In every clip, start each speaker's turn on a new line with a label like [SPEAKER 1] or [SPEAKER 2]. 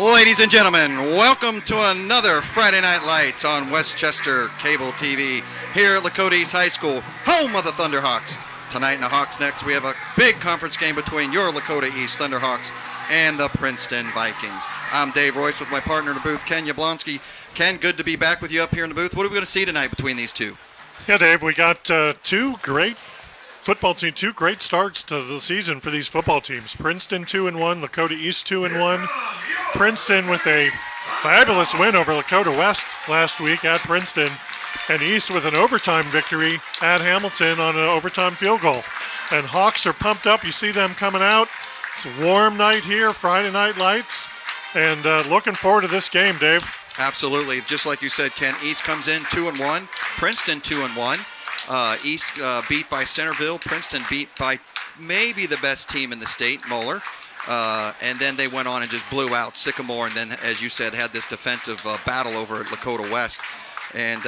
[SPEAKER 1] Ladies and gentlemen, welcome to another Friday Night Lights on Westchester Cable TV here at Lakota East High School, home of the Thunderhawks. Tonight in the Hawks Next, we have a big conference game between your Lakota East Thunderhawks and the Princeton Vikings. I'm Dave Royce with my partner in the booth, Ken Yablonsky. Ken, good to be back with you up here in the booth. What are we going to see tonight between these two?
[SPEAKER 2] Yeah, Dave, we got two great football teams, two great starts to the season for these football teams. Princeton 2-1, Lakota East 2-1. Princeton with a fabulous win over Lakota West last week at Princeton, and East with an overtime victory at Hamilton on an overtime field goal. And Hawks are pumped up. You see them coming out. It's a warm night here, Friday Night Lights, and looking forward to this game, Dave.
[SPEAKER 1] Absolutely. Just like you said, Ken, East comes in 2-1, Princeton 2-1. East beat by Centerville, Princeton beat by maybe the best team in the state, Moeller. And then they went on and just blew out Sycamore, and then, as you said, had this defensive battle over at Lakota West. And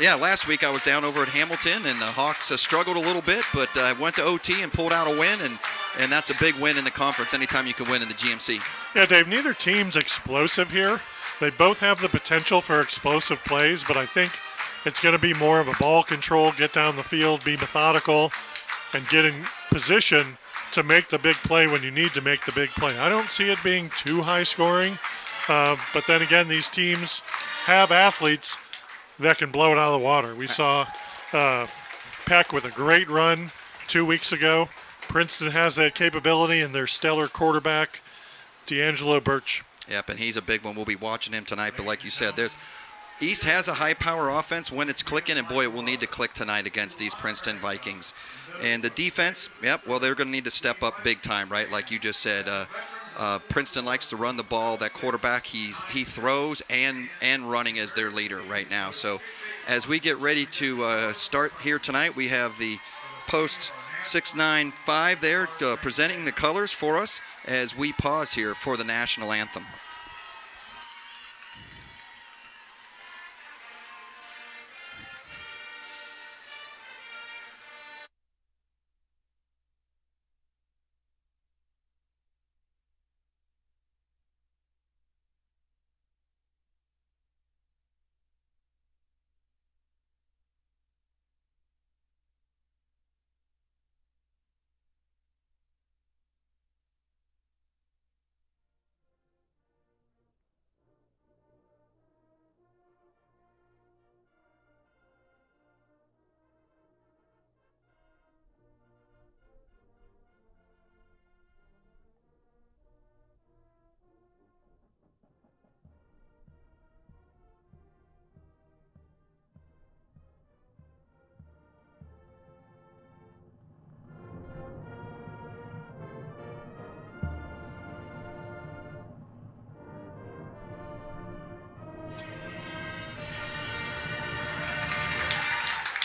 [SPEAKER 1] last week I was down over at Hamilton, and the Hawks struggled a little bit, but went to OT and pulled out a win, and that's a big win in the conference anytime you can win in the GMC.
[SPEAKER 2] Yeah, Dave, neither team's explosive here. They both have the potential for explosive plays, but I think it's going to be more of a ball control, get down the field, be methodical, and get in position to make the big play when you need to make the big play. I don't see it being too high scoring, but then again, these teams have athletes that can blow it out of the water. We saw Peck with a great run 2 weeks ago. Princeton has that capability in their stellar quarterback, D'Angelo Birch.
[SPEAKER 1] Yep, and he's a big one. We'll be watching him tonight, but like you said, East has a high-power offense when it's clicking, and boy, it will need to click tonight against these Princeton Vikings. And the defense, they're going to need to step up big time, right? Like you just said, Princeton likes to run the ball. That quarterback, he throws and running as their leader right now. So as we get ready to start here tonight, we have the Post 695 there presenting the colors for us as we pause here for the national anthem.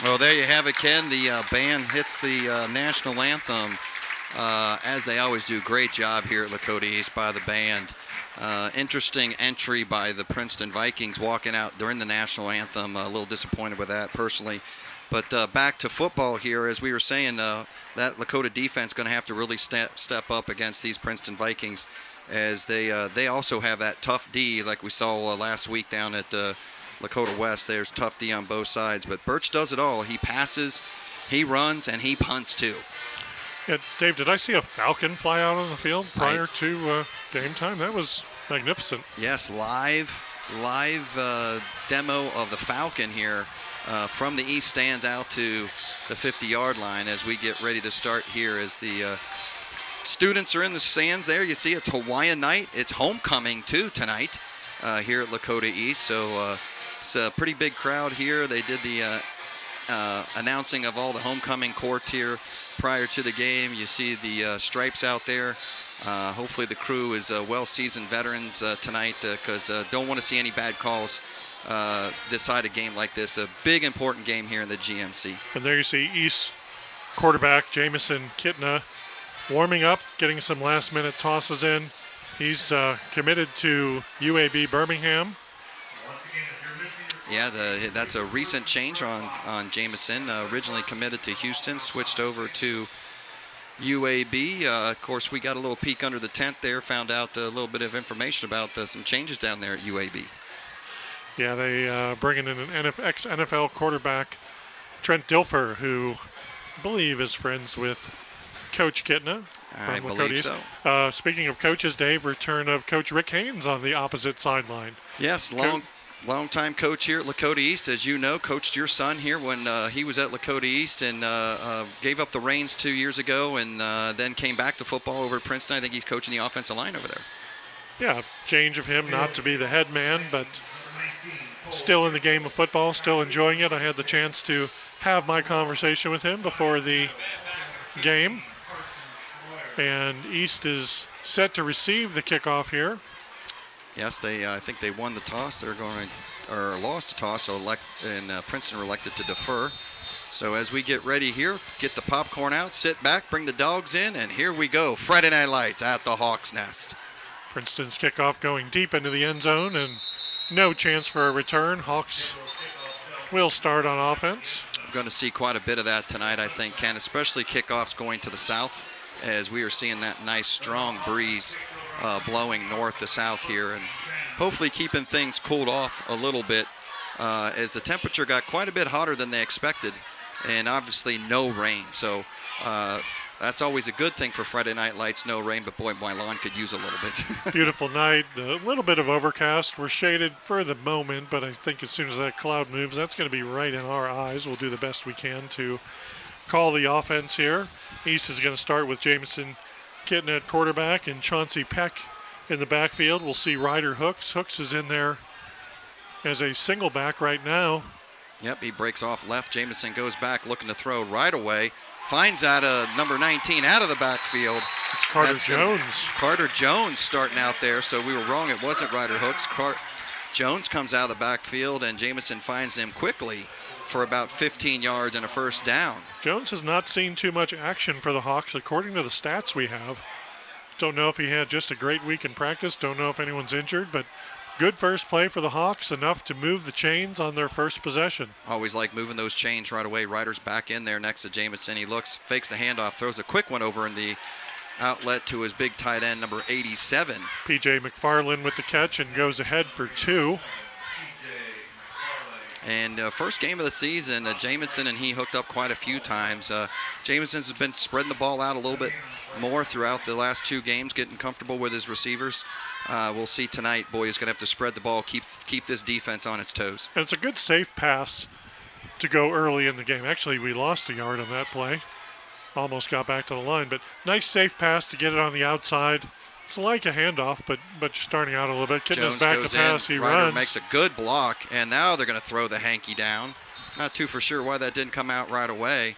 [SPEAKER 1] Well, there you have it, Ken. The band hits the national anthem, as they always do. Great job here at Lakota East by the band. Interesting entry by the Princeton Vikings walking out during the national anthem. A little disappointed with that personally. But back to football here, as we were saying, that Lakota defense going to have to really step up against these Princeton Vikings, as they also have that tough D like we saw last week down at Lakota West. There's tough D on both sides, but Birch does it all. He passes, he runs, and he punts too.
[SPEAKER 2] Yeah, Dave, did I see a falcon fly out on the field prior to game time? That was magnificent.
[SPEAKER 1] Yes, live demo of the falcon here from the east stands out to the 50-yard line as we get ready to start here. As the students are in the stands there, you see it's Hawaiian night. It's homecoming too tonight here at Lakota East. So it's a pretty big crowd here. They did the announcing of all the homecoming court here prior to the game. You see the stripes out there. Hopefully the crew is well-seasoned veterans tonight, because don't want to see any bad calls decide a game like this. A big, important game here in the GMC.
[SPEAKER 2] And there you see East quarterback Jamison Kitna warming up, getting some last-minute tosses in. He's committed to UAB Birmingham.
[SPEAKER 1] Yeah, that's a recent change on Jamison. Originally committed to Houston, switched over to UAB. Of course, we got a little peek under the tent there, found out a little bit of information about some changes down there at UAB.
[SPEAKER 2] Yeah, they bringing in an ex-NFL quarterback, Trent Dilfer, who I believe is friends with Coach Kitna.
[SPEAKER 1] I
[SPEAKER 2] from Lakota
[SPEAKER 1] believe
[SPEAKER 2] East.
[SPEAKER 1] so.
[SPEAKER 2] Speaking of coaches, Dave, return of Coach Rick Haynes on the opposite sideline.
[SPEAKER 1] Yes, long-time coach here at Lakota East. As you know, coached your son here when he was at Lakota East and gave up the reins 2 years ago and then came back to football over at Princeton. I think he's coaching the offensive line over there.
[SPEAKER 2] Yeah, change of him not to be the head man, but still in the game of football, still enjoying it. I had the chance to have my conversation with him before the game. And East is set to receive the kickoff here.
[SPEAKER 1] Yes, I think they won the toss. They're going to, or lost the toss, so Princeton were elected to defer. So as we get ready here, get the popcorn out, sit back, bring the dogs in, and here we go. Friday Night Lights at the Hawks' Nest.
[SPEAKER 2] Princeton's kickoff going deep into the end zone and no chance for a return. Hawks will start on offense.
[SPEAKER 1] We're going to see quite a bit of that tonight, I think, Ken, especially kickoffs going to the south, as we are seeing that nice strong breeze blowing north to south here, and hopefully keeping things cooled off a little bit as the temperature got quite a bit hotter than they expected, and obviously no rain. So that's always a good thing for Friday Night Lights, no rain, but boy, my lawn could use a little bit.
[SPEAKER 2] Beautiful night, a little bit of overcast. We're shaded for the moment, but I think as soon as that cloud moves, that's going to be right in our eyes. We'll do the best we can to call the offense here. East is going to start with Jamison Kitna at quarterback and Chauncey Peck in the backfield. We'll see Ryder Hooks. Hooks is in there as a single back right now.
[SPEAKER 1] Yep, he breaks off left. Jamison goes back looking to throw right away. Finds out number 19 out of the backfield.
[SPEAKER 2] It's Carter Jones.
[SPEAKER 1] Carter Jones starting out there, so we were wrong. It wasn't Ryder Hooks. Jones comes out of the backfield, and Jamison finds him quickly for about 15 yards and a first down.
[SPEAKER 2] Jones has not seen too much action for the Hawks according to the stats we have. Don't know if he had just a great week in practice. Don't know if anyone's injured, but good first play for the Hawks, enough to move the chains on their first possession.
[SPEAKER 1] Always like moving those chains right away. Ryder's back in there next to Jamison. He looks, fakes the handoff, throws a quick one over in the outlet to his big tight end, number 87.
[SPEAKER 2] P.J. McFarland with the catch and goes ahead for 2.
[SPEAKER 1] And first game of the season, Jamison and he hooked up quite a few times. Jamison's been spreading the ball out a little bit more throughout the last 2 games, getting comfortable with his receivers. We'll see tonight. Boy, he's going to have to spread the ball, keep this defense on its toes.
[SPEAKER 2] And it's a good safe pass to go early in the game. Actually, we lost a yard on that play. Almost got back to the line, but nice safe pass to get it on the outside. It's like a handoff, but you're starting out a little bit. Kitna's back to pass. He runs.
[SPEAKER 1] Makes a good block, and now they're going to throw the hanky down. Not too for sure why that didn't come out right away.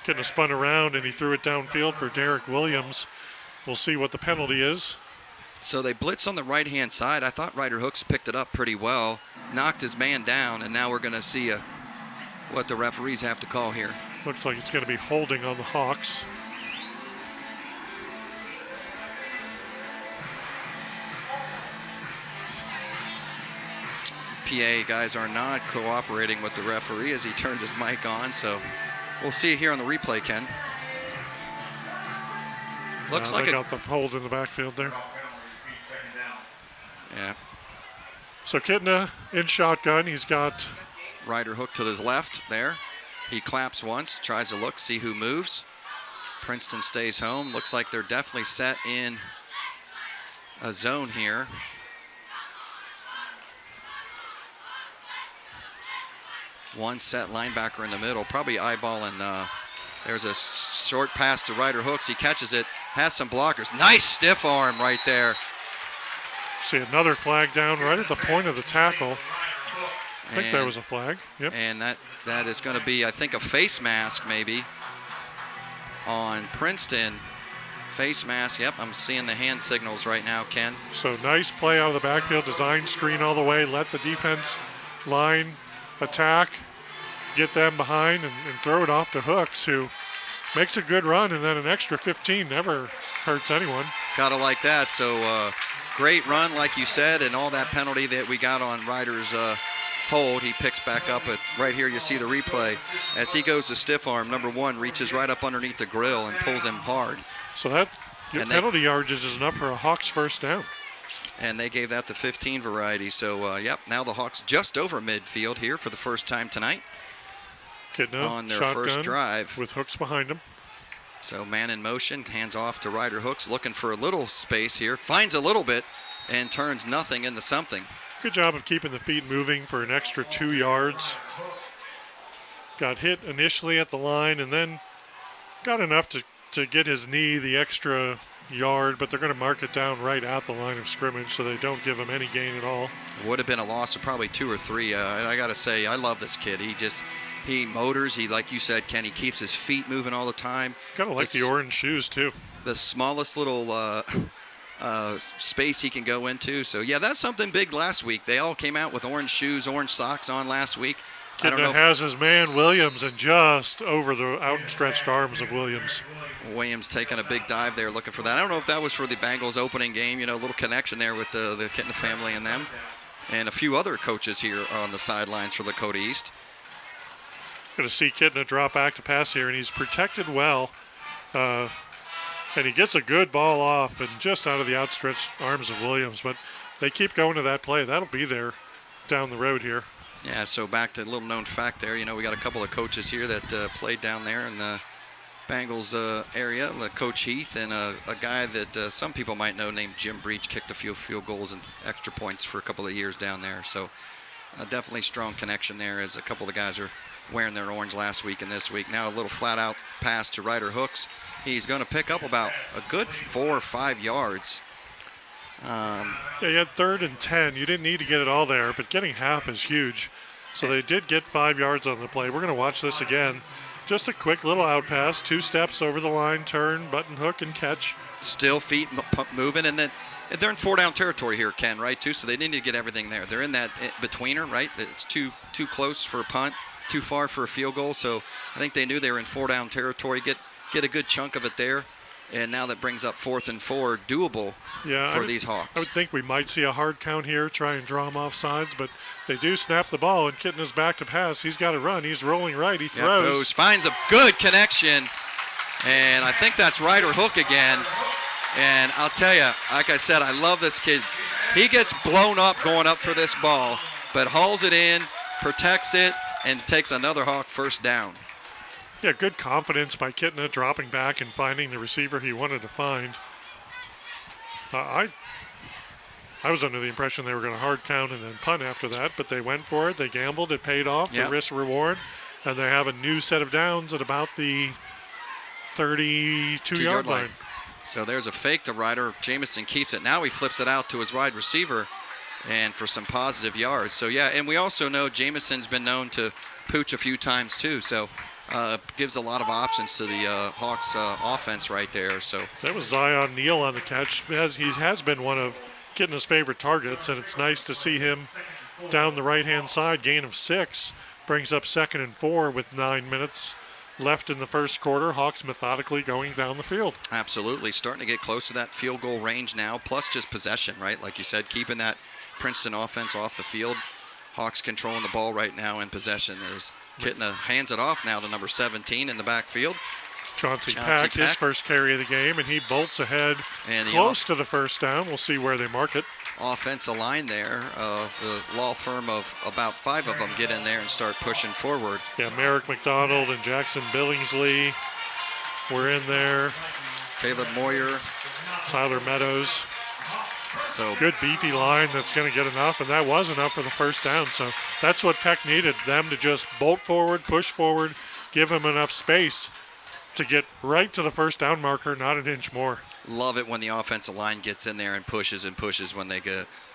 [SPEAKER 2] Kitna spun around, and he threw it downfield for Derek Williams. We'll see what the penalty is.
[SPEAKER 1] So they blitz on the right-hand side. I thought Ryder Hooks picked it up pretty well, knocked his man down, and now we're going to see what the referees have to call here.
[SPEAKER 2] Looks like it's going to be holding on the Hawks.
[SPEAKER 1] PA guys are not cooperating with the referee as he turns his mic on, so we'll see it here on the replay, Ken. Looks like
[SPEAKER 2] they got the hold in the backfield there.
[SPEAKER 1] Yeah.
[SPEAKER 2] So Kitna in shotgun. He's got
[SPEAKER 1] Ryder Hook to his left there. He claps once, tries to look, see who moves. Princeton stays home. Looks like they're definitely set in a zone here. One set linebacker in the middle, probably eyeballing. There's a short pass to Ryder Hooks. He catches it, has some blockers. Nice stiff arm right there.
[SPEAKER 2] See another flag down right at the point of the tackle. I think there was a flag. Yep.
[SPEAKER 1] And that is going to be, I think, a face mask maybe on Princeton. Face mask. Yep, I'm seeing the hand signals right now, Ken.
[SPEAKER 2] So nice play out of the backfield. Design screen all the way. Let the defense line attack, get them behind, and throw it off to Hooks, who makes a good run, and then an extra 15 never hurts anyone.
[SPEAKER 1] Gotta like that. So great run, like you said, and all that penalty that we got on Ryder's hold. He picks back up. Right here you see the replay. As he goes to stiff arm, number 1 reaches right up underneath the grill and pulls him hard.
[SPEAKER 2] So that penalty yardage is enough for a Hawks first down.
[SPEAKER 1] And they gave that the 15 variety. So, now the Hawks just over midfield here for the first time tonight. On their first drive.
[SPEAKER 2] With Hooks behind him.
[SPEAKER 1] So man in motion, hands off to Ryder Hooks, looking for a little space here. Finds a little bit and turns nothing into something.
[SPEAKER 2] Good job of keeping the feet moving for an extra 2 yards. Got hit initially at the line and then got enough to get his knee the extra yard, but they're going to mark it down right at the line of scrimmage so they don't give him any gain at all.
[SPEAKER 1] It would have been a loss of probably 2 or 3. I got to say, I love this kid. He motors. He, like you said, Ken, he keeps his feet moving all the time.
[SPEAKER 2] Kind of like the orange shoes, too.
[SPEAKER 1] The smallest little space he can go into. So, yeah, that's something big last week. They all came out with orange shoes, orange socks on last week.
[SPEAKER 2] Kid that has his man Williams and just over the outstretched arms of Williams.
[SPEAKER 1] Williams taking a big dive there looking for that. I don't know if that was for the Bengals opening game. A little connection there with the Kitten family and them. And a few other coaches here on the sidelines for Lakota East.
[SPEAKER 2] Going to see Kitten drop back to pass here, and he's protected well. And he gets a good ball off and just out of the outstretched arms of Williams. But they keep going to that play. That'll be there down the road here.
[SPEAKER 1] Yeah, so back to a little known fact there. We got a couple of coaches here that played down there in the Bengals area. Coach Heath and a guy that some people might know named Jim Breach kicked a few field goals and extra points for a couple of years down there. So definitely strong connection there as a couple of the guys are wearing their orange last week and this week. Now a little flat-out pass to Ryder Hooks. He's going to pick up about a good 4 or 5 yards.
[SPEAKER 2] Yeah, you had 3rd and 10. You didn't need to get it all there, but getting half is huge. So they did get 5 yards on the play. We're going to watch this again. Just a quick little out pass, 2 steps over the line, turn, button hook, and catch.
[SPEAKER 1] Still feet moving, and then they're in 4-down territory here, Ken, right, too? So they need to get everything there. They're in that betweener, right? It's too close for a punt, too far for a field goal. So I think they knew they were in 4-down territory. Get a good chunk of it there. And now that brings up 4th and 4, doable for these Hawks.
[SPEAKER 2] I would think we might see a hard count here, try and draw them off sides, but they do snap the ball, and Kitten is back to pass. He's got to run. He's rolling right. He throws.
[SPEAKER 1] Finds a good connection, and I think that's Ryder Hook again. And I'll tell you, like I said, I love this kid. He gets blown up going up for this ball, but hauls it in, protects it, and takes another Hawk first down.
[SPEAKER 2] Yeah, good confidence by Kitten dropping back and finding the receiver he wanted to find. I was under the impression they were going to hard count and then punt after that, but they went for it. They gambled. It paid off. The risk reward. And they have a new set of downs at about the 32-yard line.
[SPEAKER 1] So there's a fake to Ryder. Jamison keeps it. Now he flips it out to his wide receiver and for some positive yards. So, yeah, and we also know Jamison's been known to pooch a few times too. So gives a lot of options to the Hawks offense right there. So
[SPEAKER 2] that was Zion Neal on the catch. He has been one of Kitten's favorite targets, and it's nice to see him down the right-hand side. Gain of 6 brings up 2nd and 4 with 9 minutes left in the first quarter. Hawks methodically going down the field.
[SPEAKER 1] Absolutely, starting to get close to that field goal range now, plus just possession, right? Like you said, keeping that Princeton offense off the field. Hawks controlling the ball right now in possession as Kitten hands it off now to number 17 in the backfield.
[SPEAKER 2] Chauncey Pack, his first carry of the game, and he bolts ahead and close to the first down. We'll see where they mark it.
[SPEAKER 1] Offensive line there, the law firm of about 5 of them get in there and start pushing forward.
[SPEAKER 2] Yeah, Merrick McDonald and Jackson Billingsley were in there.
[SPEAKER 1] Caleb Moyer.
[SPEAKER 2] Tyler Meadows.
[SPEAKER 1] So
[SPEAKER 2] good beefy line that's going to get enough, and that was enough for the first down. So that's what Peck needed, them to just bolt forward, push forward, give him enough space to get right to the first down marker, not an inch more.
[SPEAKER 1] Love it when the offensive line gets in there and pushes when they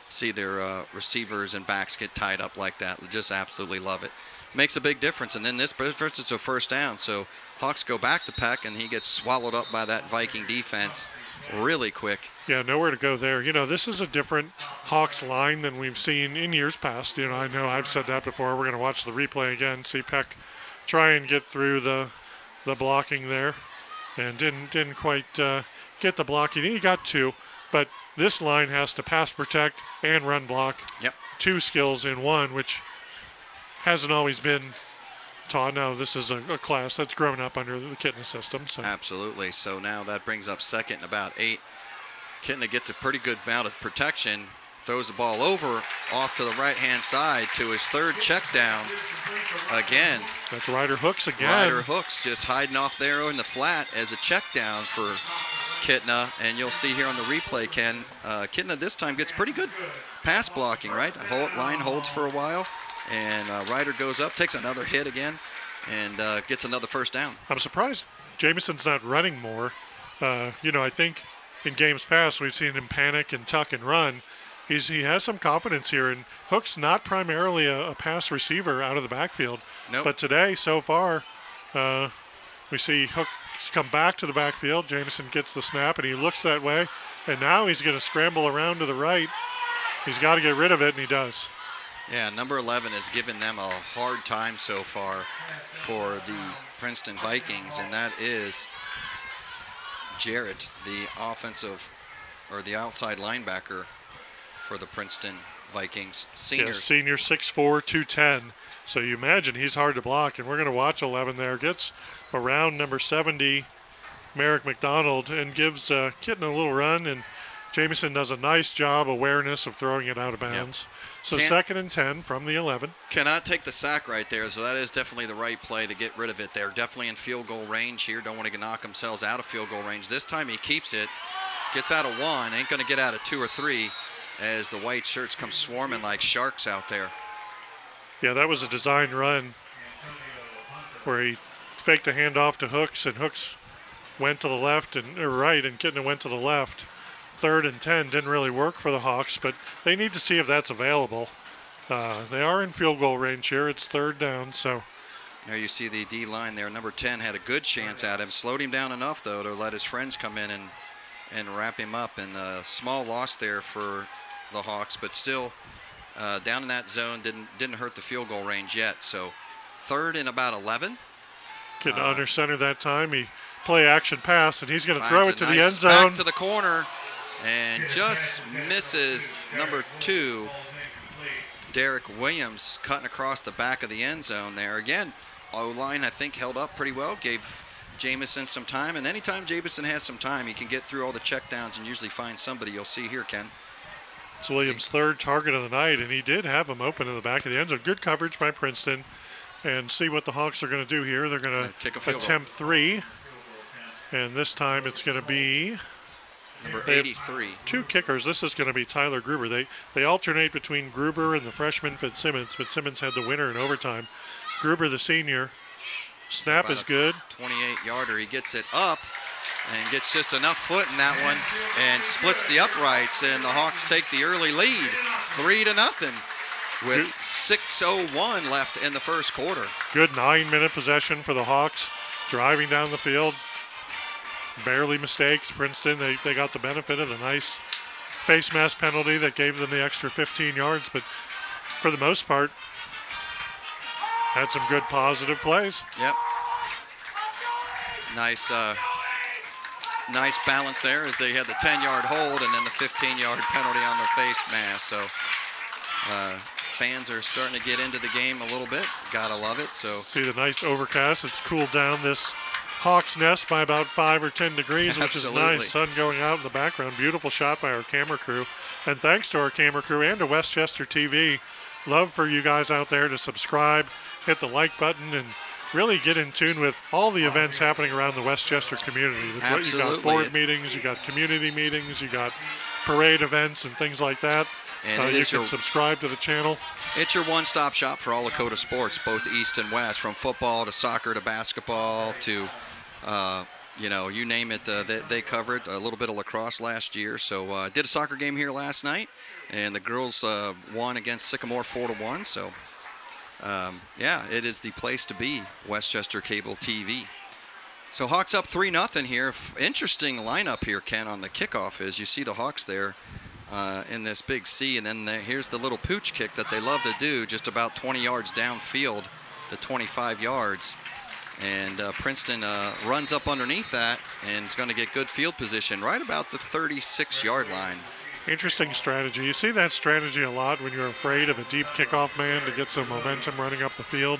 [SPEAKER 1] see their receivers and backs get tied up like that. Just absolutely love it. Makes a big difference, and then this is a first down. So Hawks go back to Peck, and he gets swallowed up by that Viking defense really quick.
[SPEAKER 2] Yeah, nowhere to go there. This is a different Hawks line than we've seen in years past. I know I've said that before. We're going to watch the replay again, see Peck try and get through the blocking there, and didn't quite get the blocking. He got 2, but this line has to pass protect and run block.
[SPEAKER 1] Yep.
[SPEAKER 2] 2 skills in one, which hasn't always been taught. Now this is a class that's grown up under the Kitna system. So.
[SPEAKER 1] Absolutely. So now that brings up second and about 8. Kitna gets a pretty good amount of protection, throws the ball over off to the right-hand side to his third check down again.
[SPEAKER 2] That's Ryder Hooks again.
[SPEAKER 1] Ryder Hooks just hiding off there in the flat as a check down for Kitna. And you'll see here on the replay, Ken, Kitna this time gets pretty good pass blocking, right? The line holds for a while, and Ryder goes up, takes another hit again, and gets another first down.
[SPEAKER 2] I'm surprised Jamison's not running more. I think in games past we've seen him panic and tuck and run. He has some confidence here, and Hook's not primarily a pass receiver out of the backfield.
[SPEAKER 1] Nope.
[SPEAKER 2] But today, so far, we see Hook come back to the backfield. Jamison gets the snap, and he looks that way. And now he's going to scramble around to the right. He's got to get rid of it, and he does.
[SPEAKER 1] Yeah, number 11 has given them a hard time so far for the Princeton Vikings, and that is Jarrett, the outside linebacker for the Princeton Vikings. Senior.
[SPEAKER 2] Yes, senior 6'4", 210. So you imagine he's hard to block, and we're going to watch 11 there. Gets around number 70, Merrick McDonald, and gives Kitna a little run, and Jamison does a nice job, awareness of throwing it out of bounds. Yep. So second and 10 from the 11.
[SPEAKER 1] Cannot take the sack right there, so that is definitely the right play to get rid of it there. Definitely in field goal range here. Don't want to knock themselves out of field goal range. This time he keeps it, gets out of 1, ain't going to get out of 2 or 3 as the white shirts come swarming like sharks out there.
[SPEAKER 2] Yeah, that was a design run where he faked the handoff to Hooks, and Hooks went to the left or right, and Kitna went to the left. 3rd and 10 didn't really work for the Hawks, but they need to see if that's available. They are in field goal range here. It's 3rd down, so.
[SPEAKER 1] There you see the D line there. Number 10 had a good chance at him. Slowed him down enough, though, to let his friends come in and wrap him up. And a small loss there for the Hawks, but still down in that zone, didn't hurt the field goal range yet. So 3rd and about 11.
[SPEAKER 2] Getting under center that time. He play action pass, and he's going to throw it to the end zone.
[SPEAKER 1] Back to the corner, and just misses number 2, Derek Williams, cutting across the back of the end zone there. Again, O-line, I think, held up pretty well, gave Jamison some time, and anytime Jamison has some time, he can get through all the checkdowns and usually find somebody. You'll see here, Ken.
[SPEAKER 2] It's Williams' 3rd target of the night, and he did have him open in the back of the end zone. Good coverage by Princeton. And see what the Hawks are going to do here. They're going to attempt 3. And this time it's going to be
[SPEAKER 1] number 83.
[SPEAKER 2] 2 kickers. This is going to be Tyler Gruber. They alternate between Gruber and the freshman Fitzsimmons. Fitzsimmons had the winner in overtime. Gruber, the senior. Snap is good.
[SPEAKER 1] 28-yarder. He gets it up and gets just enough foot in that one and splits the uprights, and the Hawks take the early lead, 3-0. With 6:01 left in the first quarter.
[SPEAKER 2] Good 9-minute possession for the Hawks, driving down the field. Barely mistakes. Princeton, they got the benefit of a nice face mask penalty that gave them the extra 15 yards, but for the most part, had some good positive plays.
[SPEAKER 1] Yep. Nice balance there as they had the 10-yard hold and then the 15-yard penalty on the face mask. So fans are starting to get into the game a little bit. Gotta love it. So
[SPEAKER 2] see the nice overcast. It's cooled down this Hawks nest by about 5 or 10 degrees, which
[SPEAKER 1] Absolutely.
[SPEAKER 2] is nice. Sun going out in the background. Beautiful shot by our camera crew. And thanks to our camera crew and to Westchester TV. Love for you guys out there to subscribe, hit the like button, and really get in tune with all the events happening around the Westchester community.
[SPEAKER 1] Absolutely.
[SPEAKER 2] You got board meetings, you got community meetings, you got parade events and things like that.
[SPEAKER 1] And
[SPEAKER 2] you can subscribe to the channel.
[SPEAKER 1] It's your one-stop shop for all Lakota sports, both east and west, from football to soccer to basketball to, you name it. They cover it. A little bit of lacrosse last year. So did a soccer game here last night, and the girls won against Sycamore 4-1. So, it is the place to be, Westchester Cable TV. So Hawks up 3-0 here. Interesting lineup here, Ken, on the kickoff is you see the Hawks there. In this big C, and then here's the little pooch kick that they love to do, just about 20 yards downfield, the 25 yards. And Princeton runs up underneath that and is going to get good field position right about the 36-yard line.
[SPEAKER 2] Interesting strategy. You see that strategy a lot when you're afraid of a deep kickoff man to get some momentum running up the field,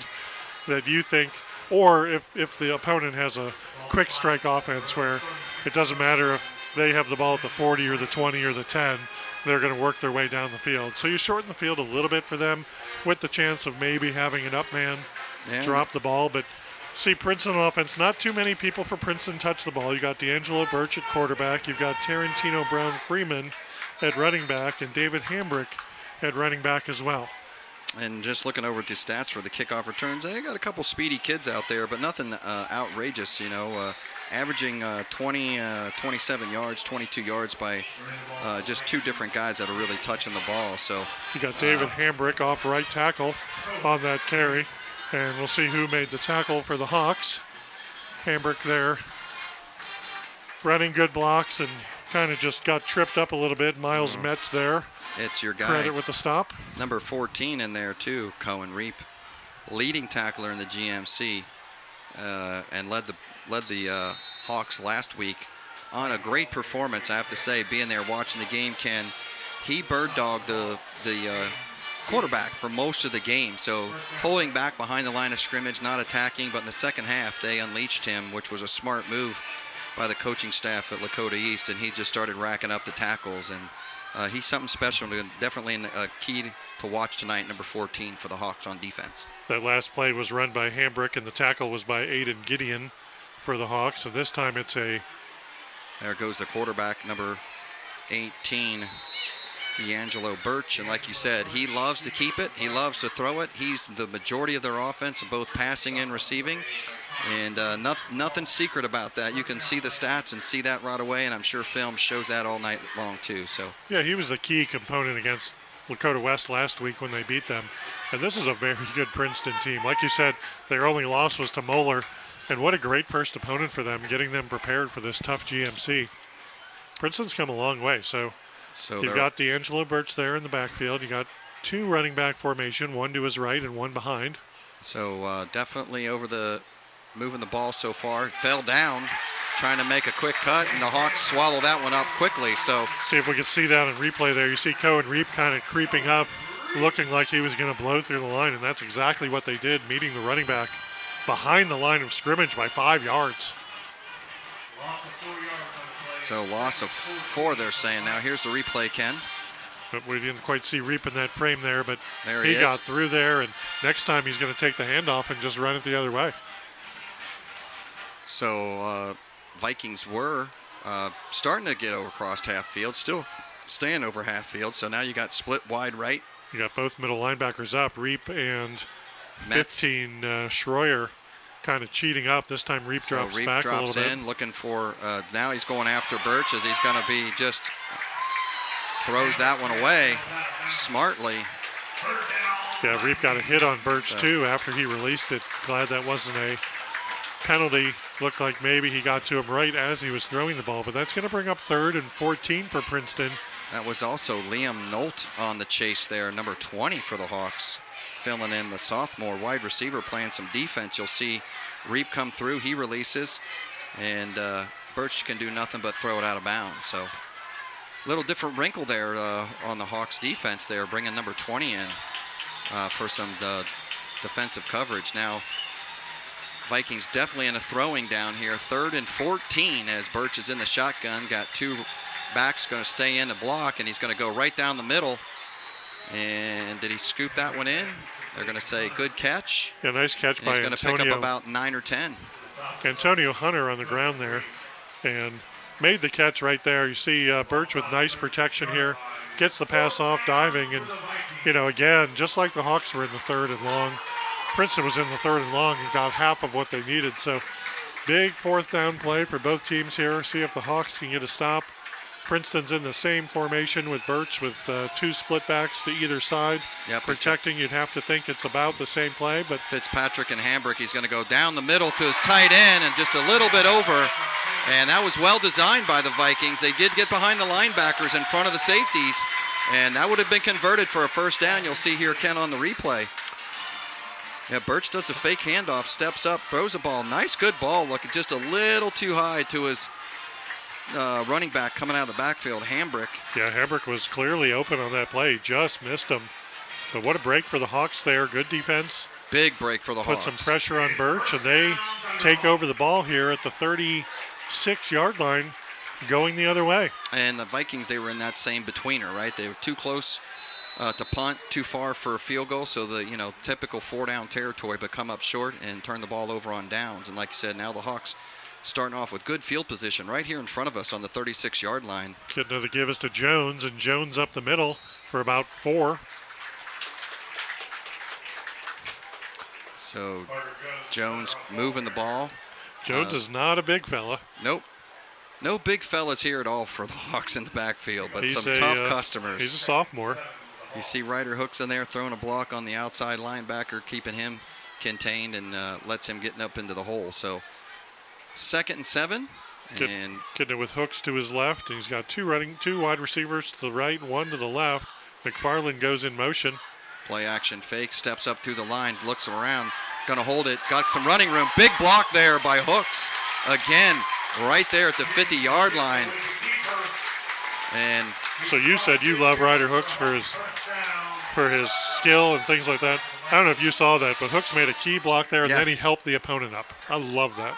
[SPEAKER 2] that you think, or if the opponent has a quick strike offense where it doesn't matter if they have the ball at the 40 or the 20 or the 10, they're going to work their way down the field. So you shorten the field a little bit for them with the chance of maybe having an up man drop the ball. But see, Princeton offense, not too many people for Princeton touch the ball. You got D'Angelo Birch at quarterback. You've got Tarantino Brown Freeman at running back, and David Hambrick at running back as well.
[SPEAKER 1] And just looking over at the stats for the kickoff returns, they got a couple speedy kids out there, but nothing outrageous, averaging 27 yards, 22 yards by just two different guys that are really touching the ball. So
[SPEAKER 2] you got David Hambrick off right tackle on that carry, and we'll see who made the tackle for the Hawks. Hambrick there running good blocks and kind of just got tripped up a little bit. Miles Metz there.
[SPEAKER 1] It's your guy.
[SPEAKER 2] Credit with the stop.
[SPEAKER 1] Number 14 in there too, Cohen Reap, leading tackler in the GMC, and led the Hawks last week on a great performance. I have to say, being there watching the game, Ken, he bird dogged the quarterback for most of the game. So pulling back behind the line of scrimmage, not attacking, but in the second half they unleashed him, which was a smart move by the coaching staff at Lakota East, and he just started racking up the tackles, and he's something special, definitely a key to watch tonight, number 14 for the Hawks on defense.
[SPEAKER 2] That last play was run by Hambrick, and the tackle was by Aiden Gideon for the Hawks, so this time it's a...
[SPEAKER 1] There goes the quarterback, number 18, D'Angelo Birch, and like you said, he loves to keep it, he loves to throw it. He's the majority of their offense, both passing and receiving. And nothing secret about that. You can see the stats and see that right away, and I'm sure film shows that all night long too. So
[SPEAKER 2] yeah, he was a key component against Lakota West last week when they beat them. And this is a very good Princeton team. Like you said, their only loss was to Moeller, and what a great first opponent for them, getting them prepared for this tough GMC. Princeton's come a long way. So you've got D'Angelo Birch there in the backfield. You got two running back formation, one to his right and one behind.
[SPEAKER 1] So definitely moving the ball so far. Fell down, trying to make a quick cut, and the Hawks swallow that one up quickly. So
[SPEAKER 2] see if we can see that in replay there. You see Cohen Reap kind of creeping up, looking like he was going to blow through the line, and that's exactly what they did, meeting the running back behind the line of scrimmage by 5 yards.
[SPEAKER 1] So loss of 4, they're saying. Now here's the replay, Ken.
[SPEAKER 2] But we didn't quite see Reap in that frame there, but
[SPEAKER 1] there
[SPEAKER 2] he got through there, and next time he's going to take the handoff and just run it the other way.
[SPEAKER 1] So Vikings were starting to get over across half field, still staying over half field. So now you got split wide right. You
[SPEAKER 2] got both middle linebackers up, Reap and 15 Schroyer kind of cheating up. This time Reap drops back a little bit.
[SPEAKER 1] In, looking for, now he's going after Birch as he's going to be just throws that one away smartly.
[SPEAKER 2] Yeah, Reap got a hit on Birch too after he released it. Glad that wasn't a penalty. Looked like maybe he got to him right as he was throwing the ball, but that's going to bring up 3rd and 14 for Princeton.
[SPEAKER 1] That was also Liam Nolt on the chase there, number 20 for the Hawks, filling in the sophomore wide receiver, playing some defense. You'll see Reap come through, he releases, and Birch can do nothing but throw it out of bounds. So a little different wrinkle there on the Hawks defense there, bringing number 20 in for some defensive coverage. Now Vikings definitely in a throwing down here. 3rd and 14 as Birch is in the shotgun. Got two backs going to stay in the block, and he's going to go right down the middle. And did he scoop that one in? They're going to say good catch.
[SPEAKER 2] Yeah, nice catch by Antonio.
[SPEAKER 1] He's going to pick up about 9 or 10.
[SPEAKER 2] Antonio Hunter on the ground there and made the catch right there. You see Birch with nice protection here. Gets the pass off, diving. And, again, just like the Hawks were in the 3rd and long, Princeton was in the 3rd and long and got half of what they needed. So big 4th down play for both teams here. See if the Hawks can get a stop. Princeton's in the same formation with Birch with 2 split backs to either side.
[SPEAKER 1] Yep,
[SPEAKER 2] protecting, you'd have to think it's about the same play. But
[SPEAKER 1] Fitzpatrick and Hambrick, he's going to go down the middle to his tight end and just a little bit over. And that was well designed by the Vikings. They did get behind the linebackers in front of the safeties. And that would have been converted for a 1st down. You'll see here, Ken, on the replay. Yeah, Birch does a fake handoff, steps up, throws a ball. Nice, good ball. Looking just a little too high to his running back coming out of the backfield, Hambrick.
[SPEAKER 2] Yeah, Hambrick was clearly open on that play, just missed him. But what a break for the Hawks there. Good defense.
[SPEAKER 1] Big break for the Hawks.
[SPEAKER 2] Put some pressure on Birch, and they take over the ball here at the 36-yard line, going the other way.
[SPEAKER 1] And the Vikings, they were in that same betweener, right? They were too close to punt, too far for a field goal. So the typical 4-down territory, but come up short and turn the ball over on downs. And like you said, now the Hawks starting off with good field position right here in front of us on the 36-yard line.
[SPEAKER 2] Getting another give us to Jones, and Jones up the middle for about 4.
[SPEAKER 1] So Jones moving the ball.
[SPEAKER 2] Jones is not a big fella.
[SPEAKER 1] Nope. No big fellas here at all for the Hawks in the backfield, but
[SPEAKER 2] He's
[SPEAKER 1] some tough customers.
[SPEAKER 2] He's a sophomore.
[SPEAKER 1] You see Ryder Hooks in there throwing a block on the outside linebacker, keeping him contained and lets him get up into the hole. So 2nd and 7.
[SPEAKER 2] Getting it with Hooks to his left, and he's got two wide receivers to the right, one to the left. McFarland goes in motion.
[SPEAKER 1] Play action fake, steps up through the line, looks around, gonna hold it, got some running room. Big block there by Hooks. Again, right there at the 50-yard line. And
[SPEAKER 2] so you said you love Ryder Hooks for his skill and things like that. I don't know if you saw that, but Hooks made a key block there, and then he helped the opponent up. I love that.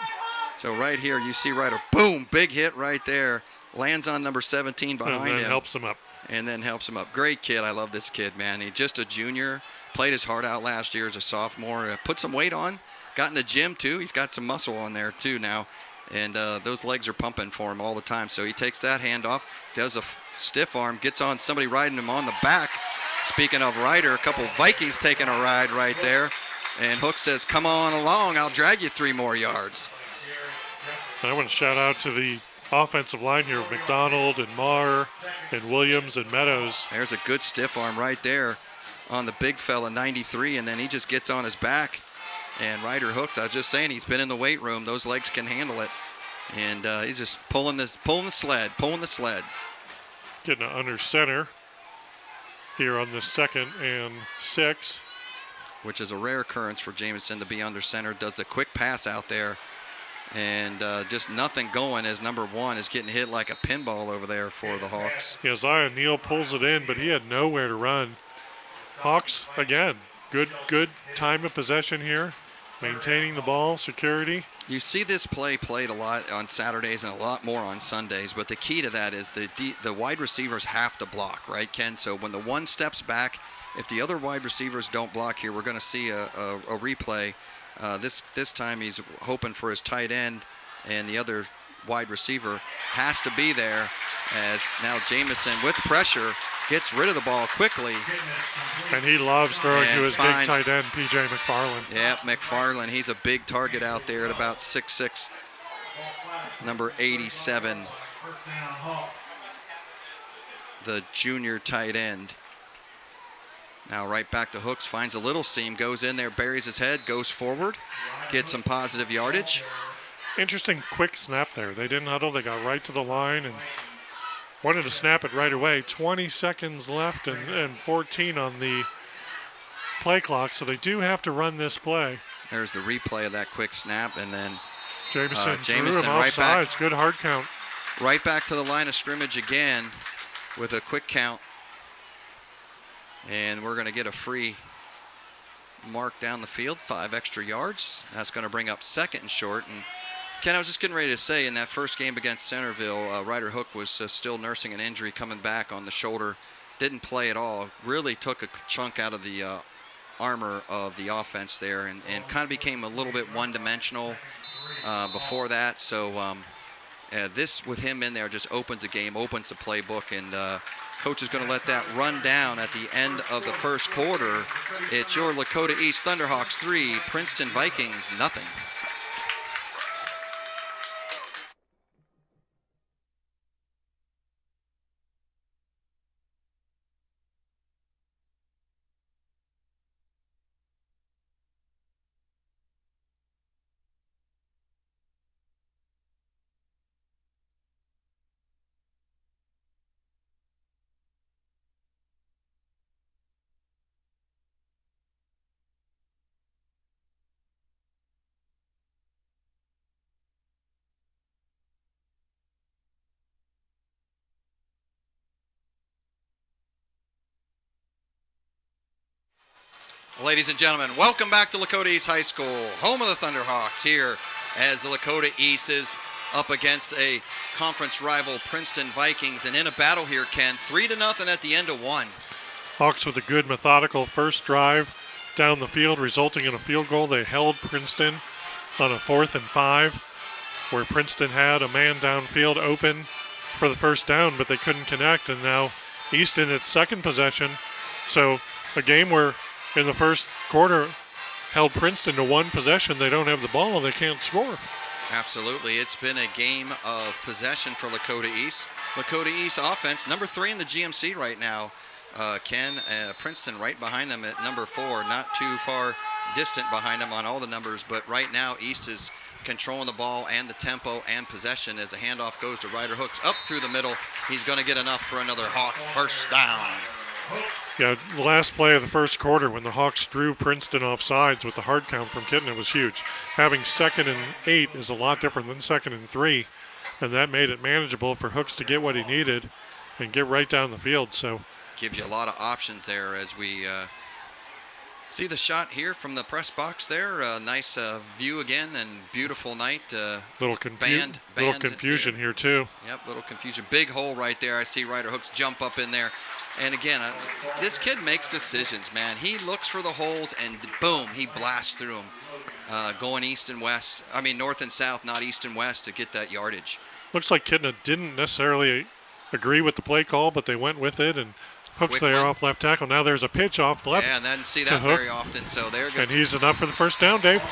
[SPEAKER 1] So right here, you see Ryder, boom, big hit right there. Lands on number 17 behind him.
[SPEAKER 2] And then helps him up.
[SPEAKER 1] And then helps him up. Great kid. I love this kid, man. He's just a junior. Played his heart out last year as a sophomore. Put some weight on. Got in the gym, too. He's got some muscle on there, too, now. And those legs are pumping for him all the time. So he takes that handoff, does a stiff arm, gets on somebody riding him on the back. Speaking of Ryder, a couple Vikings taking a ride right there. And Hook says, come on along. I'll drag you 3 more yards.
[SPEAKER 2] I want to shout out to the offensive line here of McDonald and Marr and Williams and Meadows.
[SPEAKER 1] There's a good stiff arm right there on the big fella, 93, and then he just gets on his back. And Ryder Hooks, I was just saying, he's been in the weight room. Those legs can handle it. And he's just pulling the sled.
[SPEAKER 2] Getting it under center here on the 2nd and 6.
[SPEAKER 1] Which is a rare occurrence for Jamison to be under center. Does a quick pass out there. And just nothing going as number 1 is getting hit like a pinball over there for the Hawks.
[SPEAKER 2] Yeah, Zion Neal pulls it in, but he had nowhere to run. Hawks, again, good time of possession here, maintaining the ball, security.
[SPEAKER 1] You see this play played a lot on Saturdays and a lot more on Sundays, but the key to that is the wide receivers have to block, right, Ken? So when the one steps back, if the other wide receivers don't block here, we're going to see a replay. This time he's hoping for his tight end, and the other wide receiver has to be there, as now Jamison with pressure gets rid of the ball quickly.
[SPEAKER 2] And he loves throwing to his big tight end, P.J. McFarland.
[SPEAKER 1] Yeah, McFarland, he's a big target out there at about 6'6", number 87, the junior tight end. Now right back to Hooks, finds a little seam, goes in there, buries his head, goes forward, gets some positive yardage.
[SPEAKER 2] Interesting quick snap there. They didn't huddle, they got right to the line and wanted to snap it right away. 20 seconds left and 14 on the play clock, so they do have to run this play.
[SPEAKER 1] There's the replay of that quick snap, and then
[SPEAKER 2] Jamison drew him
[SPEAKER 1] right
[SPEAKER 2] offsides.
[SPEAKER 1] back.
[SPEAKER 2] Good hard count.
[SPEAKER 1] Right back to the line of scrimmage again with a quick count. And we're going to get a free mark down the field, 5 extra yards. That's going to bring up 2nd and short. And Ken, I was just getting ready to say, in that first game against Centerville, Ryder Hook was still nursing an injury coming back on the shoulder. Didn't play at all. Really took a chunk out of the armor of the offense there, and kind of became a little bit one-dimensional before that. So this, with him in there, just opens the game, opens the playbook, and Coach is going to let that run down at the end of the first quarter. It's your Lakota East Thunderhawks 3, Princeton Vikings 0. Ladies and gentlemen, welcome back to Lakota East High School, home of the Thunderhawks, here as the Lakota East is up against a conference rival, Princeton Vikings, and in a battle here, Ken, 3-0 at the end of one.
[SPEAKER 2] Hawks with a good methodical first drive down the field, resulting in a field goal. They held Princeton on a 4th and 5, where Princeton had a man downfield open for the first down, but they couldn't connect, and now East in its second possession. So a game where in the first quarter held Princeton to one possession. They don't have the ball and they can't score.
[SPEAKER 1] Absolutely. It's been a game of possession for Lakota East. Lakota East offense, number 3 in the GMC right now. Ken, Princeton right behind them at number 4, not too far distant behind them on all the numbers, but right now East is controlling the ball and the tempo and possession as the handoff goes to Ryder Hooks up through the middle. He's going to get enough for another Hawk first down.
[SPEAKER 2] Yeah, the last play of the first quarter when the Hawks drew Princeton off sides with the hard count from Kitten, it was huge. Having 2nd and 8 is a lot different than 2nd and 3, and that made it manageable for Hooks to get what he needed and get right down the field. So
[SPEAKER 1] gives you a lot of options there as we see the shot here from the press box there. Nice view again and beautiful night.
[SPEAKER 2] Little confusion here too.
[SPEAKER 1] Yep, little confusion. Big hole right there. I see Ryder Hooks jump up in there. And again, this kid makes decisions, man. He looks for the holes and boom, he blasts through them. Going east and west. I mean, north and south, not east and west to get that yardage.
[SPEAKER 2] Looks like Kidna didn't necessarily agree with the play call, but they went with it, and Hooks there off left tackle. Now there's a pitch off left.
[SPEAKER 1] Yeah, and then see that very often. So there goes.
[SPEAKER 2] And he's enough for the first down, Dave.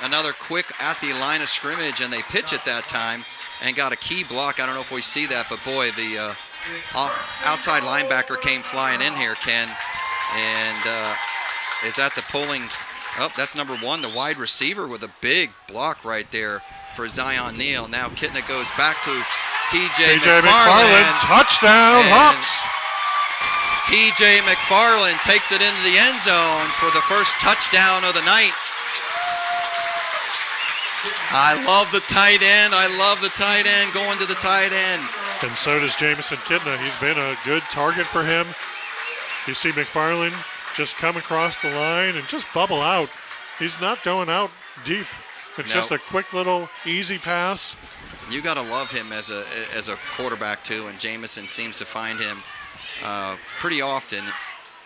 [SPEAKER 1] Another quick at the line of scrimmage, and they pitch it that time and got a key block. I don't know if we see that, but boy, the outside linebacker came flying in here, Ken, and is that the pulling? Oh, that's number 1, the wide receiver with a big block right there for Zion Neal. Now Kitna goes back to TJ McFarland.
[SPEAKER 2] Touchdown, Hawks.
[SPEAKER 1] TJ McFarland takes it into the end zone for the first touchdown of the night. I love the tight end. I love the tight end going to the tight end.
[SPEAKER 2] And so does Jamison Kidna. He's been a good target for him. You see McFarland just come across the line and just bubble out. He's not going out deep. It's just a quick little easy pass.
[SPEAKER 1] You got to love him as a quarterback too, and Jamison seems to find him pretty often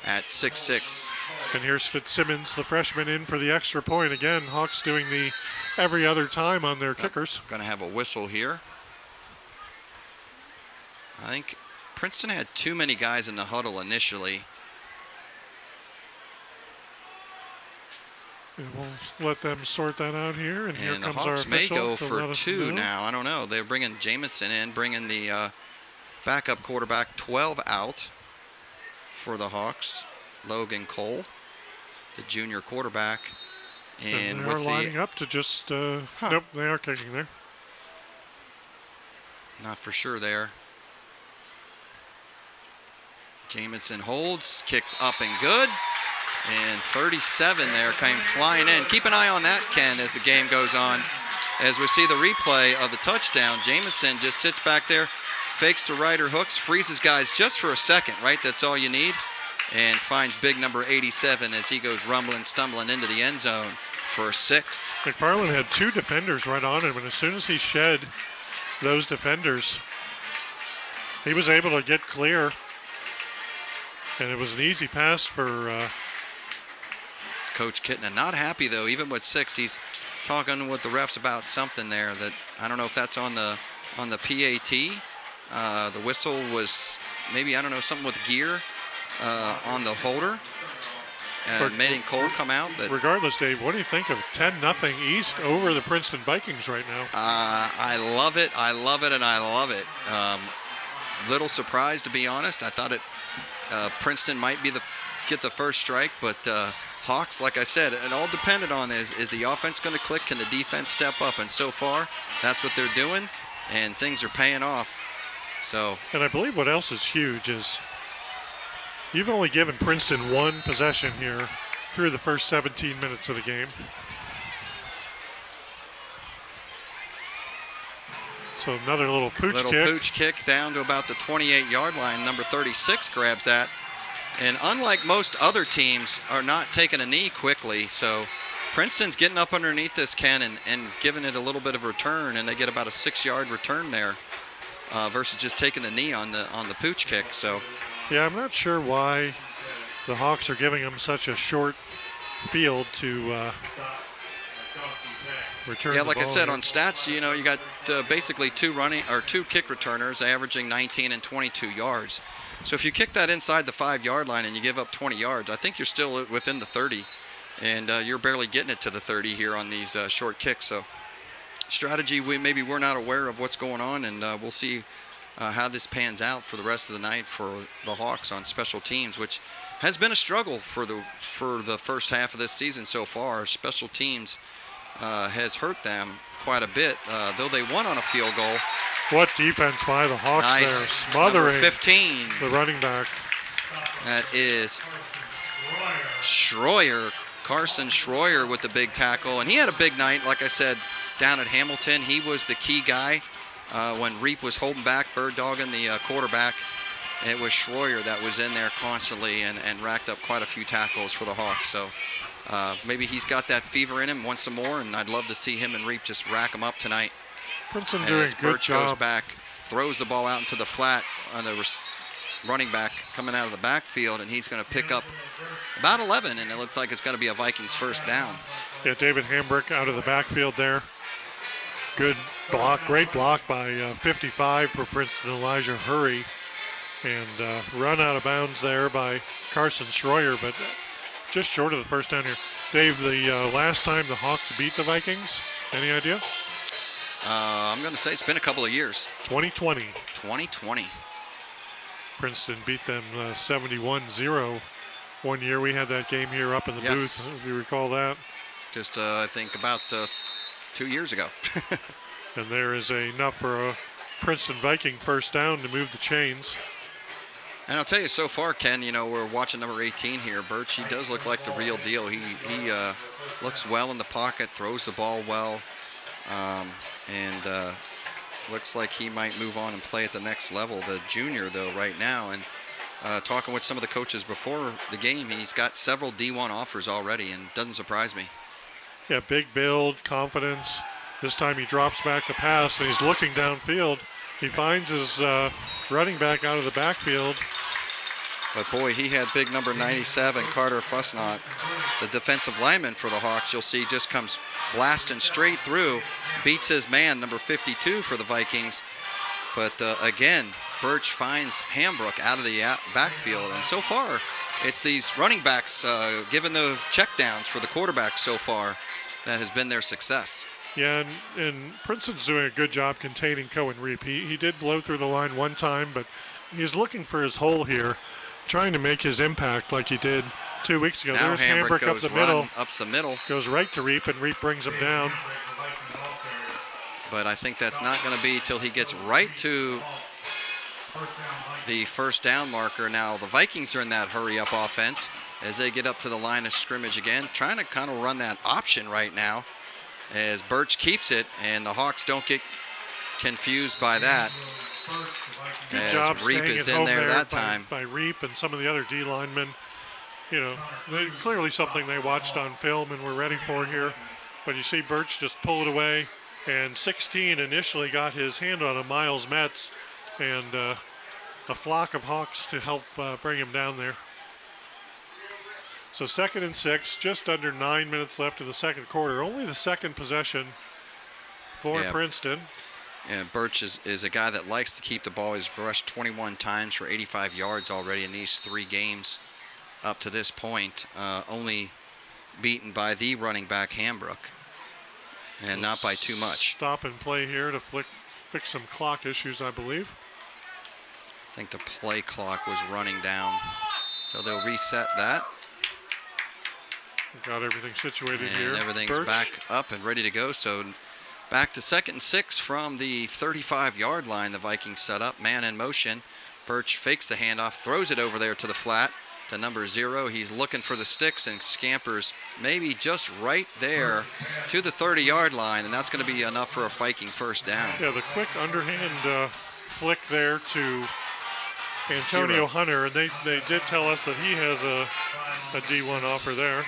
[SPEAKER 1] at 6'6".
[SPEAKER 2] And here's Fitzsimmons, the freshman, in for the extra point. Again, Hawks doing the every other time on their kickers.
[SPEAKER 1] Going to have a whistle here. I think Princeton had too many guys in the huddle initially.
[SPEAKER 2] And we'll let them sort that out here. And here
[SPEAKER 1] the
[SPEAKER 2] comes
[SPEAKER 1] Hawks
[SPEAKER 2] our official
[SPEAKER 1] may go
[SPEAKER 2] to
[SPEAKER 1] for
[SPEAKER 2] let us
[SPEAKER 1] 2
[SPEAKER 2] know.
[SPEAKER 1] now. I don't know. They're bringing Jamison in, bringing the backup quarterback 12 out for the Hawks. Logan Cole, the junior quarterback. And
[SPEAKER 2] they're lining up to just, nope, they are kicking there.
[SPEAKER 1] Not for sure there. Jamison holds, kicks up and good. And 37 there came flying in. Keep an eye on that, Ken, as the game goes on. As we see the replay of the touchdown, Jamison just sits back there, fakes to Ryder Hooks, freezes guys just for a second, right? That's all you need. And finds big number 87 as he goes rumbling, stumbling into the end zone for 6.
[SPEAKER 2] McFarland had 2 defenders right on him, and as soon as he shed those defenders, he was able to get clear. And it was an easy pass for
[SPEAKER 1] Coach Kitna. Not happy though, even with 6. He's talking with the refs about something there that I don't know if that's on the PAT. The whistle was maybe, I don't know, something with gear on the holder. Made Cole come out. But
[SPEAKER 2] regardless, Dave, what do you think of 10-0 East over the Princeton Vikings right now?
[SPEAKER 1] I love it. I love it, and I love it. Little surprised, to be honest. I thought Princeton might get the first strike, but Hawks, like I said, it all depended on is the offense going to click? Can the defense step up? And so far, that's what they're doing, and things are paying off. So.
[SPEAKER 2] And I believe what else is huge is you've only given Princeton 1 possession here through the first 17 minutes of the game. So another little pooch kick.
[SPEAKER 1] Pooch kick down to about the 28-yard line. Number 36 grabs that. And unlike most other teams, are not taking a knee quickly. So Princeton's getting up underneath this, Ken, and giving it a little bit of a return, and they get about a 6-yard return there versus just taking the knee on the pooch kick. So
[SPEAKER 2] yeah, I'm not sure why the Hawks are giving them such a short field to return.
[SPEAKER 1] Yeah,
[SPEAKER 2] the
[SPEAKER 1] like I
[SPEAKER 2] ball
[SPEAKER 1] said,
[SPEAKER 2] here.
[SPEAKER 1] on stats, you know, you got basically two kick returners averaging 19 and 22 yards. So if you kick that inside the 5-yard line and you give up 20 yards, I think you're still within the 30, and you're barely getting it to the 30 here on these short kicks. So strategy, maybe we're not aware of what's going on, and we'll see how this pans out for the rest of the night for the Hawks on special teams, which has been a struggle for the first half of this season so far. Special teams has hurt them quite a bit, though they won on a field goal.
[SPEAKER 2] What defense by the Hawks
[SPEAKER 1] Nice.
[SPEAKER 2] there, smothering
[SPEAKER 1] Number 15.
[SPEAKER 2] the running back.
[SPEAKER 1] That is Schroyer, Carson Schroyer with the big tackle. And he had a big night, like I said, down at Hamilton. He was the key guy when Reap was holding back, bird dogging the quarterback. It was Schroyer that was in there constantly and racked up quite a few tackles for the Hawks. So maybe he's got that fever in him, wants some more, and I'd love to see him and Reap just rack him up tonight.
[SPEAKER 2] Princeton doing
[SPEAKER 1] As
[SPEAKER 2] a good
[SPEAKER 1] Birch goes
[SPEAKER 2] job.
[SPEAKER 1] back, throws the ball out into the flat on the running back coming out of the backfield, and he's going to pick up about 11, and it looks like it's going to be a Vikings first down.
[SPEAKER 2] Yeah, David Hambrick out of the backfield there. Good block, great block by 55 for Princeton, Elijah Hurry. And run out of bounds there by Carson Schroyer, but just short of the first down here. Dave, the last time the Hawks beat the Vikings, any idea?
[SPEAKER 1] I'm going to say it's been a couple of years.
[SPEAKER 2] 2020.
[SPEAKER 1] 2020.
[SPEAKER 2] Princeton beat them 71-0 one year. We had that game here up in the
[SPEAKER 1] Yes.
[SPEAKER 2] booth, if you recall that.
[SPEAKER 1] Just, I think, about 2 years ago.
[SPEAKER 2] And there is enough for a Princeton Viking first down to move the chains.
[SPEAKER 1] And I'll tell you, so far, Ken, you know, we're watching number 18 here. Birch, he does look like the real deal. He looks well in the pocket, throws the ball well, and looks like he might move on and play at the next level. The junior, though, right now. And talking with some of the coaches before the game, he's got several D1 offers already, and doesn't surprise me.
[SPEAKER 2] Yeah, big build, confidence. This time he drops back to pass, and he's looking downfield. He finds his running back out of the backfield.
[SPEAKER 1] But, boy, he had big number 97, Carter Fussnot, the defensive lineman for the Hawks. You'll see just comes blasting straight through, beats his man, number 52 for the Vikings. But, again, Birch finds Hambrook out of the backfield. And so far, it's these running backs giving the checkdowns for the quarterback so far that has been their success.
[SPEAKER 2] Yeah, and Princeton's doing a good job containing Cohen Reap. He did blow through the line one time, but he's looking for his hole here, trying to make his impact like he did 2 weeks ago.
[SPEAKER 1] Now
[SPEAKER 2] There's
[SPEAKER 1] Hambrick
[SPEAKER 2] Hambrick up
[SPEAKER 1] goes
[SPEAKER 2] the middle.
[SPEAKER 1] ups the middle.
[SPEAKER 2] Goes right to Reap, and Reap brings him down.
[SPEAKER 1] But I think that's not going to be till he gets right to the first down marker. Now the Vikings are in that hurry-up offense as they get up to the line of scrimmage again, trying to kind of run that option right now as Birch keeps it, and the Hawks don't get confused by that.
[SPEAKER 2] Good
[SPEAKER 1] as
[SPEAKER 2] job
[SPEAKER 1] Reap
[SPEAKER 2] staying
[SPEAKER 1] is
[SPEAKER 2] at
[SPEAKER 1] in
[SPEAKER 2] home
[SPEAKER 1] there that time.
[SPEAKER 2] by Reap and some of the other D linemen. You know, clearly something they watched on film and were ready for here. But you see Birch just pull it away, and 16 initially got his hand on a Miles Metz, and a flock of Hawks to help bring him down there. So 2nd and 6, just under 9 minutes left in the second quarter. Only the second possession for Princeton.
[SPEAKER 1] And Birch is a guy that likes to keep the ball. He's rushed 21 times for 85 yards already in these 3 games up to this point, only beaten by the running back Hambrook, and not by too much.
[SPEAKER 2] Stop and play here to fix some clock issues, I believe.
[SPEAKER 1] I think the play clock was running down, so they'll reset that.
[SPEAKER 2] Got everything situated
[SPEAKER 1] and
[SPEAKER 2] here.
[SPEAKER 1] Everything's
[SPEAKER 2] Birch.
[SPEAKER 1] back up and ready to go. So back to 2nd and 6 from the 35-yard line. The Vikings set up, man in motion. Birch fakes the handoff, throws it over there to the flat to number 0. He's looking for the sticks and scampers maybe just right there to the 30-yard line, and that's going to be enough for a Viking first down.
[SPEAKER 2] Yeah, the quick underhand flick there to Antonio
[SPEAKER 1] 0.
[SPEAKER 2] Hunter, and they did tell us that he has a D1 offer there.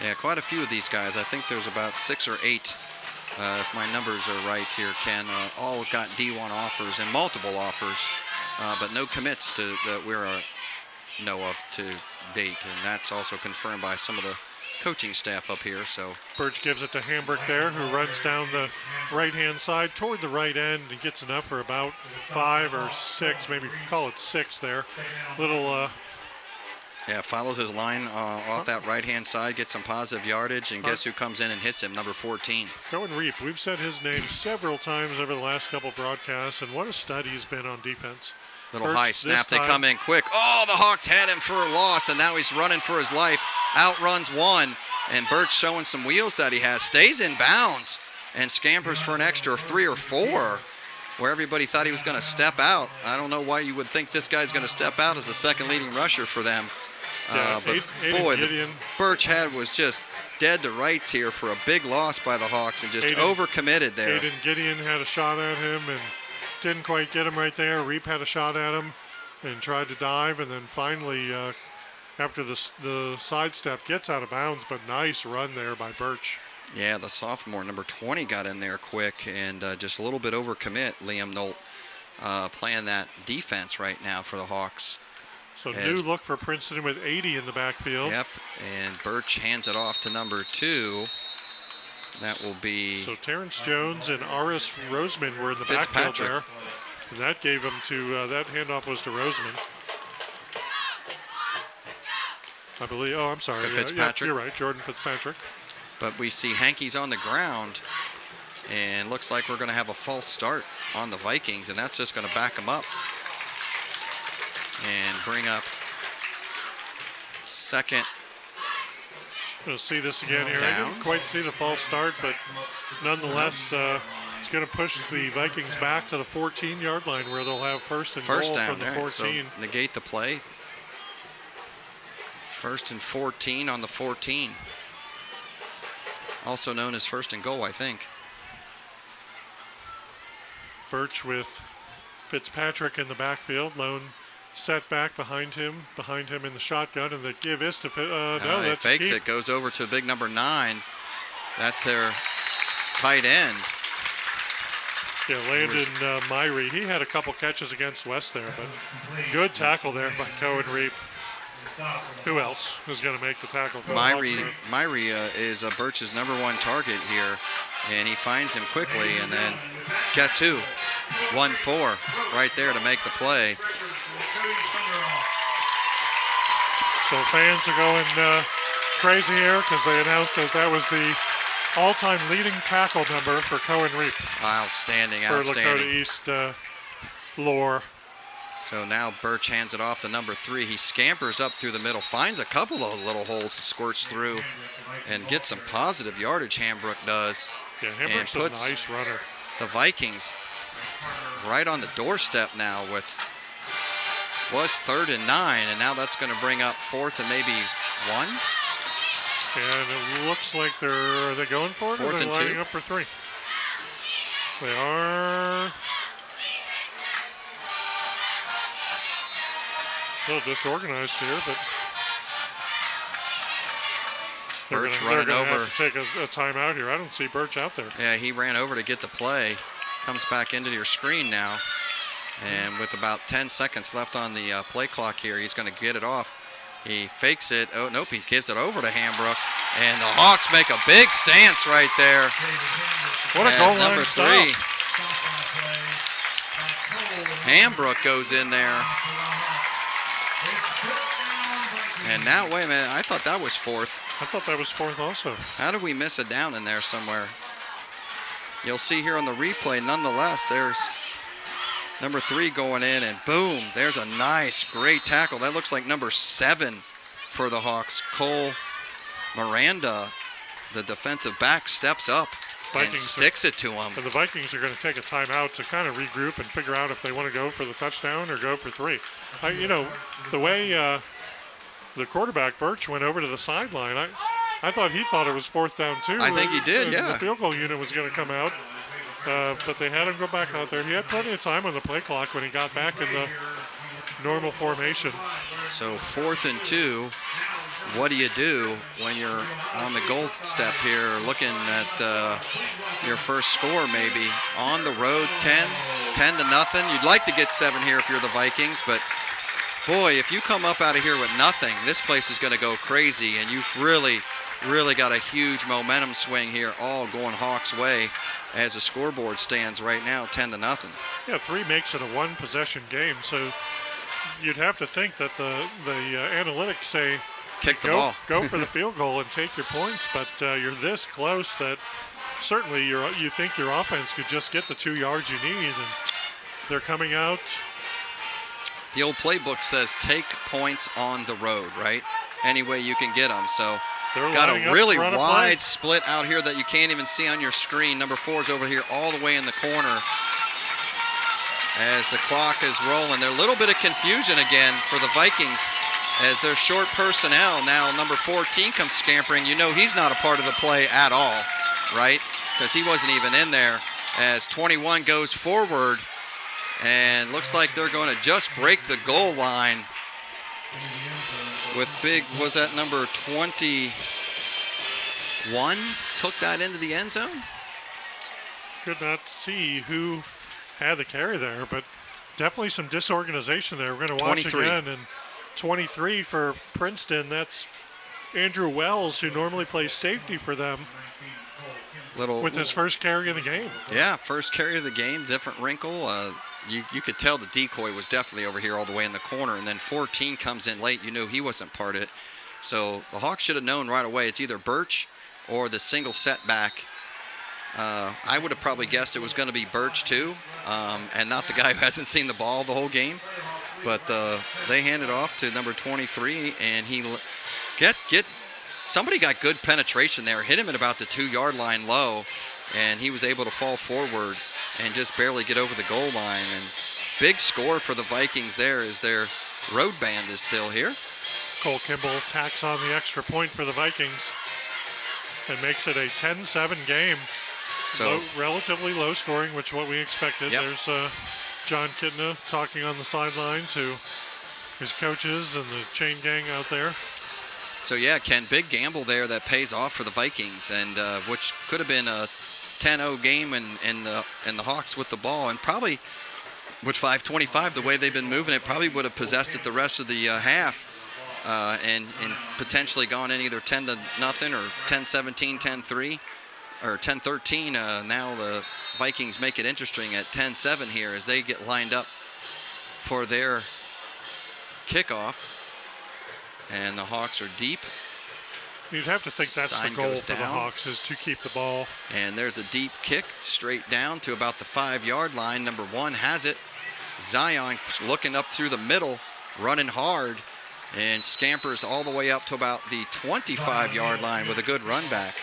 [SPEAKER 1] Yeah, quite a few of these guys. I think there's about 6 or 8, if my numbers are right here, Ken. All got D1 offers and multiple offers, but no commits that we're know of to date, and that's also confirmed by some of the coaching staff up here. So
[SPEAKER 2] Birch gives it to Hambrick there, who runs down the right-hand side toward the right end and gets enough for about 5 or 6, maybe call it 6 there. Little
[SPEAKER 1] yeah, follows his line off that right-hand side, gets some positive yardage, and guess who comes in and hits him? Number 14.
[SPEAKER 2] Cohen Reap. We've said his name several times over the last couple broadcasts, and what a stud he's been on defense.
[SPEAKER 1] Little high snap. They come in quick. Oh, the Hawks had him for a loss, and now he's running for his life. Outruns one, and Birch showing some wheels that he has. Stays in bounds and scampers for an extra 3 or 4, where everybody thought he was going to step out. I don't know why you would think this guy's going to step out as the second leading rusher for them.
[SPEAKER 2] Yeah,
[SPEAKER 1] But boy, the Birch head was just dead to rights here for a big loss by the Hawks, and just overcommitted there.
[SPEAKER 2] Aiden Gideon had a shot at him and didn't quite get him right there. Reap had a shot at him and tried to dive, and then finally, after the sidestep, gets out of bounds, but nice run there by Birch.
[SPEAKER 1] Yeah, the sophomore, number 20, got in there quick and just a little bit overcommit. Liam Nolt playing that defense right now for the Hawks.
[SPEAKER 2] So new look for Princeton with 80 in the backfield.
[SPEAKER 1] Yep, and Birch hands it off to number 2. That will be...
[SPEAKER 2] So Terrence Jones and Aris Roseman were in the backfield there. And that gave him to, that handoff was to Roseman. I believe, oh, I'm sorry.
[SPEAKER 1] Fitzpatrick.
[SPEAKER 2] Yeah, you're right, Jordan Fitzpatrick.
[SPEAKER 1] But we see Hankey's on the ground, and looks like we're going to have a false start on the Vikings, and that's just going to back them up and bring up second.
[SPEAKER 2] We'll see this again here.
[SPEAKER 1] Down.
[SPEAKER 2] I didn't quite see the false start, but nonetheless, it's going to push the Vikings back to the 14-yard line where they'll have first and goal
[SPEAKER 1] down
[SPEAKER 2] from the
[SPEAKER 1] there.
[SPEAKER 2] 14.
[SPEAKER 1] So negate the play. 1st and 14 on the 14. Also known as 1st and goal, I think.
[SPEAKER 2] Birch with Fitzpatrick in the backfield. Lone setback behind him in the shotgun, and the give is to no, that's
[SPEAKER 1] fakes it, goes over to big number 9. That's their tight end.
[SPEAKER 2] Yeah, Landon Myrie. He had a couple catches against West there, but good tackle there by Cohen Reap. Who else is going to make the tackle?
[SPEAKER 1] Myrie is Birch's #1 target here, and he finds him quickly, and then guess who? 1-4 right there to make the play.
[SPEAKER 2] So fans are going crazy here because they announced that was the all-time leading tackle number for Cohen Reap.
[SPEAKER 1] Outstanding.
[SPEAKER 2] For Lakota East lore.
[SPEAKER 1] So now Birch hands it off to number 3. He scampers up through the middle, finds a couple of little holes, squirts through, and gets some positive yardage. Hambrick does.
[SPEAKER 2] Yeah, Hambrick's a nice runner.
[SPEAKER 1] The Vikings right on the doorstep now with was 3rd and 9, and now that's going to bring up 4th and maybe 1.
[SPEAKER 2] And it looks like are they going for it?
[SPEAKER 1] 4th
[SPEAKER 2] or are they
[SPEAKER 1] and
[SPEAKER 2] lining
[SPEAKER 1] 2.
[SPEAKER 2] Up for 3? They are. A little disorganized here, but
[SPEAKER 1] Birch running over.
[SPEAKER 2] Have to take a timeout here. I don't see Birch out there.
[SPEAKER 1] Yeah, he ran over to get the play. Comes back into your screen now. And with about 10 seconds left on the play clock here, he's going to get it off. He fakes it. Oh, nope, he gives it over to Hambrick. And the Hawks make a big stance right there.
[SPEAKER 2] What a goal
[SPEAKER 1] number
[SPEAKER 2] line
[SPEAKER 1] 3. Hambrick goes in there. And now, wait a minute, I thought that was 4th.
[SPEAKER 2] I thought that was 4th also.
[SPEAKER 1] How did we miss a down in there somewhere? You'll see here on the replay, nonetheless, there's number 3 going in, and boom, there's a nice, great tackle. That looks like number 7 for the Hawks. Cole Miranda, the defensive back, steps up and sticks it to him.
[SPEAKER 2] And the Vikings are going to take a timeout to kind of regroup and figure out if they want to go for the touchdown or go for 3. The way the quarterback, Birch, went over to the sideline, I thought he thought it was 4th down too.
[SPEAKER 1] I think he did, yeah.
[SPEAKER 2] The field goal unit was going to come out. but they had him go back out there. He had plenty of time on the play clock when he got back in the normal formation.
[SPEAKER 1] So 4th and 2. What do you do when you're on the goal step here, looking at your first score maybe on the road? 10-0. You'd like to get 7 here if you're the Vikings, but boy, if you come up out of here with nothing, this place is going to go crazy, and you've really got a huge momentum swing here, all going Hawks' way as the scoreboard stands right now, 10-0.
[SPEAKER 2] Yeah, 3 makes it a 1-possession game, so you'd have to think that the analytics say
[SPEAKER 1] kick the ball,
[SPEAKER 2] go for the field goal and take your points, but you're this close that certainly you think your offense could just get the 2 yards you need, and they're coming out.
[SPEAKER 1] The old playbook says take points on the road, right? Any way you can get them. So got a really wide split out here that you can't even see on your screen. Number 4 is over here all the way in the corner as the clock is rolling. There's a little bit of confusion again for the Vikings as they're short personnel. Now number 14 comes scampering. You know he's not a part of the play at all, right? Because he wasn't even in there as 21 goes forward. And looks like they're going to just break the goal line with was that number 21? Took that into the end zone?
[SPEAKER 2] Could not see who had the carry there, but definitely some disorganization there. We're going to watch
[SPEAKER 1] 23.
[SPEAKER 2] again. And 23 for Princeton. That's Andrew Wells, who normally plays safety for them. With his first carry of the game.
[SPEAKER 1] Yeah, first carry of the game, different wrinkle. You could tell the decoy was definitely over here all the way in the corner, and then 14 comes in late. You knew he wasn't part of it. So the Hawks should have known right away it's either Birch or the single setback. I would have probably guessed it was going to be Birch too, and not the guy who hasn't seen the ball the whole game. But they handed off to number 23, and he somebody got good penetration there, hit him at about the 2-yard line low, and he was able to fall forward and just barely get over the goal line. And big score for the Vikings there as their road band is still here.
[SPEAKER 2] Cole Kimball tacks on the extra point for the Vikings and makes it a 10-7 game.
[SPEAKER 1] So
[SPEAKER 2] relatively low scoring, which is what we expected.
[SPEAKER 1] Yep.
[SPEAKER 2] There's John Kitna talking on the sideline to his coaches and the chain gang out there.
[SPEAKER 1] So yeah, Ken, big gamble there that pays off for the Vikings, and which could have been a 10-0 game, and the Hawks with the ball, and probably with 5:25 the way they've been moving it, probably would have possessed it the rest of the half, and potentially gone in either 10-0 or 10-17, 10-3, or 10-13. Now the Vikings make it interesting at 10-7 here as they get lined up for their kickoff. And the Hawks are deep.
[SPEAKER 2] You'd have to think that's the goal for the Hawks, is to keep the ball.
[SPEAKER 1] And there's a deep kick straight down to about the 5-yard line. Number 1 has it. Zion looking up through the middle, running hard, and scampers all the way up to about the 25-yard line with a good run back.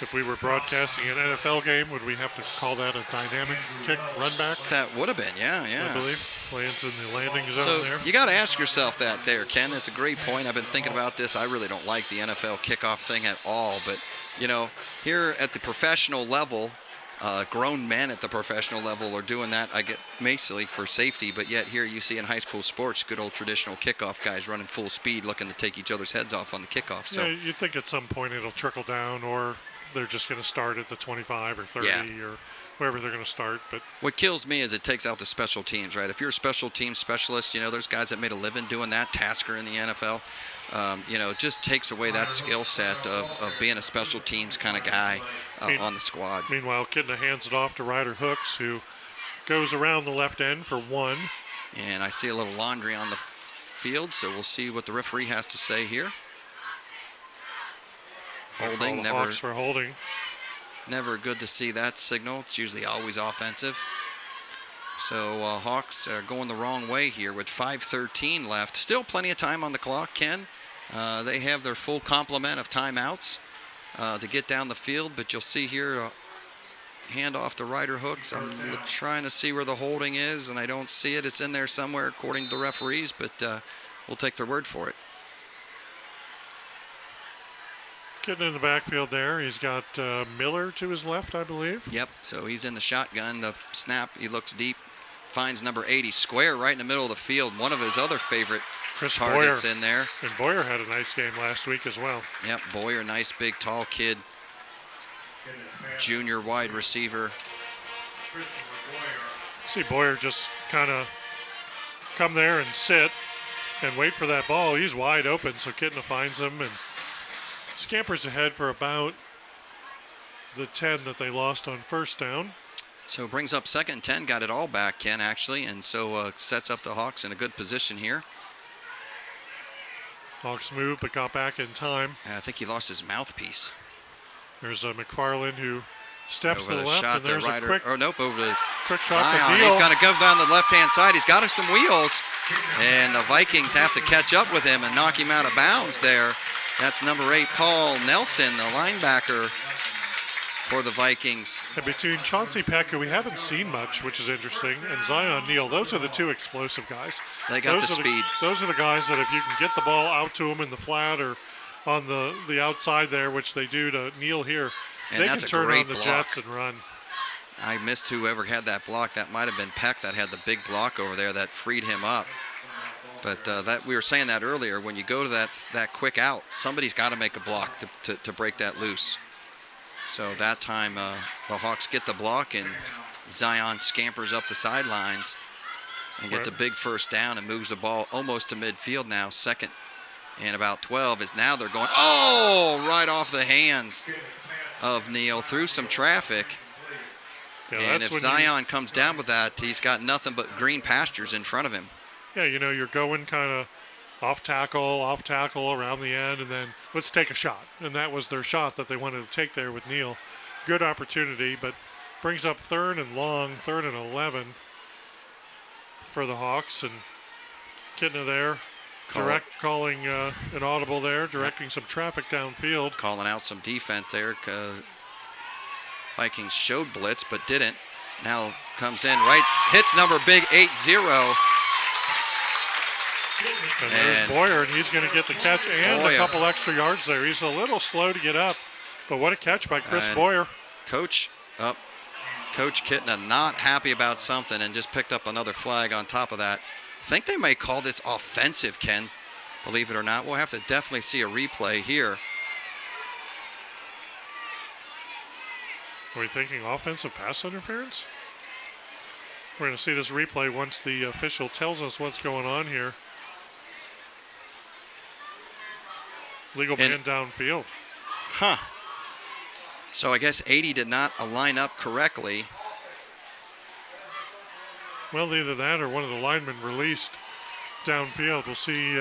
[SPEAKER 2] If we were broadcasting an NFL game, would we have to call that a dynamic kick run back?
[SPEAKER 1] That would have been, yeah.
[SPEAKER 2] I believe. Lands in the landing zone there.
[SPEAKER 1] You got to ask yourself that there, Ken. It's a great point. I've been thinking about this. I really don't like the NFL kickoff thing at all. But, you know, here at the professional level, grown men at the professional level are doing that, I get basically for safety. But yet here you see in high school sports, good old traditional kickoff guys running full speed looking to take each other's heads off on the kickoff. So
[SPEAKER 2] yeah, you'd think at some point it'll trickle down, or they're just going to start at the 25 or 30 or wherever they're going to start. But
[SPEAKER 1] what kills me is it takes out the special teams, right? If you're a special team specialist, you know, there's guys that made a living doing that, Tasker in the NFL. You know, it just takes away that skill set of being a special teams kind of guy on the squad.
[SPEAKER 2] Meanwhile, Kidna hands it off to Ryder Hooks, who goes around the left end for 1.
[SPEAKER 1] And I see a little laundry on the field, so we'll see what the referee has to say here. Holding,
[SPEAKER 2] Hawks for holding.
[SPEAKER 1] Never good to see that signal. It's usually always offensive. So Hawks are going the wrong way here with 5:13 left. Still plenty of time on the clock, Ken. They have their full complement of timeouts to get down the field, but you'll see here hand off to Ryder Hooks. I'm trying to see where the holding is, and I don't see it. It's in there somewhere according to the referees, but we'll take their word for it.
[SPEAKER 2] Getting in the backfield there. He's got Miller to his left, I believe.
[SPEAKER 1] Yep, so he's in the shotgun. The snap, he looks deep, finds number 80 square right in the middle of the field. One of his other favorite targets in there.
[SPEAKER 2] And Boyer had a nice game last week as well.
[SPEAKER 1] Yep, Boyer, nice big tall kid. Junior wide receiver.
[SPEAKER 2] See Boyer just kind of come there and sit and wait for that ball. He's wide open, so Kitna finds him and scampers ahead for about the 10 that they lost on first down.
[SPEAKER 1] So it brings up 2nd and 10, got it all back, Ken, actually, and so sets up the Hawks in a good position here.
[SPEAKER 2] Hawks moved but got back in time.
[SPEAKER 1] I think he lost his mouthpiece.
[SPEAKER 2] There's McFarland who steps
[SPEAKER 1] over
[SPEAKER 2] to the
[SPEAKER 1] the
[SPEAKER 2] left,
[SPEAKER 1] shot
[SPEAKER 2] and there's
[SPEAKER 1] right,
[SPEAKER 2] a quick,
[SPEAKER 1] over to
[SPEAKER 2] quick shot
[SPEAKER 1] Zion.
[SPEAKER 2] to Neal.
[SPEAKER 1] He's going to go down the left-hand side. He's got some wheels, and the Vikings have to catch up with him and knock him out of bounds there. That's number 8, Paul Nelson, the linebacker for the Vikings.
[SPEAKER 2] And between Chauncey Peck, who we haven't seen much, which is interesting, and Zion Neal, those are the two explosive guys.
[SPEAKER 1] They got the speed.
[SPEAKER 2] Those are the guys that if you can get the ball out to them in the flat or on the outside there, which they do to Neal here,
[SPEAKER 1] and
[SPEAKER 2] they
[SPEAKER 1] that's
[SPEAKER 2] can turn
[SPEAKER 1] a great
[SPEAKER 2] on the
[SPEAKER 1] block.
[SPEAKER 2] jets and run.
[SPEAKER 1] I missed whoever had that block. That might have been Peck that had the big block over there that freed him up. But that we were saying that earlier. When you go to that quick out, somebody's got to make a block to break that loose. So that time the Hawks get the block, and Zion scampers up the sidelines and gets a big first down and moves the ball almost to midfield now. 2nd and about 12 is now they're going, right off the hands of Neal through some traffic.
[SPEAKER 2] Yeah,
[SPEAKER 1] and if Zion comes down with that, he's got nothing but green pastures in front of him.
[SPEAKER 2] Yeah, you're going kind of off tackle, around the end, and then let's take a shot. And that was their shot that they wanted to take there with Neal. Good opportunity, but brings up 3rd and long, 3rd and 11 for the Hawks. And Kitna there, calling an audible there, directing some traffic downfield.
[SPEAKER 1] Calling out some defense there. Vikings showed blitz, but didn't. Now comes in right, hits number big 8-0.
[SPEAKER 2] And there's Boyer, and he's going to get the catch and a couple extra yards there. He's a little slow to get up, but what a catch by Chris Boyer.
[SPEAKER 1] Coach Kitna not happy about something and just picked up another flag on top of that. I think they may call this offensive, Ken, believe it or not. We'll have to definitely see a replay here.
[SPEAKER 2] Are we thinking offensive pass interference? We're going to see this replay once the official tells us what's going on here. Legal man downfield.
[SPEAKER 1] Huh. So I guess 80 did not line up correctly.
[SPEAKER 2] Well, either that or one of the linemen released downfield. We'll see.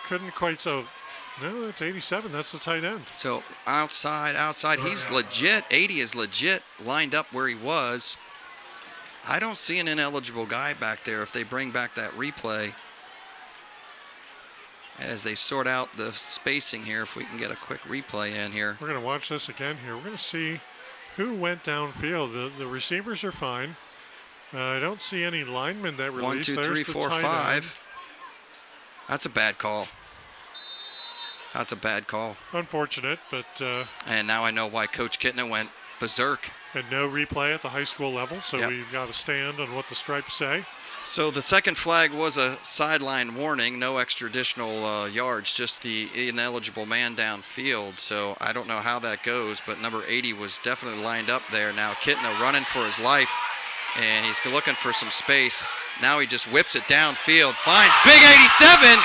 [SPEAKER 2] Couldn't quite so. No, that's 87. That's the tight end.
[SPEAKER 1] So outside. He's legit. 80 is legit lined up where he was. I don't see an ineligible guy back there if they bring back that replay. As they sort out the spacing here, if we can get a quick replay in here.
[SPEAKER 2] We're going to watch this again here. We're going to see who went downfield. The receivers are fine. I don't see any linemen that released.
[SPEAKER 1] 1, 2, 3, 4, 5. That's a bad call. Unfortunate, but... and now I know why Coach Kitna went berserk.
[SPEAKER 2] And no replay at the high school level, so we've got to stand on what the stripes say.
[SPEAKER 1] So the second flag was a sideline warning, no extra additional yards, just the ineligible man downfield. So I don't know how that goes, but number 80 was definitely lined up there. Now Kitna running for his life, and he's looking for some space. Now he just whips it downfield, finds big 87,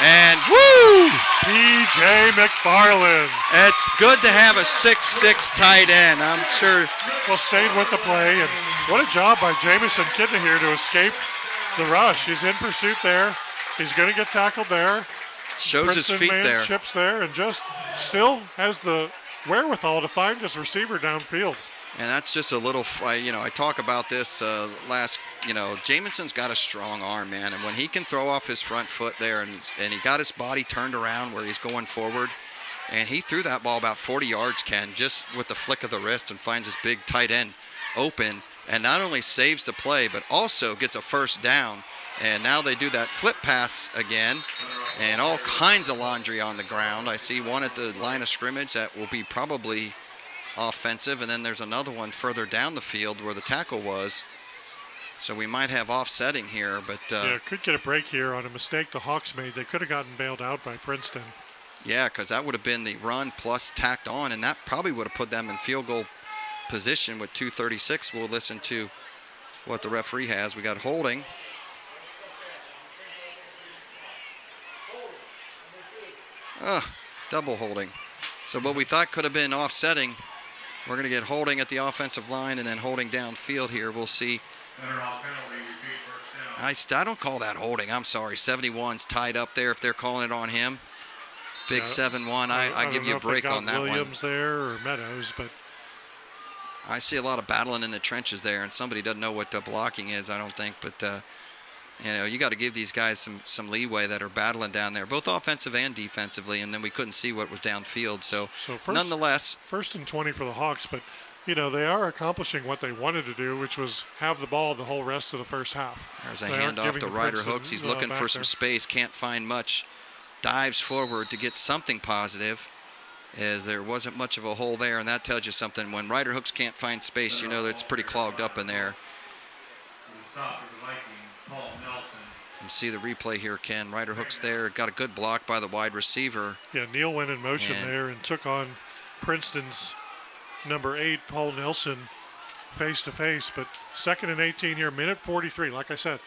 [SPEAKER 1] and woo!
[SPEAKER 2] P.J. McFarland.
[SPEAKER 1] It's good to have a 6'6" tight end, I'm sure.
[SPEAKER 2] Well, stayed with the play, and what a job by Jamison Kitna here to escape the rush. He's in pursuit there. He's going to get tackled there.
[SPEAKER 1] Shows his feet there.
[SPEAKER 2] Chips there, and just still has the wherewithal to find his receiver downfield.
[SPEAKER 1] And that's just a little, I talk about this Jamison's got a strong arm, man. And when he can throw off his front foot there and he got his body turned around where he's going forward, and he threw that ball about 40 yards, Ken, just with the flick of the wrist and finds his big tight end open and not only saves the play, but also gets a first down. And now they do that flip pass again, And all kinds of laundry on the ground. I see one at the line of scrimmage that will be probably offensive, and then there's another one further down the field where the tackle was. So we might have offsetting here, but
[SPEAKER 2] yeah, could get a break here on a mistake the Hawks made. They could have gotten bailed out by Princeton.
[SPEAKER 1] yeah, because that would have been the run plus tacked on, and that probably would have put them in field goal position with 2:36. We'll listen to what the referee has. We got holding. Double holding. So what we thought could have been offsetting, we're going to get holding at the offensive line and then holding downfield here. We'll see. I don't call that holding. I'm sorry. 71's tied up there if they're calling it on him. Big 7-1. I give you a break on that one.
[SPEAKER 2] Williams there or Meadows, but
[SPEAKER 1] I see a lot of battling in the trenches there, and somebody doesn't know what the blocking is, I don't think. But, you got to give these guys some leeway that are battling down there, both offensive and defensively, and then we couldn't see what was downfield. So nonetheless.
[SPEAKER 2] 1st and 20 for the Hawks, but, they are accomplishing what they wanted to do, which was have the ball the whole rest of the first half.
[SPEAKER 1] There's a handoff to Ryder Hooks. He's looking for some space, can't find much. Dives forward to get something positive, as there wasn't much of a hole there, and that tells you something. When Ryder Hooks can't find space, you know that it's pretty clogged up in there. You see the replay here, Ken. Ryder Hooks there, got a good block by the wide receiver.
[SPEAKER 2] Yeah, Neal went in motion there and took on Princeton's number 8, Paul Nelson, face-to-face. But 2nd and 18 here, minute 43. Like I said,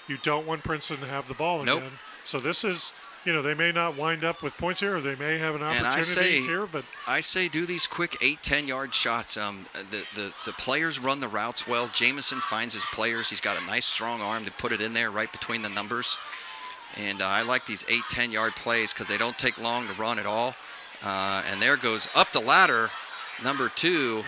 [SPEAKER 2] you don't want Princeton to have the ball again.
[SPEAKER 1] Nope.
[SPEAKER 2] So this is, they may not wind up with points here, or they may have an opportunity here. But
[SPEAKER 1] I say do these quick 8-10-yard shots. The players run the routes well. Jamison finds his players. He's got a nice strong arm to put it in there right between the numbers. And I like these 8-10-yard plays because they don't take long to run at all. And there goes up the ladder, number 2.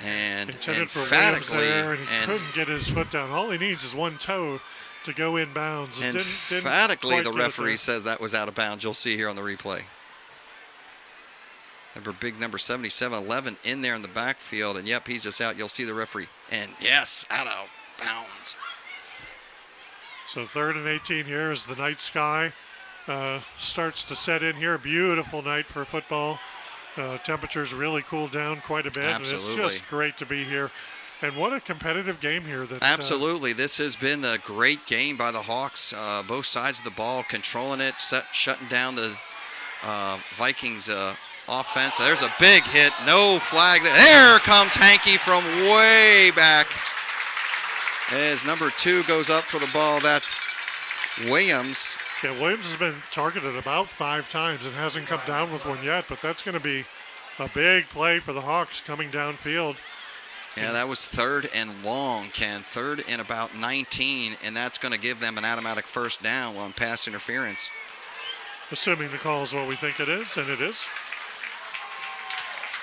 [SPEAKER 1] And emphatically,
[SPEAKER 2] and he couldn't get his foot down. All he needs is one toe to go inbounds.
[SPEAKER 1] Emphatically, the referee says that was out of bounds. You'll see here on the replay. Big number 77-11 in there in the backfield, and yep, he's just out. You'll see the referee. And yes, out of bounds.
[SPEAKER 2] So 3rd and 18 here as the night sky starts to set in here. Beautiful night for football. Temperatures really cooled down quite a bit.
[SPEAKER 1] Absolutely.
[SPEAKER 2] And it's just great to be here. And what a competitive game here.
[SPEAKER 1] Absolutely. This has been a great game by the Hawks. Both sides of the ball, controlling it, shutting down the Vikings offense. There's a big hit. No flag. There comes Hankey from way back. As number 2 goes up for the ball, that's Williams.
[SPEAKER 2] Yeah, Williams has been targeted about 5 times and hasn't come down with one yet, but that's going to be a big play for the Hawks coming downfield.
[SPEAKER 1] Yeah, that was 3rd and long, Ken. 3rd and about 19, and that's going to give them an automatic first down on pass interference.
[SPEAKER 2] Assuming the call is what we think it is, and it is.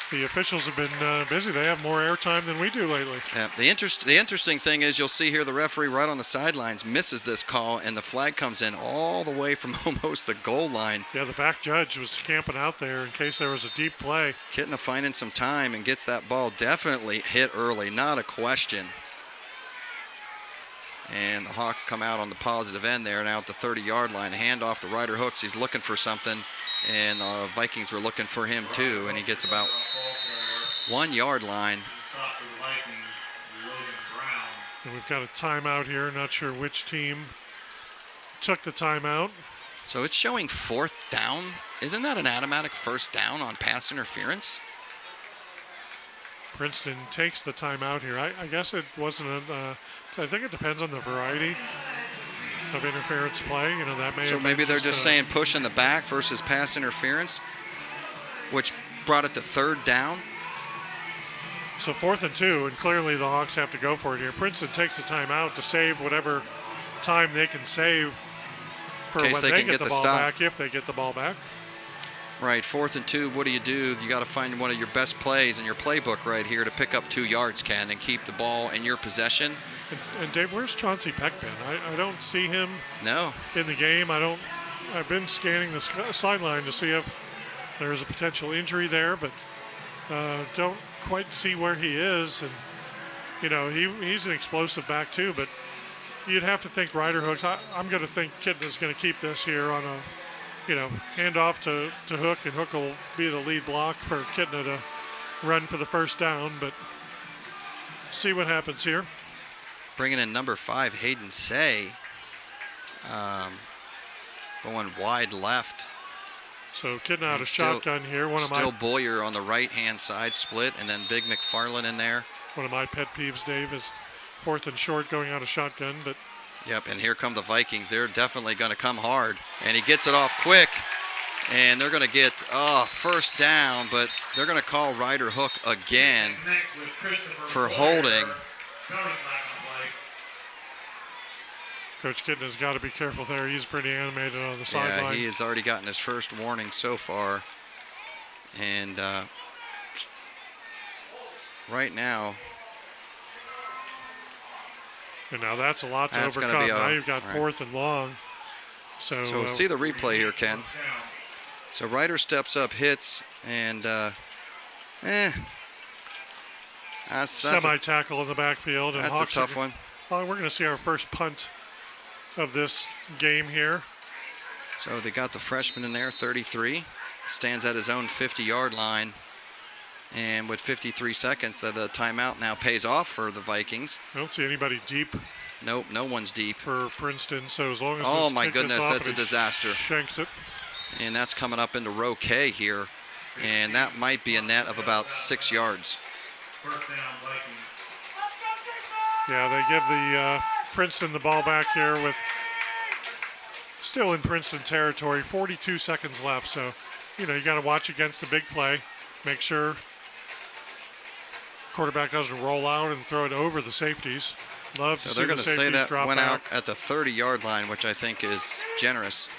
[SPEAKER 2] The officials have been busy. They have more airtime than we do lately.
[SPEAKER 1] Yeah, the interesting thing is you'll see here the referee right on the sidelines misses this call, and the flag comes in all the way from almost the goal line.
[SPEAKER 2] Yeah, the back judge was camping out there in case there was a deep play.
[SPEAKER 1] Kitna finding some time and gets that ball definitely hit early, not a question. And the Hawks come out on the positive end there, now at the 30-yard line. Handoff to Ryder Hooks. He's looking for something, and the Vikings were looking for him too, and he gets about 1 yard line.
[SPEAKER 2] And we've got a timeout here. Not sure which team took the timeout.
[SPEAKER 1] So it's showing 4th down. Isn't that an automatic first down on pass interference?
[SPEAKER 2] Princeton takes the timeout here. I guess it wasn't I think it depends on the variety of interference play. That may.
[SPEAKER 1] So maybe they're just saying push in the back versus pass interference, which brought it to 3rd down.
[SPEAKER 2] So 4th and 2, and clearly the Hawks have to go for it here. Princeton takes the timeout to save whatever time they can save for when they get the ball back, if they get the ball back.
[SPEAKER 1] Right, 4th and 2, what do? You got to find one of your best plays in your playbook right here to pick up 2 yards, Ken, and keep the ball in your possession.
[SPEAKER 2] And Dave, where's Chauncey Peck been? I don't see him in the game. I've been scanning the sideline to see if there's a potential injury there, but don't quite see where he is. And, he's an explosive back too, but you'd have to think Ryder Hooks. I'm going to think Kitna's going to keep this here on a, hand off to Hook, and Hook will be the lead block for Kitna to run for the first down, but see what happens here.
[SPEAKER 1] Bringing in number 5, Hayden Say, going wide left.
[SPEAKER 2] So Kitna out of shotgun here.
[SPEAKER 1] Still Boyer on the right-hand side split, and then Big McFarland in there.
[SPEAKER 2] One of my pet peeves, Dave, is 4th and short going out of shotgun, but.
[SPEAKER 1] Yep, and here come the Vikings. They're definitely going to come hard, and he gets it off quick, and they're going to get first down, but they're going to call Ryder Hook again for holding.
[SPEAKER 2] Coach Kitna's got to be careful there. He's pretty animated on the sideline.
[SPEAKER 1] Yeah, he has already gotten his first warning so far. And right now.
[SPEAKER 2] And now that's a lot to overcome. Now you've got 4th and long. So
[SPEAKER 1] we'll see the replay here, Ken. So Ryder steps up, hits, and
[SPEAKER 2] semi-tackle in the backfield. And
[SPEAKER 1] that's a tough one.
[SPEAKER 2] We're going to see our first punt of this game here.
[SPEAKER 1] So they got the freshman in there, 33, stands at his own 50-yard line, and with 53 seconds, the timeout now pays off for the Vikings.
[SPEAKER 2] I don't see anybody deep.
[SPEAKER 1] Nope, no one's deep
[SPEAKER 2] for Princeton. So as long as
[SPEAKER 1] oh my goodness, that's a disaster.
[SPEAKER 2] Shanks it,
[SPEAKER 1] and that's coming up into row K here, and that might be a net of about 6 yards.
[SPEAKER 2] Yeah, they give the Princeton the ball back here with still in Princeton territory, 42 seconds left. So, you got to watch against the big play. Make sure quarterback doesn't roll out and throw it over the safeties. Love to see the safeties drop back. So
[SPEAKER 1] they're going to say that went out at the 30-yard line, which I think is generous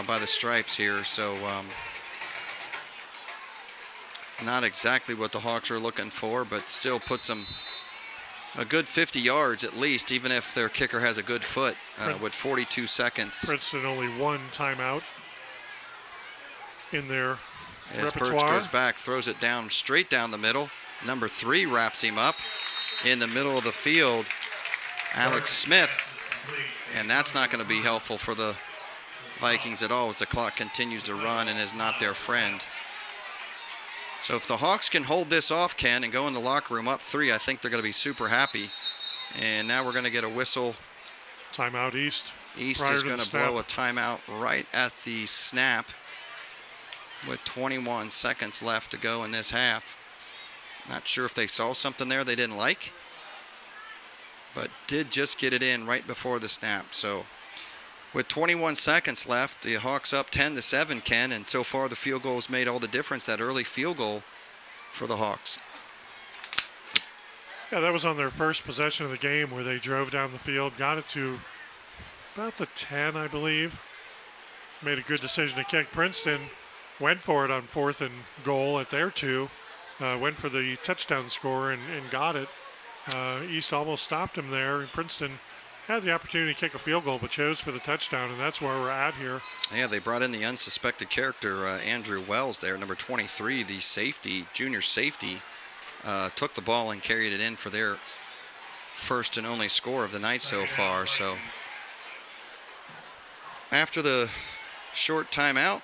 [SPEAKER 1] by the Stripes here. So not exactly what the Hawks are looking for, but still puts them a good 50 yards at least, even if their kicker has a good foot with 42 seconds.
[SPEAKER 2] Princeton only one timeout in their repertoire.
[SPEAKER 1] Birch goes back, throws it down, straight down the middle. Number 3 wraps him up in the middle of the field, Alex Smith. And that's not going to be helpful for the Vikings at all as the clock continues to run and is not their friend. So if the Hawks can hold this off, Ken, and go in the locker room up 3, I think they're going to be super happy. And now we're going to get a whistle.
[SPEAKER 2] Timeout East.
[SPEAKER 1] East is going to blow a timeout right at the snap with 21 seconds left to go in this half. Not sure if they saw something there they didn't like, but did just get it in right before the snap. So with 21 seconds left, the Hawks up 10-7, Ken, and so far the field goal has made all the difference, that early field goal for the Hawks.
[SPEAKER 2] Yeah, that was on their first possession of the game where they drove down the field, got it to about the 10, I believe. Made a good decision to kick. Princeton went for it on 4th and goal at their 2. Went for the touchdown score and got it. East almost stopped him there. And Princeton had the opportunity to kick a field goal, but chose for the touchdown, and that's where we're at here.
[SPEAKER 1] Yeah, they brought in the unsuspected character, Andrew Wells there, number 23, the safety, junior safety, took the ball and carried it in for their first and only score of the night so far. So after the short timeout,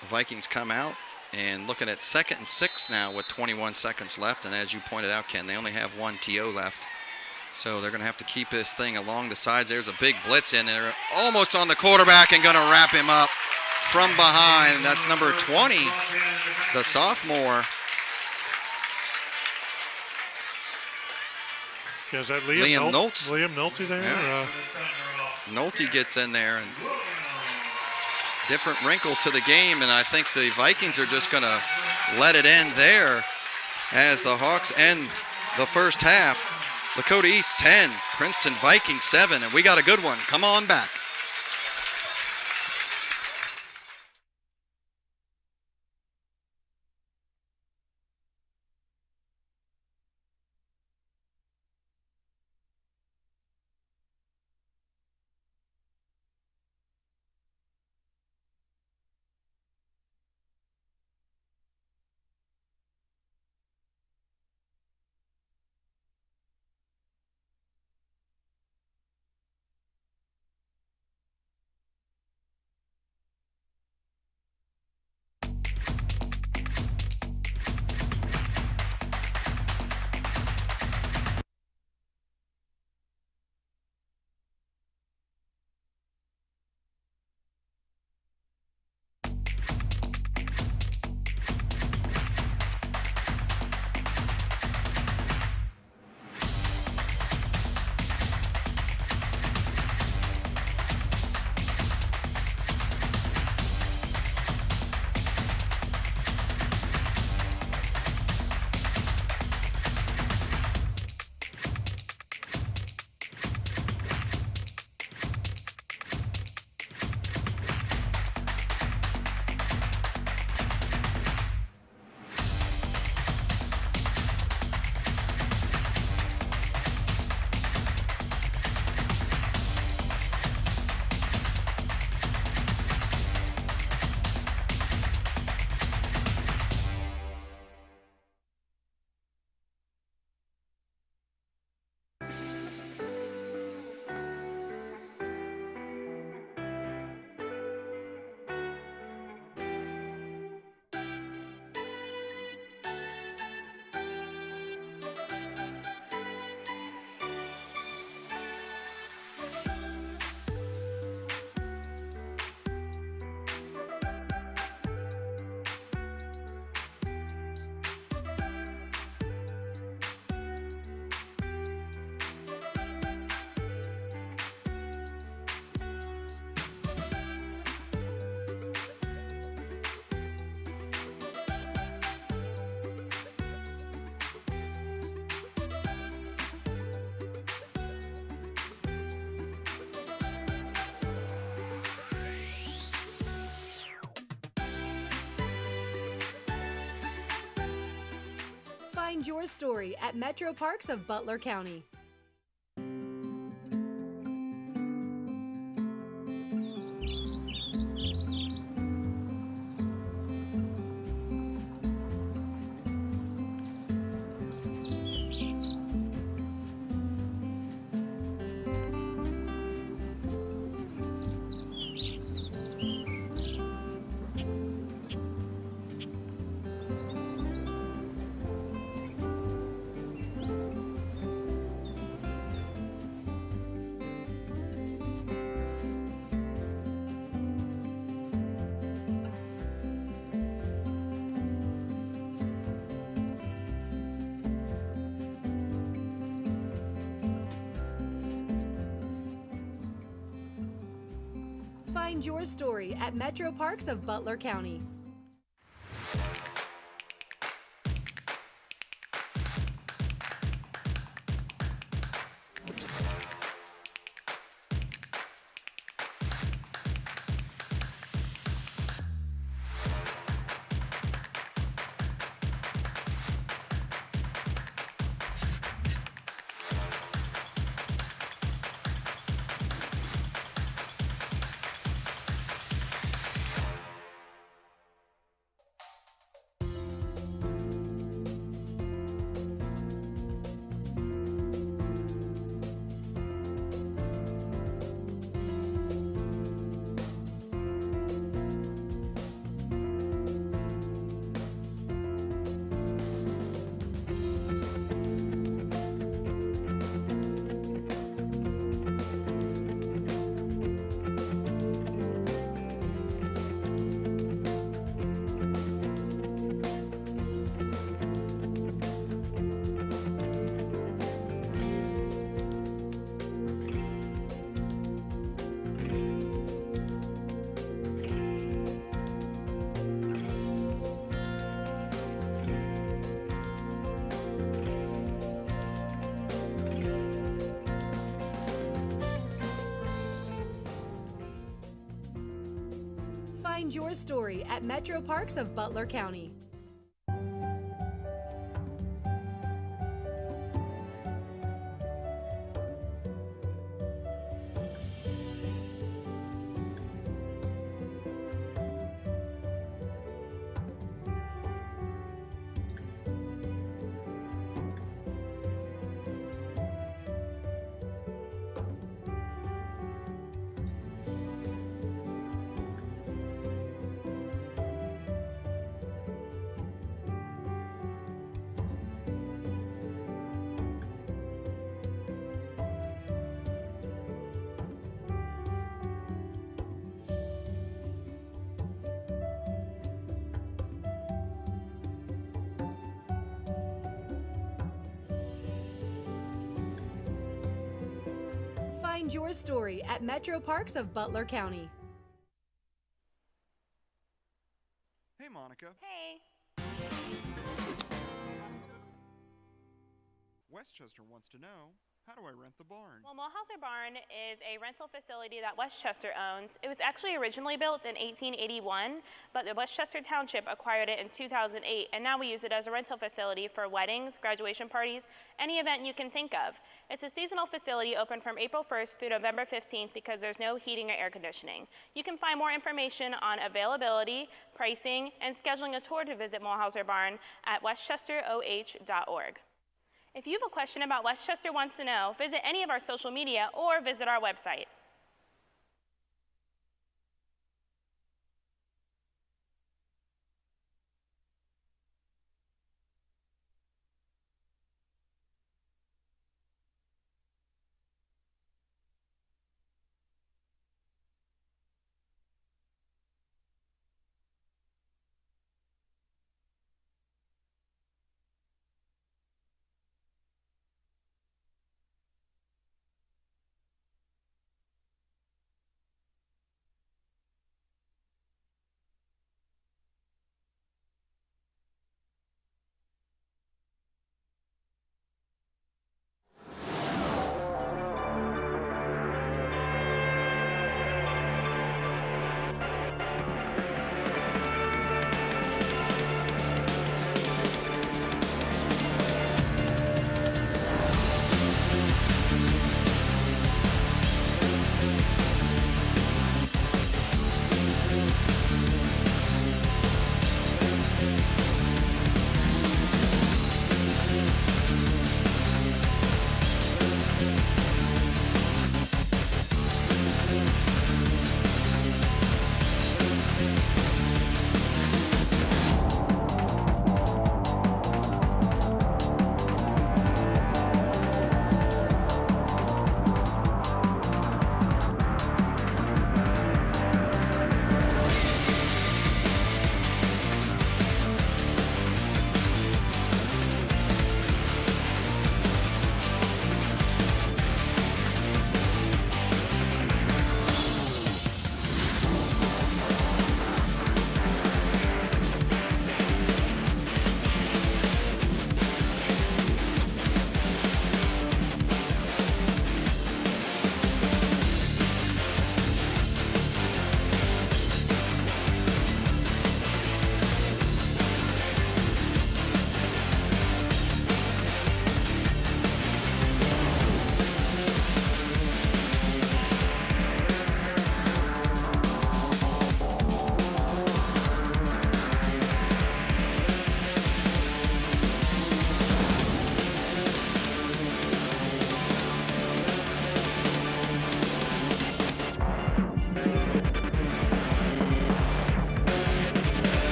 [SPEAKER 1] the Vikings come out and looking at 2nd and 6 now with 21 seconds left. And as you pointed out, Ken, they only have 1 TO left. So they're going to have to keep this thing along the sides. There's a big blitz in there, almost on the quarterback and going to wrap him up from behind. That's number 20, the sophomore.
[SPEAKER 2] Yeah, is that Liam
[SPEAKER 1] Nolte?
[SPEAKER 2] Liam Nolte there?
[SPEAKER 1] Yeah. Nolte gets in there, and different wrinkle to the game, and I think the Vikings are just going to let it end there as the Hawks end the first half. Lakota East 10, Princeton Vikings 7, and we got a good one. Come on back.
[SPEAKER 3] Find your story at Metro Parks of Butler County. Find your story at Metro Parks of Butler County. Find your story at Metro Parks of Butler County. Find your story at Metro Parks of Butler County.
[SPEAKER 4] Hey, Monica.
[SPEAKER 5] Hey.
[SPEAKER 4] Westchester wants to know, how do I rent the barn?
[SPEAKER 5] Well, Mulhauser Barn is a rental facility that Westchester owns. It was actually originally built in 1881, but the Westchester Township acquired it in 2008, and now we use it as a rental facility for weddings, graduation parties, any event you can think of. It's a seasonal facility open from April 1st through November 15th because there's no heating or air conditioning. You can find more information on availability, pricing, and scheduling a tour to visit Mulhauser Barn at westchesteroh.org. If you have a question about Westchester Wants to Know, visit any of our social media or visit our website.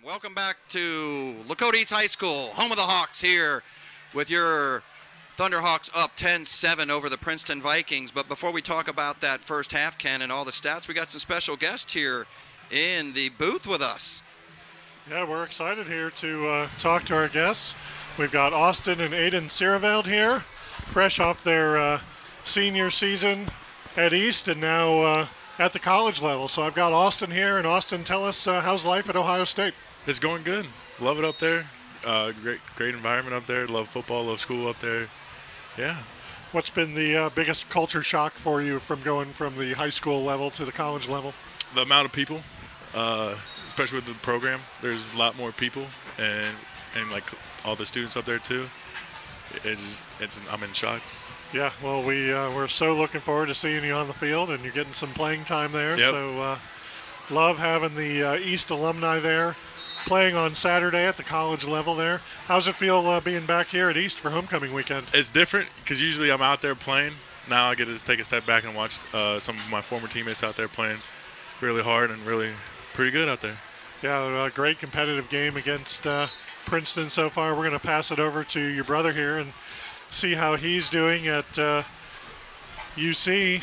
[SPEAKER 1] Welcome back to Lakota East High School, home of the Hawks, here with your Thunderhawks up 10-7 over the Princeton Vikings. But before we talk about that first half, Ken, and all the stats, we got some special guests here in the booth with us.
[SPEAKER 2] Yeah, we're excited here to talk to our guests. We've got Austin and Aiden Siereveld here, fresh off their senior season at East and now at the college level. So I've got Austin here, and Austin, tell us how's life at Ohio State?
[SPEAKER 6] It's going good. Love it up there. Great environment up there. Love football, love school up there. Yeah.
[SPEAKER 2] What's been the biggest culture shock for you from going from the high school level to the college level?
[SPEAKER 6] The amount of people, especially with the program. There's a lot more people, and like all the students up there too. I'm in shock.
[SPEAKER 2] Yeah, well, we're so looking forward to seeing you on the field, and you're getting some playing time there.
[SPEAKER 6] Yep.
[SPEAKER 2] So love having the East alumni there, playing on Saturday at the college level there. How's it feel being back here at East for homecoming weekend?
[SPEAKER 6] It's different because usually I'm out there playing. Now I get to take a step back and watch some of my former teammates out there playing really hard and really pretty good out there.
[SPEAKER 2] Yeah, a great competitive game against Princeton so far. We're going to pass it over to your brother here and see how he's doing at UC.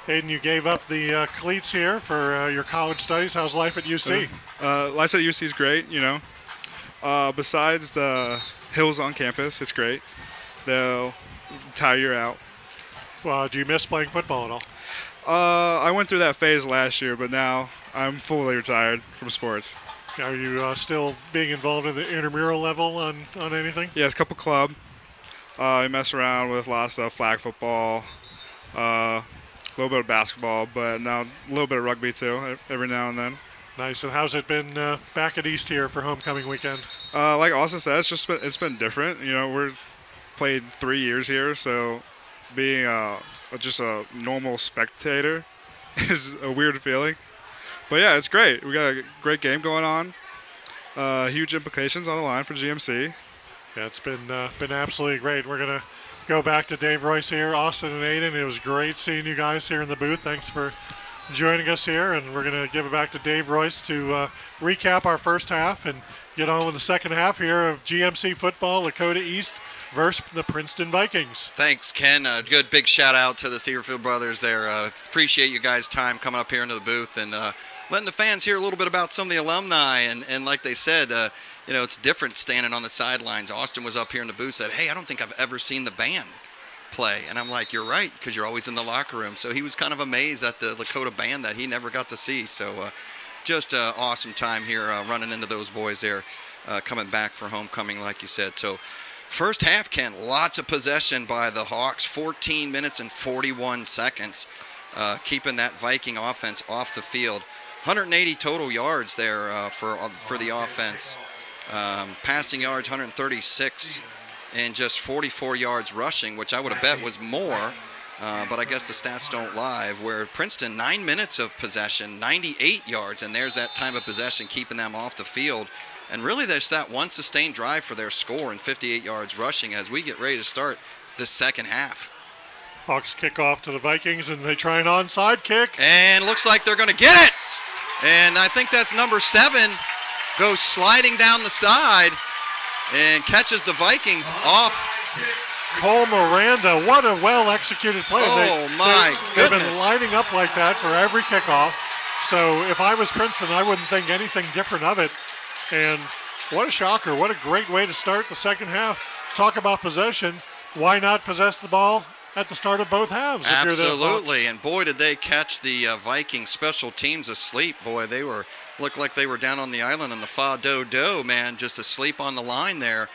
[SPEAKER 2] Aiden, you gave up the cleats here for your college studies. How's life at UC?
[SPEAKER 7] Life at UC is great, you know. Besides the hills on campus, it's great. They'll tire you out.
[SPEAKER 2] Well, do you miss playing football at all?
[SPEAKER 7] I went through that phase last year, but now I'm fully retired from sports.
[SPEAKER 2] Are you still being involved in the intramural level on anything?
[SPEAKER 7] Yeah, it's a couple club. I mess around with lots of stuff, flag football, a little bit of basketball, but now a little bit of rugby too, every now and then.
[SPEAKER 2] Nice. And how's it been back at East here for homecoming weekend?
[SPEAKER 7] Like Austin said, it's been different. You know, we're played 3 years here, so being just a normal spectator is a weird feeling. But yeah, it's great. We got a great game going on. Huge implications on the line for GMC.
[SPEAKER 2] Yeah, it's been absolutely great. We're gonna go back to Dave Royce here, Austin and Aiden. It was great seeing you guys here in the booth. Thanks for joining us here, and we're gonna give it back to Dave Royce to recap our first half and get on with the second half here of GMC football, Lakota East versus the Princeton Vikings.
[SPEAKER 1] Thanks, Ken. Good big shout out to the Severfield brothers there. Appreciate you guys' time coming up here into the booth and letting the fans hear a little bit about some of the alumni. And like they said, you know, it's different standing on the sidelines. Austin was up here in the booth, said, hey, I don't think I've ever seen the band play. And I'm like, you're right, because you're always in the locker room. So he was kind of amazed at the Lakota band that he never got to see. So just an awesome time here running into those boys there, coming back for homecoming, like you said. So first half, Ken, lots of possession by the Hawks, 14 minutes and 41 seconds, keeping that Viking offense off the field. 180 total yards there for the offense. Passing yards, 136, and just 44 yards rushing, which I would have bet was more, but I guess the stats don't lie. Where Princeton, 9 minutes of possession, 98 yards, and there's that time of possession keeping them off the field. And really, there's that one sustained drive for their score and 58 yards rushing as we get ready to start the second half.
[SPEAKER 2] Hawks kick off to the Vikings, and they try an onside kick.
[SPEAKER 1] And looks like they're going to get it. And I think that's number 7, goes sliding down the side and catches the Vikings off.
[SPEAKER 2] Cole Miranda, what a well-executed play. They've been lining up like that for every kickoff. So if I was Princeton, I wouldn't think anything different of it. And what a shocker. What a great way to start the second half. Talk about possession. Why not possess the ball at the start of both halves?
[SPEAKER 1] Absolutely. And boy, did they catch the Viking special teams asleep. Boy, they looked like they were down on the island in the Fa-Do-Do, man, just asleep on the line there,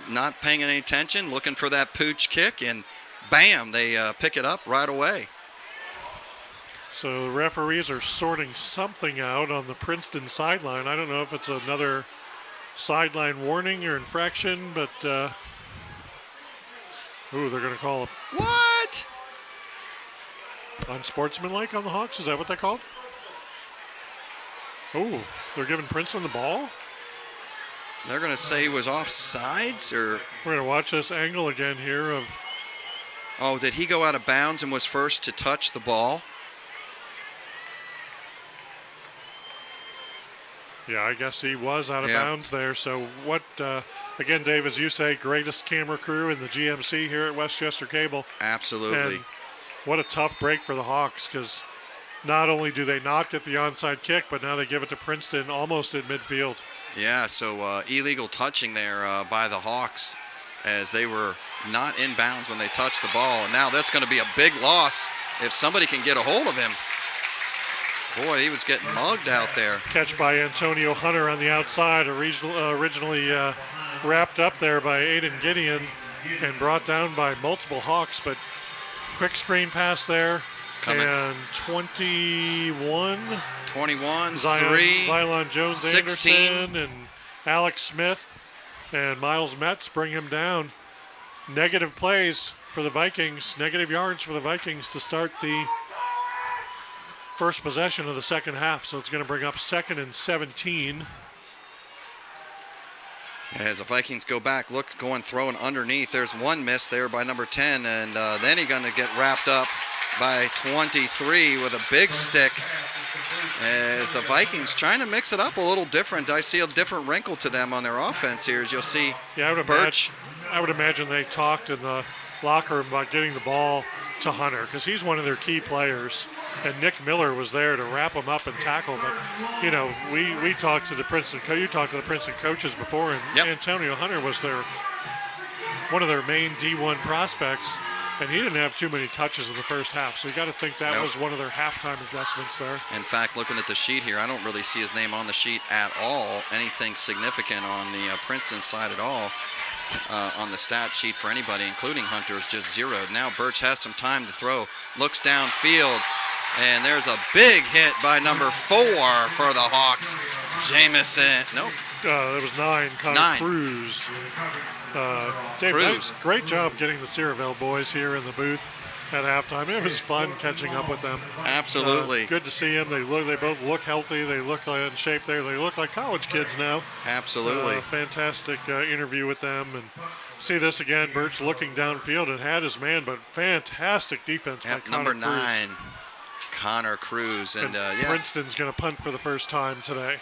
[SPEAKER 1] not paying any attention, looking for that pooch kick, and bam, they pick it up right away.
[SPEAKER 2] So the referees are sorting something out on the Princeton sideline. I don't know if it's another sideline warning or infraction, but they're going to call it.
[SPEAKER 1] What?
[SPEAKER 2] Unsportsmanlike on the Hawks? Is that what they called? Oh, they're giving Princeton the ball?
[SPEAKER 1] They're going to say he was offsides, or?
[SPEAKER 2] We're going to watch this angle again here of.
[SPEAKER 1] Oh, did he go out of bounds and was first to touch the ball?
[SPEAKER 2] Yeah, I guess he was out of
[SPEAKER 1] Yeah.
[SPEAKER 2] bounds there. So what, again, Dave, as you say, greatest camera crew in the GMC here at Westchester Cable.
[SPEAKER 1] Absolutely.
[SPEAKER 2] And what a tough break for the Hawks, because not only do they not get the onside kick, but now they give it to Princeton almost at midfield.
[SPEAKER 1] Yeah, so illegal touching there by the Hawks as they were not in bounds when they touched the ball. And now that's going to be a big loss if somebody can get a hold of him. Boy, he was getting mugged out there.
[SPEAKER 2] Catch by Antonio Hunter on the outside, originally wrapped up there by Aiden Gideon and brought down by multiple Hawks, but quick screen pass there.
[SPEAKER 1] Coming.
[SPEAKER 2] And 21
[SPEAKER 1] 21, 3.
[SPEAKER 2] Xylon Jones
[SPEAKER 1] 16.
[SPEAKER 2] Anderson and Alex Smith and Miles Metz bring him down. Negative plays for the Vikings, negative yards for the Vikings to start the first possession of the second half. So it's going to bring up 2nd and 17.
[SPEAKER 1] As the Vikings go back, throwing underneath. There's one miss there by number 10, and then he's going to get wrapped up by 23 with a big stick. As the Vikings trying to mix it up a little different. I see a different wrinkle to them on their offense here, as you'll see.
[SPEAKER 2] Yeah, I would imagine they talked in the locker room about getting the ball to Hunter, because he's one of their key players. And Nick Miller was there to wrap him up and tackle. But, you know, we talked to the Princeton you talked to the Princeton coaches before, and
[SPEAKER 1] Yep.
[SPEAKER 2] Antonio Hunter was one of their main D1 prospects, and he didn't have too many touches in the first half. So you got to think that
[SPEAKER 1] Nope.
[SPEAKER 2] was one of their halftime adjustments there.
[SPEAKER 1] In fact, looking at the sheet here, I don't really see his name on the sheet at all. Anything significant on the Princeton side at all on the stat sheet for anybody, including Hunter, is just zeroed. Now Birch has some time to throw, looks downfield, and there's a big hit by number 4 for the Hawks. Jamison, nope.
[SPEAKER 2] There was 9, Connor
[SPEAKER 1] 9.
[SPEAKER 2] Cruz. Dave,
[SPEAKER 1] Cruz.
[SPEAKER 2] great job getting the Ceraville boys here in the booth at halftime. It was fun catching up with them.
[SPEAKER 1] Absolutely.
[SPEAKER 2] Good to see them. They both look healthy. They look in shape there. They look like college kids now.
[SPEAKER 1] Absolutely.
[SPEAKER 2] Fantastic interview with them. And see this again, Birch looking downfield and had his man, but fantastic defense by Connor
[SPEAKER 1] Number
[SPEAKER 2] Cruz.
[SPEAKER 1] 9, Connor Cruz. And
[SPEAKER 2] Princeton's going to punt for the first time today.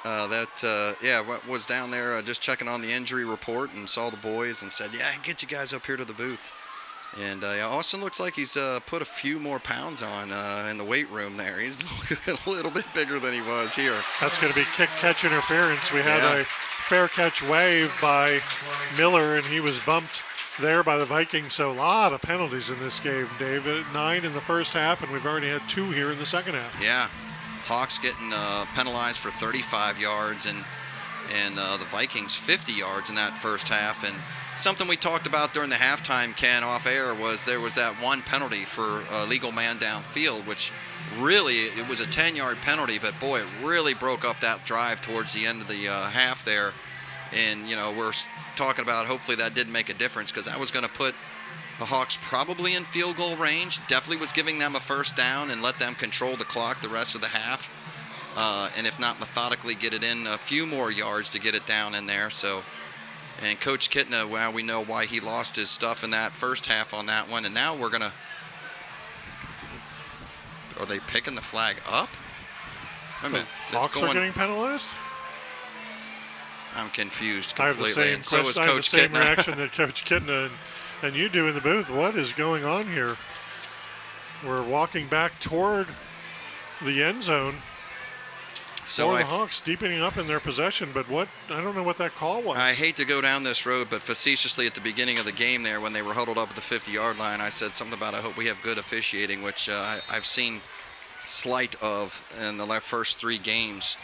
[SPEAKER 1] What was down there just checking on the injury report and saw the boys and said, yeah, get you guys up here to the booth. And Austin looks like he's put a few more pounds on in the weight room there. He's a little bit bigger than he was here.
[SPEAKER 2] That's going to be kick-catch interference. We had a fair catch wave by Miller, and he was bumped there by the Vikings. So a lot of penalties in this game, Dave. 9 in the first half, and we've already had 2 here in the second half.
[SPEAKER 1] Yeah. Hawks getting penalized for 35 yards and the Vikings 50 yards in that first half. And something we talked about during the halftime, Ken, off air, was there was that one penalty for a legal man downfield, which really, it was a 10-yard penalty, but boy, it really broke up that drive towards the end of the half there. And, you know, we're talking about hopefully that did make a difference, because that was going to put the Hawks probably in field goal range. Definitely was giving them a first down and let them control the clock the rest of the half. And if not, methodically get it in a few more yards to get it down in there. So, and Coach Kitna, well, we know why he lost his stuff in that first half on that one. And now we're going to, are they picking the flag up? Wait a minute.
[SPEAKER 2] Hawks are getting penalized?
[SPEAKER 1] I'm confused
[SPEAKER 2] I have the
[SPEAKER 1] completely.
[SPEAKER 2] same,
[SPEAKER 1] And so is
[SPEAKER 2] I have
[SPEAKER 1] Coach
[SPEAKER 2] the same
[SPEAKER 1] Kitna.
[SPEAKER 2] reaction that Coach Kitna and you do in the booth. What is going on here? We're walking back toward the end zone.
[SPEAKER 1] So
[SPEAKER 2] the Hawks deepening up in their possession, but I don't know what that call was.
[SPEAKER 1] I hate to go down this road, but facetiously at the beginning of the game there, when they were huddled up at the 50-yard line, I said something about I hope we have good officiating, which I've seen slight of in the first 3 games.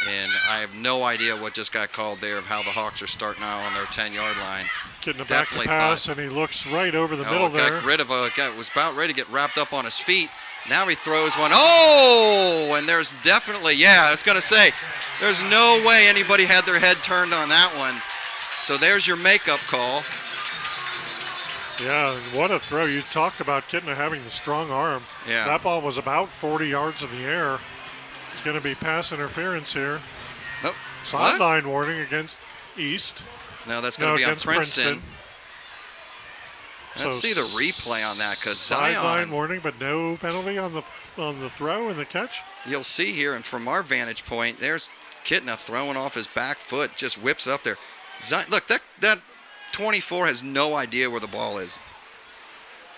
[SPEAKER 1] And I have no idea what just got called there of how the Hawks are starting out on their 10-yard line.
[SPEAKER 2] Getting a back to pass, and he looks right over the middle there.
[SPEAKER 1] Got rid of a guy, was about ready to get wrapped up on his feet. Now he throws one. Oh, and there's definitely, I was going to say, there's no way anybody had their head turned on that one. So there's your makeup call.
[SPEAKER 2] Yeah, and what a throw. You talked about Kitna having the strong arm.
[SPEAKER 1] Yeah.
[SPEAKER 2] That ball was about 40 yards in the air. It's going to be pass interference here.
[SPEAKER 1] Nope.
[SPEAKER 2] Sideline warning against East.
[SPEAKER 1] No, that's going to be on
[SPEAKER 2] against
[SPEAKER 1] Princeton. Let's see the replay on that, because Zion.
[SPEAKER 2] Sideline warning, but no penalty on the throw and the catch.
[SPEAKER 1] You'll see here, and from our vantage point, there's Kitna throwing off his back foot, just whips it up there. Zion, look, that 24 has no idea where the ball is.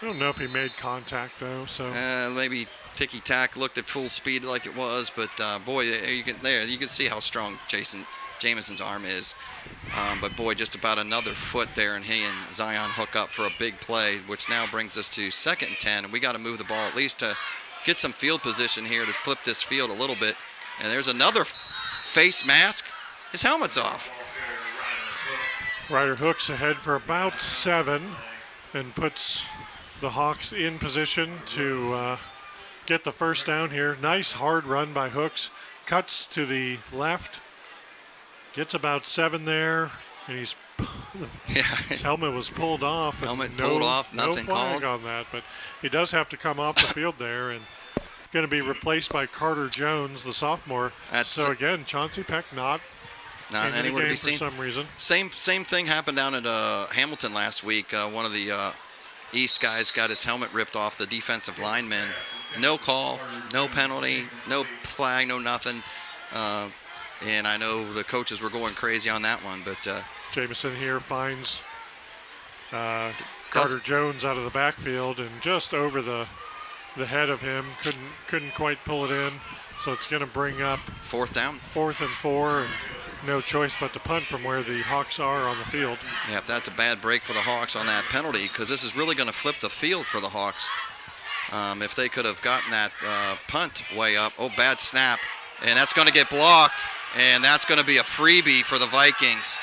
[SPEAKER 2] I don't know if he made contact though. So
[SPEAKER 1] maybe ticky-tack, looked at full speed like it was, but boy, you can see how strong Jamison's arm is. But boy, just about another foot there, and he and Zion hook up for a big play, which now brings us to 2nd and 10, and we got to move the ball at least to get some field position here to flip this field a little bit. And there's another face mask. His helmet's off.
[SPEAKER 2] Ryder hooks ahead for about 7 and puts the Hawks in position to get the first down here. Nice hard run by Hooks. Cuts to the left. Gets about 7 there. And his helmet was pulled off.
[SPEAKER 1] Pulled off, nothing
[SPEAKER 2] no flag
[SPEAKER 1] called
[SPEAKER 2] on that, but he does have to come off the field there, and going to be replaced by Carter Jones, the sophomore. So again, Chauncey Peck not
[SPEAKER 1] anywhere to be seen
[SPEAKER 2] for some reason.
[SPEAKER 1] Same thing happened down at Hamilton last week. One of the East guys got his helmet ripped off, the defensive lineman. No call, no penalty, no flag, no nothing. And I know the coaches were going crazy on that one, but
[SPEAKER 2] Jamison here finds Carter Jones out of the backfield and just over the head of him. Couldn't quite pull it in, so it's going to bring up
[SPEAKER 1] 4th down.
[SPEAKER 2] 4th and 4, and no choice but to punt from where the Hawks are on the field.
[SPEAKER 1] Yep, that's a bad break for the Hawks on that penalty, because this is really going to flip the field for the Hawks. If they could have gotten that punt way up. Oh, bad snap, and that's going to get blocked, and that's going to be a freebie for the Vikings.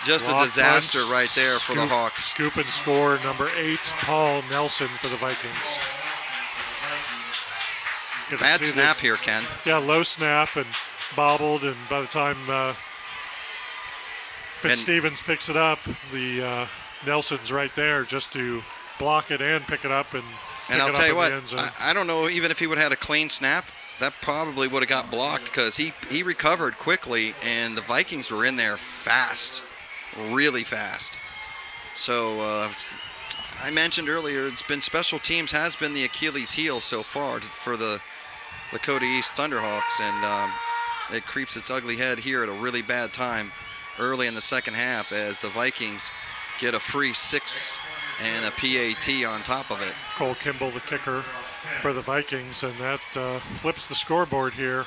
[SPEAKER 1] Just a disaster right there for the Hawks.
[SPEAKER 2] Scoop and score, number 8, Paul Nelson for the Vikings.
[SPEAKER 1] Bad snap here, Ken.
[SPEAKER 2] Yeah, low snap and bobbled, and by the time Fitzstevens picks it up, the Nelson's right there just to block it and pick it up and
[SPEAKER 1] I'll tell you what, I don't know, even if he would have had a clean snap, that probably would have got blocked, because he recovered quickly, and the Vikings were in there fast, really fast. So I mentioned earlier, it's been special teams has been the Achilles heel so far for the Lakota East Thunderhawks, and it creeps its ugly head here at a really bad time early in the second half as the Vikings get a free 6 and a PAT on top of it.
[SPEAKER 2] Cole Kimball, the kicker for the Vikings, and that flips the scoreboard here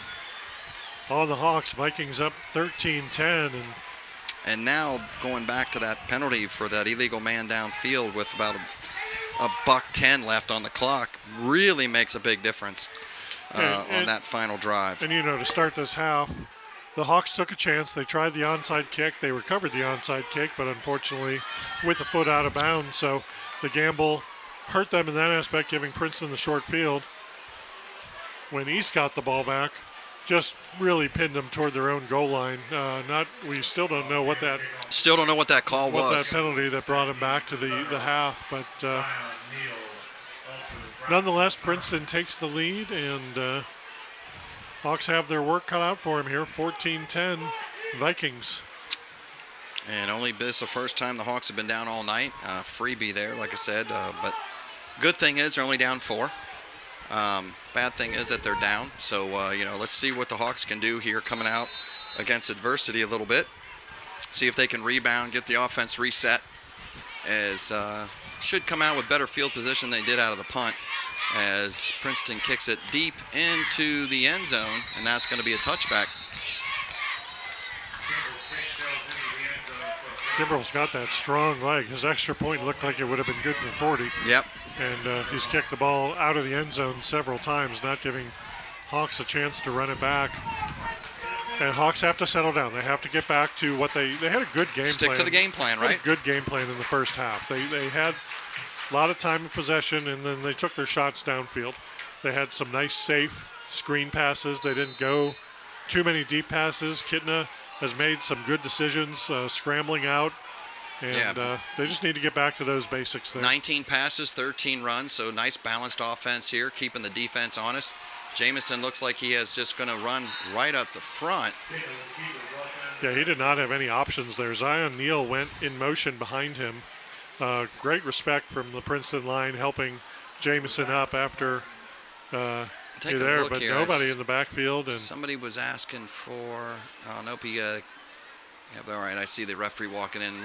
[SPEAKER 2] on the Hawks. Vikings up 13-10,
[SPEAKER 1] and now going back to that penalty for that illegal man downfield with about a $1:10 left on the clock really makes a big difference on that final drive.
[SPEAKER 2] And to start this half, the Hawks took a chance. They tried the onside kick. They recovered the onside kick, but unfortunately with a foot out of bounds. So the gamble hurt them in that aspect, giving Princeton the short field. When East got the ball back, just really pinned them toward their own goal line. We still don't know what that
[SPEAKER 1] call was.
[SPEAKER 2] That penalty that brought them back to the half, but nonetheless, Princeton takes the lead, and Hawks have their work cut out for them here. 14-10 Vikings.
[SPEAKER 1] And only this the first time the Hawks have been down all night. Freebie there, like I said. But good thing is they're only down 4. Bad thing is that they're down. So, let's see what the Hawks can do here coming out against adversity a little bit. See if they can rebound, get the offense reset. As should come out with better field position than they did out of the punt. As Princeton kicks it deep into the end zone, and that's going to be a touchback.
[SPEAKER 2] Kimbrell's got that strong leg. His extra point looked like it would have been good for 40.
[SPEAKER 1] Yep.
[SPEAKER 2] And he's kicked the ball out of the end zone several times, not giving Hawks a chance to run it back. And Hawks have to settle down. They have to get back to what they had a good game plan.
[SPEAKER 1] Stick to the game plan, right?
[SPEAKER 2] A good game plan in the first half. They had a lot of time of possession, and then they took their shots downfield. They had some nice, safe screen passes. They didn't go too many deep passes. Kitna has made some good decisions, scrambling out, and they just need to get back to those basics there.
[SPEAKER 1] 19 passes, 13 runs, so nice balanced offense here, keeping the defense honest. Jamison looks like he is just going to run right up the front.
[SPEAKER 2] Yeah, he did not have any options there. Zion Neal went in motion behind him. great respect from the Princeton line helping Jamison up after
[SPEAKER 1] Take a
[SPEAKER 2] there,
[SPEAKER 1] look
[SPEAKER 2] but
[SPEAKER 1] here.
[SPEAKER 2] nobody in the backfield. And
[SPEAKER 1] Somebody was asking for. Oh, nope. Yeah, but all right. I see the referee walking in.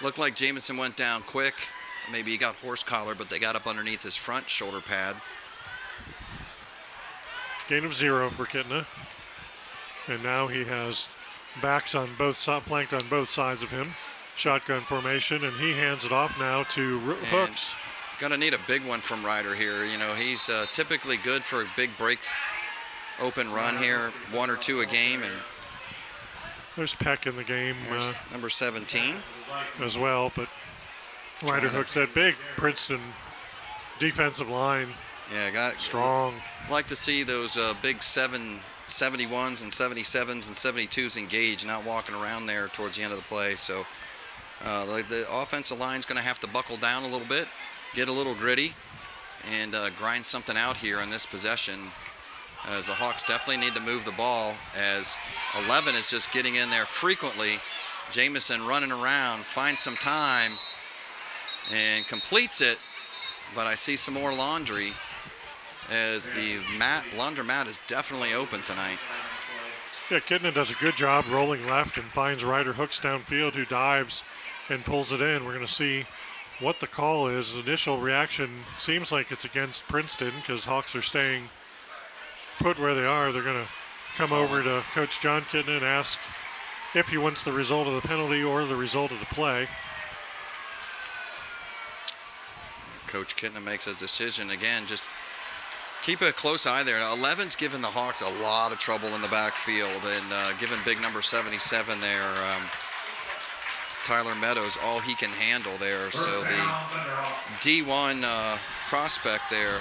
[SPEAKER 1] Looked like Jamison went down quick. Maybe he got horse collar, but they got up underneath his front shoulder pad.
[SPEAKER 2] gain of 0 for Kitna. And now he has backs on both flanked on both sides of him. Shotgun formation, and he hands it off now to Hooks.
[SPEAKER 1] Gonna need a big one from Ryder here. You know, he's typically good for a big break open run here, 1 or 2 a game. And
[SPEAKER 2] there's Peck in the game
[SPEAKER 1] number 17
[SPEAKER 2] as well, but Ryder Hooks, that big Princeton defensive line.
[SPEAKER 1] Yeah, got
[SPEAKER 2] strong.
[SPEAKER 1] Like to see those big 71s and 77s and 72s engaged, not walking around there towards the end of the play. So the offensive line's going to have to buckle down a little bit, get a little gritty, and grind something out here on this possession, as the Hawks definitely need to move the ball, as 11 is just getting in there frequently. Jamison running around, finds some time, and completes it, but I see some more laundry, as the laundromat is definitely open tonight.
[SPEAKER 2] Yeah, Kitna does a good job rolling left and finds Ryder Hooks downfield, who dives and pulls it in. We're going to see what the call is. Initial reaction seems like it's against Princeton, because Hawks are staying put where they are. They're going to come over to Coach John Kitna and ask if he wants the result of the penalty or the result of the play.
[SPEAKER 1] Coach Kitna makes a decision again. Just keep a close eye there. 11's giving the Hawks a lot of trouble in the backfield, and giving big number 77 there, Tyler Meadows, all he can handle there. So the D1 prospect there,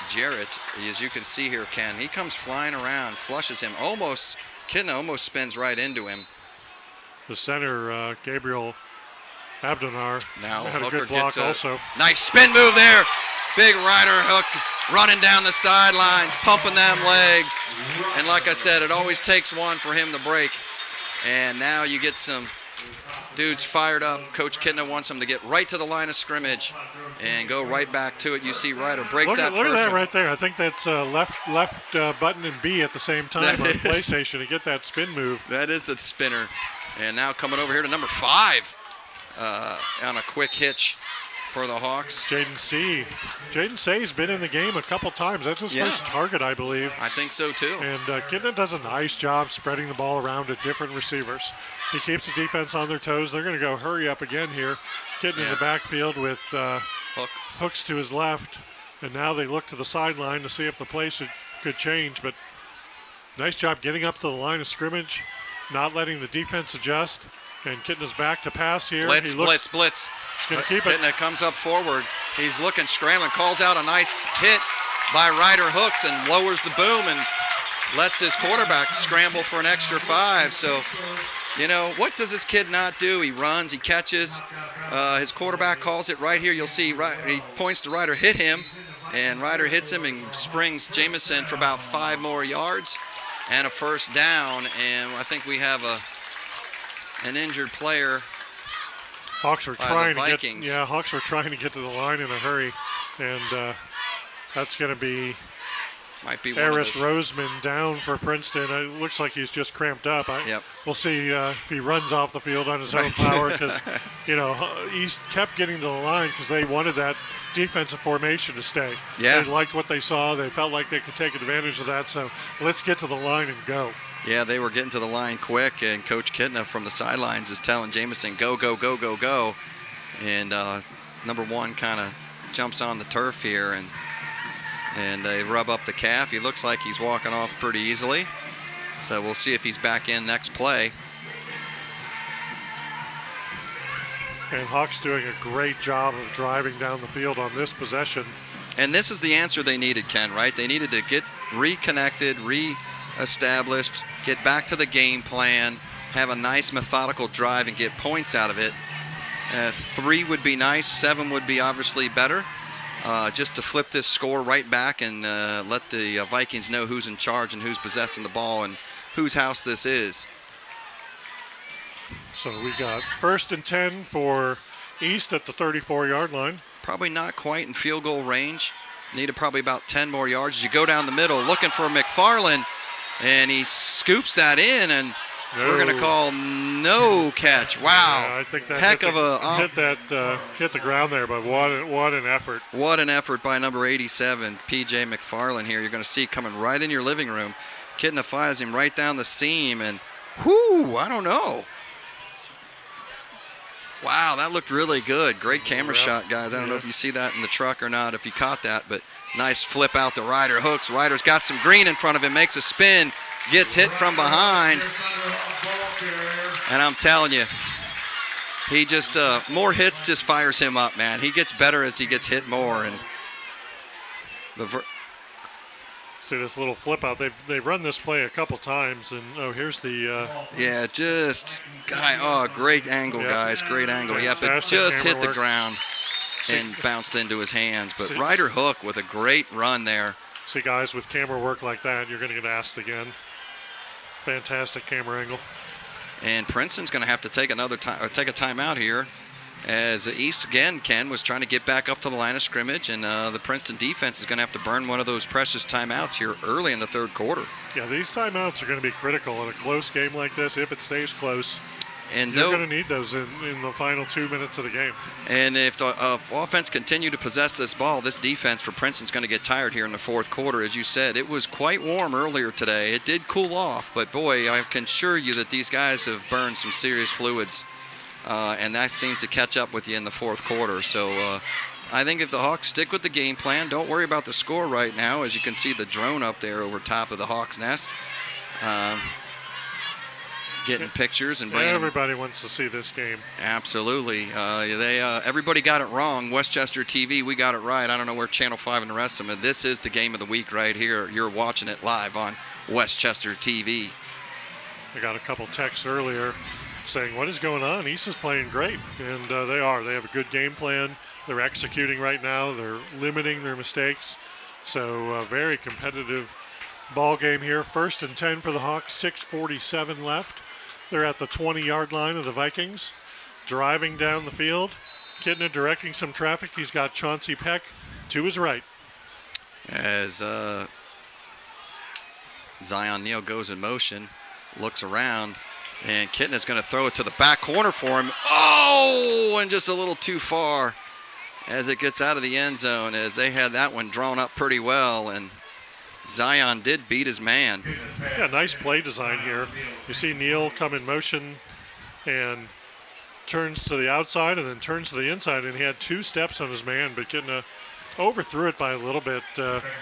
[SPEAKER 1] Jarrett, as you can see here, Ken, he comes flying around, flushes him. Kitna almost spins right into him.
[SPEAKER 2] The center, Gabriel Abdonar,
[SPEAKER 1] now
[SPEAKER 2] had a
[SPEAKER 1] Hooker
[SPEAKER 2] good block
[SPEAKER 1] gets a
[SPEAKER 2] also.
[SPEAKER 1] Nice spin move there. Big Ryder Hook running down the sidelines, pumping them legs. And like I said, it always takes one for him to break. And now you get some dudes fired up. Coach Kitna wants them to get right to the line of scrimmage and go right back to it. You see Ryder breaks
[SPEAKER 2] look
[SPEAKER 1] that
[SPEAKER 2] at
[SPEAKER 1] first
[SPEAKER 2] that
[SPEAKER 1] one.
[SPEAKER 2] right there. I think that's left button and B at the same time on PlayStation to get that spin move.
[SPEAKER 1] That is the spinner. And now coming over here to number 5 on a quick hitch for the Hawks.
[SPEAKER 2] Jaden Say's been in the game a couple times. That's his first target, I believe.
[SPEAKER 1] I think so too.
[SPEAKER 2] And Kitna does a nice job spreading the ball around to different receivers. He keeps the defense on their toes. They're going to go hurry up again here. Kitna in the backfield with Hooks to his left. And now they look to the sideline to see if the play could change. But nice job getting up to the line of scrimmage, not letting the defense adjust. And Kitna's back to pass here.
[SPEAKER 1] Blitz.
[SPEAKER 2] Gonna keep it.
[SPEAKER 1] Kitna comes up forward. He's looking, scrambling, calls out a nice hit by Ryder Hooks and lowers the boom and lets his quarterback scramble for an extra 5. So, you know, what does this kid not do? He runs, he catches. His quarterback calls it right here. You'll see he points to Ryder, hit him, and Ryder hits him and springs Jamison for about 5 more yards and a first down. And I think we have an injured player.
[SPEAKER 2] Hawks were trying
[SPEAKER 1] Vikings.
[SPEAKER 2] Hawks were trying to get to the line in a hurry, and that's going to be Eris Roseman down for Princeton. It looks like he's just cramped up. We'll see if he runs off the field on his own power, because he kept getting to the line because they wanted that defensive formation to stay.
[SPEAKER 1] Yeah.
[SPEAKER 2] They liked what they saw. They felt like they could take advantage of that. So let's get to the line and go.
[SPEAKER 1] Yeah, they were getting to the line quick, and Coach Kitna from the sidelines is telling Jamison, go, go, go, go, go. And number 1 kind of jumps on the turf here, and they rub up the calf. He looks like he's walking off pretty easily. So we'll see if he's back in next play.
[SPEAKER 2] And Hawks doing a great job of driving down the field on this possession.
[SPEAKER 1] And this is the answer they needed, Ken, right? They needed to get reconnected, re-established, get back to the game plan, have a nice methodical drive and get points out of it. 3 would be nice, 7 would be obviously better. Just to flip this score right back and let the Vikings know who's in charge and who's possessing the ball and whose house this is.
[SPEAKER 2] So we got 1st and 10 for East at the 34-yard line.
[SPEAKER 1] Probably not quite in field goal range. Needed probably about 10 more yards. As you go down the middle, looking for McFarland, and he scoops that in, and we're going to call no catch. Wow.
[SPEAKER 2] Yeah, I think that
[SPEAKER 1] Heck
[SPEAKER 2] hit
[SPEAKER 1] of a
[SPEAKER 2] hit the ground there, but what an effort.
[SPEAKER 1] What an effort by number 87, P.J. McFarland here. You're going to see coming right in your living room. Kitna fires him right down the seam, and whoo, I don't know. Wow, that looked really good. Great camera shot, guys. I don't know if you see that in the truck or not, if you caught that, but nice flip out to Ryder. Hooks. Ryder's got some green in front of him, makes a spin, gets hit from behind. And I'm telling you, he just, more hits just fires him up, man. He gets better as he gets hit more. And
[SPEAKER 2] see this little flip out. They've run this play a couple times, and here's the
[SPEAKER 1] yeah, just great angle, guys, great angle. Yeah, but just hit the ground and bounced into his hands. But Ryder Hook with a great run there.
[SPEAKER 2] See, guys, with camera work like that, you're going to get asked again. Fantastic camera angle.
[SPEAKER 1] And Princeton's going to have to take a timeout here, as East again, Ken, was trying to get back up to the line of scrimmage, and the Princeton defense is going to have to burn one of those precious timeouts here early in the third quarter.
[SPEAKER 2] Yeah, these timeouts are going to be critical in a close game like this. If it stays close,
[SPEAKER 1] and
[SPEAKER 2] you're going to need those in the final 2 minutes of the game.
[SPEAKER 1] And if the offense continue to possess this ball, this defense for Princeton's going to get tired here in the fourth quarter. As you said, it was quite warm earlier today. It did cool off, but boy, I can assure you that these guys have burned some serious fluids. And that seems to catch up with you in the fourth quarter. So I think if the Hawks stick with the game plan, don't worry about the score right now. As you can see the drone up there over top of the Hawks' nest. Getting pictures and bringing
[SPEAKER 2] everybody wants to see this game.
[SPEAKER 1] Absolutely. Everybody got it wrong. Westchester TV, we got it right. I don't know where Channel 5 and the rest of them. This is the game of the week right here. You're watching it live on Westchester TV.
[SPEAKER 2] I got a couple texts earlier saying, what is going on? East is playing great, and they are. They have a good game plan. They're executing right now. They're limiting their mistakes. So very competitive ball game here. 1st and 10 for the Hawks, 6:47 left. They're at the 20-yard line of the Vikings, driving down the field. Kitna directing some traffic. He's got Chauncey Peck to his right.
[SPEAKER 1] As Zion Neal goes in motion, looks around, and Kitna's going to throw it to the back corner for him. Oh, and just a little too far as it gets out of the end zone, as they had that one drawn up pretty well, and Zion did beat his man.
[SPEAKER 2] Yeah, nice play design here. You see Neal come in motion and turns to the outside and then turns to the inside, and he had 2 steps on his man, but Kitna overthrew it by a little bit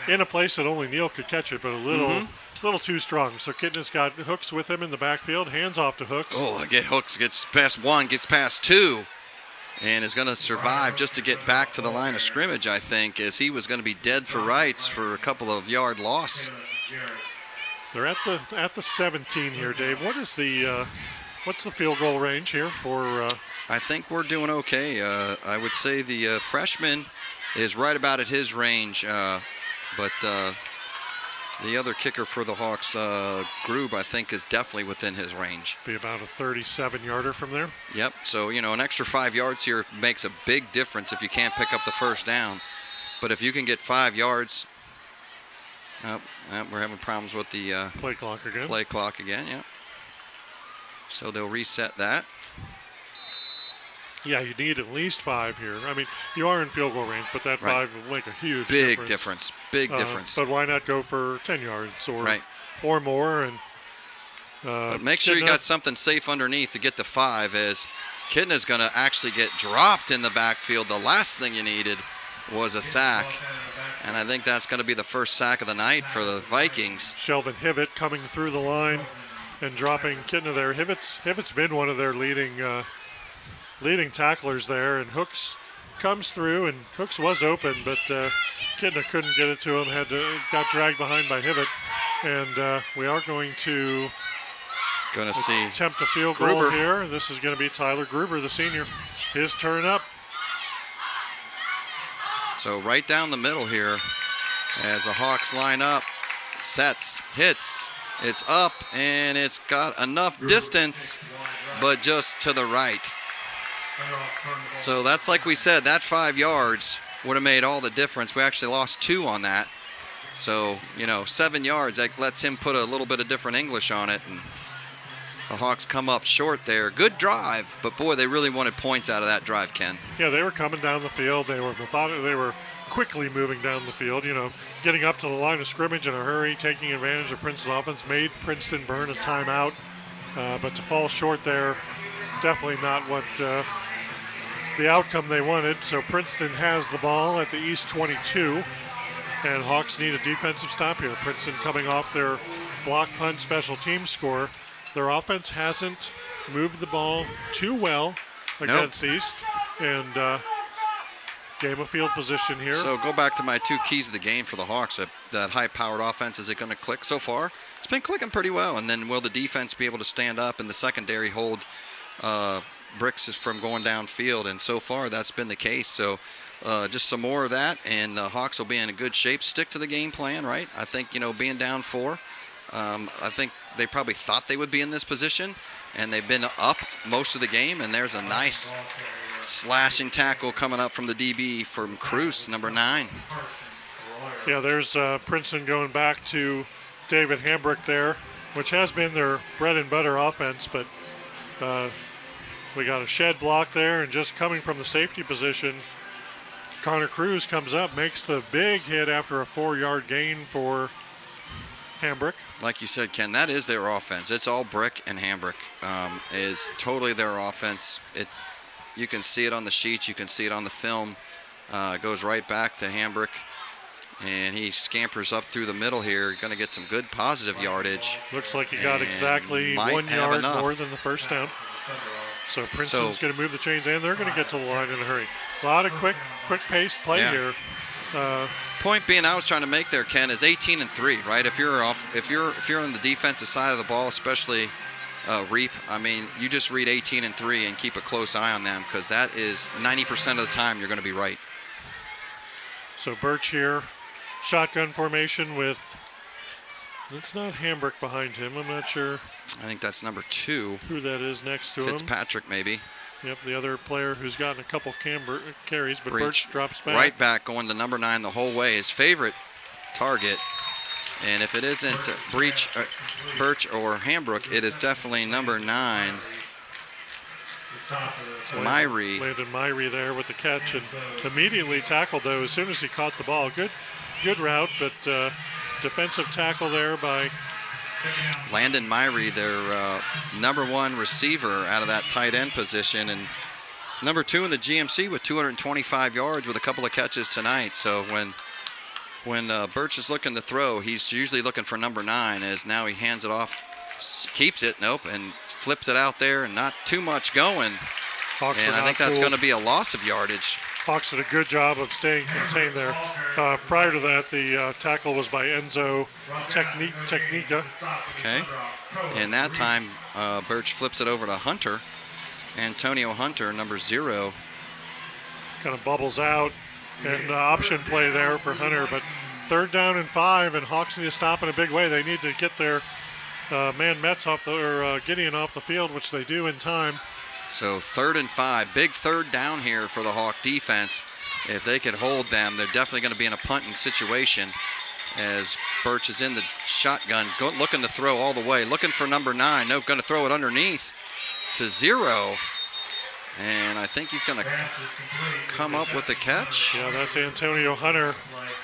[SPEAKER 2] in a place that only Neal could catch it, but a little too strong. So Kitna's got Hooks with him in the backfield, hands off to Hooks.
[SPEAKER 1] Oh, Hooks gets past 1, gets past 2, and is going to survive just to get back to the line of scrimmage, I think, as he was going to be dead for rights for a couple of yard loss.
[SPEAKER 2] They're at the 17 here, Dave. What's the field goal range here for?
[SPEAKER 1] I think we're doing okay. I would say the freshman is right about at his range, but the other kicker for the Hawks, Grube, I think, is definitely within his range.
[SPEAKER 2] Be about a 37-yarder from there.
[SPEAKER 1] Yep. So, an extra 5 yards here makes a big difference if you can't pick up the first down. But if you can get 5 yards, we're having problems with the
[SPEAKER 2] play clock again.
[SPEAKER 1] Play clock again, yeah. So they'll reset that.
[SPEAKER 2] Yeah, you need at least 5 here. I mean, you are in field goal range, but that 5 will make a huge difference.
[SPEAKER 1] Big difference.
[SPEAKER 2] But why not go for 10 yards or more? And
[SPEAKER 1] but make sure you got something safe underneath to get the 5, as Kitna's going to actually get dropped in the backfield. The last thing you needed was a sack, and I think that's going to be the first sack of the night for the Vikings.
[SPEAKER 2] Shelvin Hivitt coming through the line and dropping Kitna there. Hivitt's been one of their leading tacklers there, and Hooks comes through, and Hooks was open, but Kitna couldn't get it to him, got dragged behind by Hivitt, and we are going to
[SPEAKER 1] see
[SPEAKER 2] attempt a field goal here. This is going to be Tyler Gruber, the senior. His turn up.
[SPEAKER 1] So right down the middle here, as the Hawks line up, sets, hits, it's up, and it's got enough distance, but just to the right. So that's like we said, that 5 yards would have made all the difference. We actually lost 2 on that. So, 7 yards, that lets him put a little bit of different English on it. And the Hawks come up short there. Good drive, but boy, they really wanted points out of that drive, Ken.
[SPEAKER 2] Yeah, they were coming down the field. They were quickly moving down the field, getting up to the line of scrimmage in a hurry, taking advantage of Princeton's offense, made Princeton burn a timeout. But to fall short there, definitely not what the outcome they wanted. So Princeton has the ball at the East 22, and Hawks need a defensive stop here. Princeton coming off their block punt special team score. Their offense hasn't moved the ball too well against East, and game of field position here.
[SPEAKER 1] So go back to my 2 keys of the game for the Hawks. That high-powered offense, is it going to click so far? It's been clicking pretty well. And then will the defense be able to stand up and the secondary hold Bricks from going downfield? And so far, that's been the case. So just some more of that, and the Hawks will be in a good shape. Stick to the game plan, right? I think, being down 4, I think they probably thought they would be in this position, and they've been up most of the game. And there's a nice slashing tackle coming up from the DB from Cruz, number 9.
[SPEAKER 2] Yeah, there's Princeton going back to David Hambrick there, which has been their bread and butter offense, but we got a shed block there, and just coming from the safety position, Connor Cruz comes up, makes the big hit after a 4-yard gain for Hambrick.
[SPEAKER 1] Like you said, Ken, that is their offense. It's all Brick and Hambrick is totally their offense. You can see it on the sheets. You can see it on the film. It goes right back to Hambrick, and he scampers up through the middle here. Going to get some good positive yardage.
[SPEAKER 2] Looks like he got exactly 1 yard more than the first down. So Princeton's going to move the chains, and they're going to get to the line in a hurry. A lot of quick-paced play here.
[SPEAKER 1] Point being, I was trying to make there, Ken, is 18-3, right? If you're on the defensive side of the ball, especially Reap, I mean, you just read 18-3 and keep a close eye on them, because that is 90% of the time you're going to be right.
[SPEAKER 2] So Birch here, shotgun formation with, it's not Hambrick behind him. I'm not sure.
[SPEAKER 1] I think that's number 2.
[SPEAKER 2] Who that is next to him.
[SPEAKER 1] Fitzpatrick, maybe.
[SPEAKER 2] Yep, the other player who's gotten a couple carries, but Birch drops back.
[SPEAKER 1] Right back, going to number 9 the whole way, his favorite target. And if it isn't Birch or Hambrick, it is definitely number 9, Myrie.
[SPEAKER 2] Landon Myrie there with the catch, and immediately tackled, though, as soon as he caught the ball. Good route, but defensive tackle there by
[SPEAKER 1] Landon Myrie, their number 1 receiver out of that tight end position, and number 2 in the GMC with 225 yards with a couple of catches tonight. So when Birch is looking to throw, he's usually looking for number 9, as now he hands it off, keeps it, and flips it out there, and not too much going. And I think that's going to be a loss of yardage.
[SPEAKER 2] Hawks did a good job of staying contained there. Prior to that, the tackle was by Enzo Technica.
[SPEAKER 1] Okay. And that time, Birch flips it over to Hunter. Antonio Hunter, number 0.
[SPEAKER 2] Kind of bubbles out, and option play there for Hunter. But 3rd down and 5, and Hawks need to stop in a big way. They need to get their man Metz Gideon off the field, which they do in time.
[SPEAKER 1] So 3rd and 5, big 3rd down here for the Hawk defense. If they could hold them, they're definitely going to be in a punting situation, as Birch is in the shotgun, looking to throw all the way, looking for number 9. No, going to throw it underneath to 0. And I think he's going to come up with the catch.
[SPEAKER 2] Yeah, that's Antonio Hunter,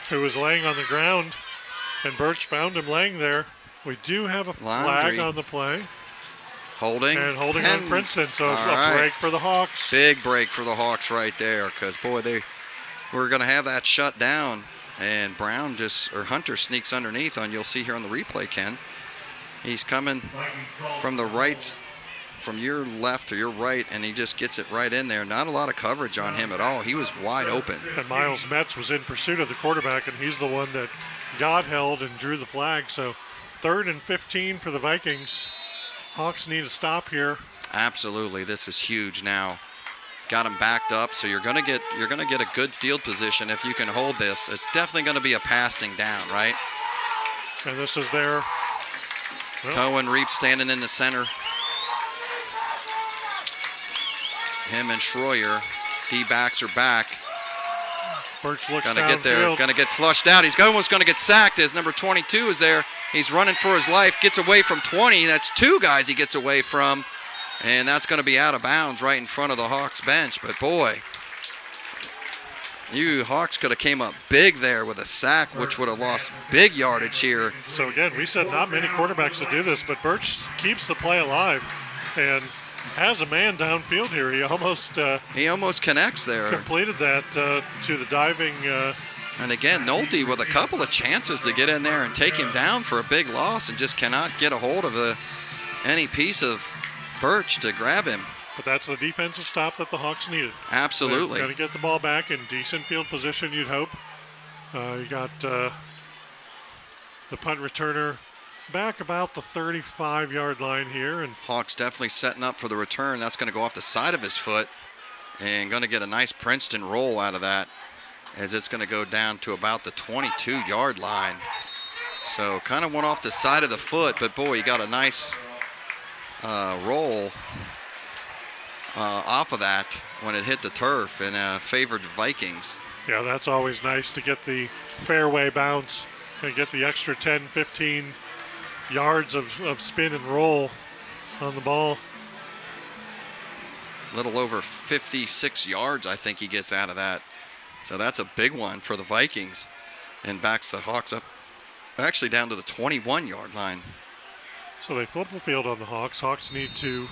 [SPEAKER 2] who was laying on the ground, and Birch found him laying there. We do have a flag on the play.
[SPEAKER 1] Holding
[SPEAKER 2] on Princeton, so a break for the Hawks.
[SPEAKER 1] Big break for the Hawks right there, because boy, they were going to have that shut down, and Hunter sneaks underneath on. You'll see here on the replay, Ken. He's coming from the right, from your left to your right, and he just gets it right in there. Not a lot of coverage on him at all. He was wide open.
[SPEAKER 2] And Miles Metz was in pursuit of the quarterback, and he's the one that got held and drew the flag. So 3rd and 15 for the Vikings. Hawks need to stop here.
[SPEAKER 1] Absolutely, this is huge now. Got him backed up, so you're gonna get a good field position if you can hold this. It's definitely gonna be a passing down, right?
[SPEAKER 2] And this is their
[SPEAKER 1] Cohen Reap standing in the center. Him and Schroyer. D-backs are back.
[SPEAKER 2] Birch looks
[SPEAKER 1] Gonna get there,
[SPEAKER 2] downfield.
[SPEAKER 1] gonna get flushed out. He's almost gonna get sacked as number 22 is there. He's running for his life, gets away from 20. That's 2 guys he gets away from. And that's gonna be out of bounds right in front of the Hawks bench. But boy, you Hawks could have came up big there with a sack, which would have lost big yardage here.
[SPEAKER 2] So again, we said not many quarterbacks would do this, but Birch keeps the play alive and has a man downfield here. He almost
[SPEAKER 1] Connects there.
[SPEAKER 2] completed that to the diving.
[SPEAKER 1] And again, Nolte with a couple of chances to get in there and take him down for a big loss and just cannot get a hold of any piece of Birch to grab him.
[SPEAKER 2] But that's the defensive stop that the Hawks needed.
[SPEAKER 1] Absolutely.
[SPEAKER 2] Got to get the ball back in decent field position, you'd hope. You got the punt returner back about the 35-yard line here. And
[SPEAKER 1] Hawks definitely setting up for the return. That's going to go off the side of his foot and going to get a nice Princeton roll out of that as it's going to go down to about the 22-yard line. So kind of went off the side of the foot, but boy, you got a nice roll off of that when it hit the turf and favored the Vikings.
[SPEAKER 2] yeah, that's always nice to get the fairway bounce and get the extra 10, 15 yards of spin and roll on the ball.
[SPEAKER 1] A little over 56 yards, I think he gets out of that. So that's a big one for the Vikings and backs the Hawks up actually down to the 21-yard line.
[SPEAKER 2] So they flip the field on the Hawks. Hawks need to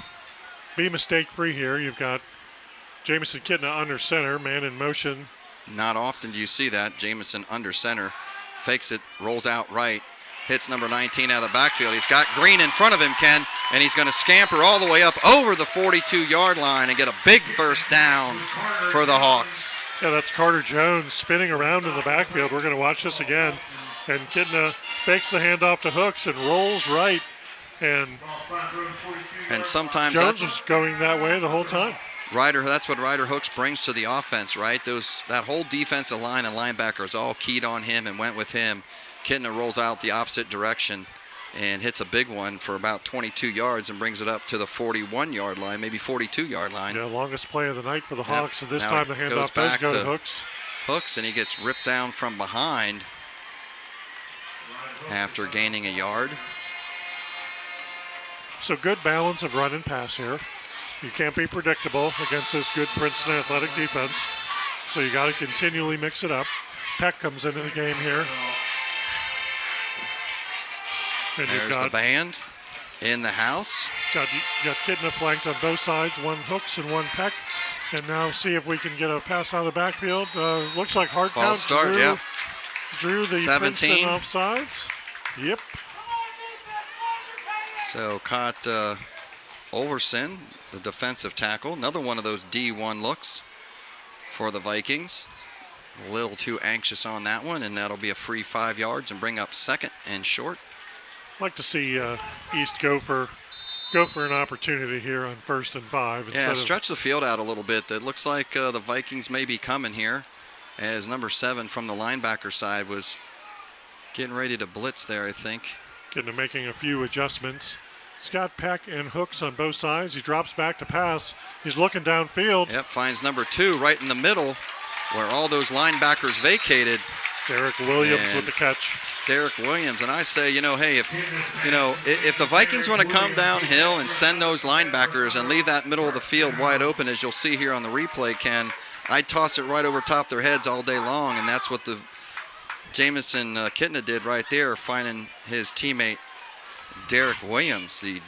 [SPEAKER 2] be mistake-free here. You've got Jamison Kitna under center, man in motion.
[SPEAKER 1] Not often do you see that. Jamison under center, fakes it, rolls out right, hits number 19 out of the backfield. He's got Green in front of him, Ken, and he's going to scamper all the way up over the 42-yard line and get a big first down for the Hawks.
[SPEAKER 2] Yeah, that's Carter Jones spinning around in the backfield. We're going to watch this again. And Kitna fakes the handoff to Hooks and rolls right. And
[SPEAKER 1] sometimes
[SPEAKER 2] Jones
[SPEAKER 1] that's
[SPEAKER 2] was going that way the whole time.
[SPEAKER 1] That's what Ryder Hooks brings to the offense, right? That whole defensive line and linebackers all keyed on him and went with him. Kitna rolls out the opposite direction and hits a big one for about 22 yards and brings it up to the 41-yard line, maybe 42-yard line.
[SPEAKER 2] Yeah, longest play of the night for the Hawks, and this
[SPEAKER 1] Now
[SPEAKER 2] time the
[SPEAKER 1] it
[SPEAKER 2] handoff does go to Hooks.
[SPEAKER 1] Hooks, and he gets ripped down from behind after gaining a yard.
[SPEAKER 2] So good balance of run and pass here. You can't be predictable against this good Princeton athletic defense, so you got to continually mix it up. Peck comes into the game here. And you've
[SPEAKER 1] There's
[SPEAKER 2] got
[SPEAKER 1] the band in the house.
[SPEAKER 2] Got Kitna flanked on both sides, one Hooks and one Peck. And now see if we can get a pass out of the backfield. Looks like hard
[SPEAKER 1] False
[SPEAKER 2] count
[SPEAKER 1] start, yep.
[SPEAKER 2] drew the
[SPEAKER 1] 17.
[SPEAKER 2] Princeton offsides. Yep.
[SPEAKER 1] So caught Overson, the defensive tackle. Another one of those D1 looks for the Vikings. A little too anxious on that one, and that'll be a free 5 yards and bring up second and short.
[SPEAKER 2] Like to see East go for an opportunity here on 1st and 5.
[SPEAKER 1] Yeah, stretch the field out a little bit. It looks like the Vikings may be coming here as number 7 from the linebacker side was getting ready to blitz there, I think.
[SPEAKER 2] Getting to making a few adjustments. Scott Peck and Hooks on both sides. He drops back to pass. He's looking downfield.
[SPEAKER 1] Yep, finds number 2 right in the middle where all those linebackers vacated.
[SPEAKER 2] Derek Williams with the catch.
[SPEAKER 1] Derek Williams, and I say, hey, if the Vikings want to come downhill and send those linebackers and leave that middle of the field wide open, as you'll see here on the replay, Ken, I'd toss it right over top their heads all day long, and that's what the Jamison Kitna did right there, finding his teammate Derek Williams, the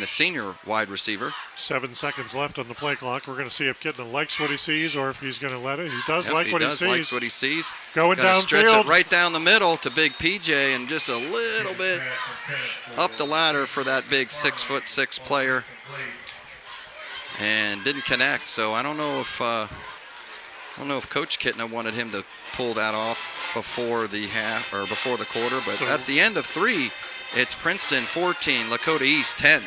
[SPEAKER 1] senior wide receiver.
[SPEAKER 2] 7 seconds left on the play clock. We're going to see if Kitna likes what he sees or if he's going to let it. He does like what he sees.
[SPEAKER 1] Likes what he sees.
[SPEAKER 2] Going downfield.
[SPEAKER 1] Stretch it right down the middle to big PJ and just a little bit up the ladder for that big 6'6" player. And didn't connect. So I don't know if Coach Kitna wanted him to pull that off before the half or before the quarter. But at the end of 3, it's Princeton 14, Lakota East 10.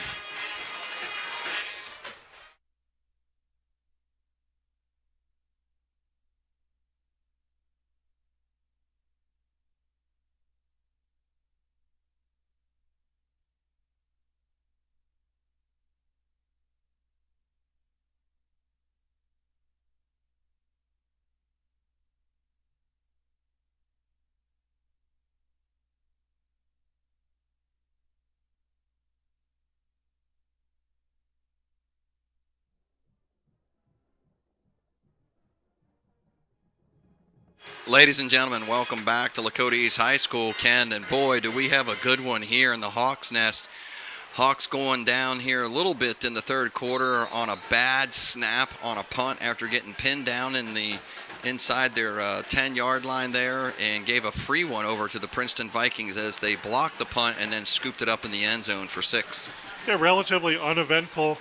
[SPEAKER 1] Ladies and gentlemen, welcome back to Lakota East High School, Ken. And boy, do we have a good one here in the Hawks' nest. Hawks going down here a little bit in the third quarter on a bad snap on a punt after getting pinned down inside their 10-yard line there, and gave a free one over to the Princeton Vikings as they blocked the punt and then scooped it up in the end zone for 6.
[SPEAKER 2] Yeah, relatively uneventful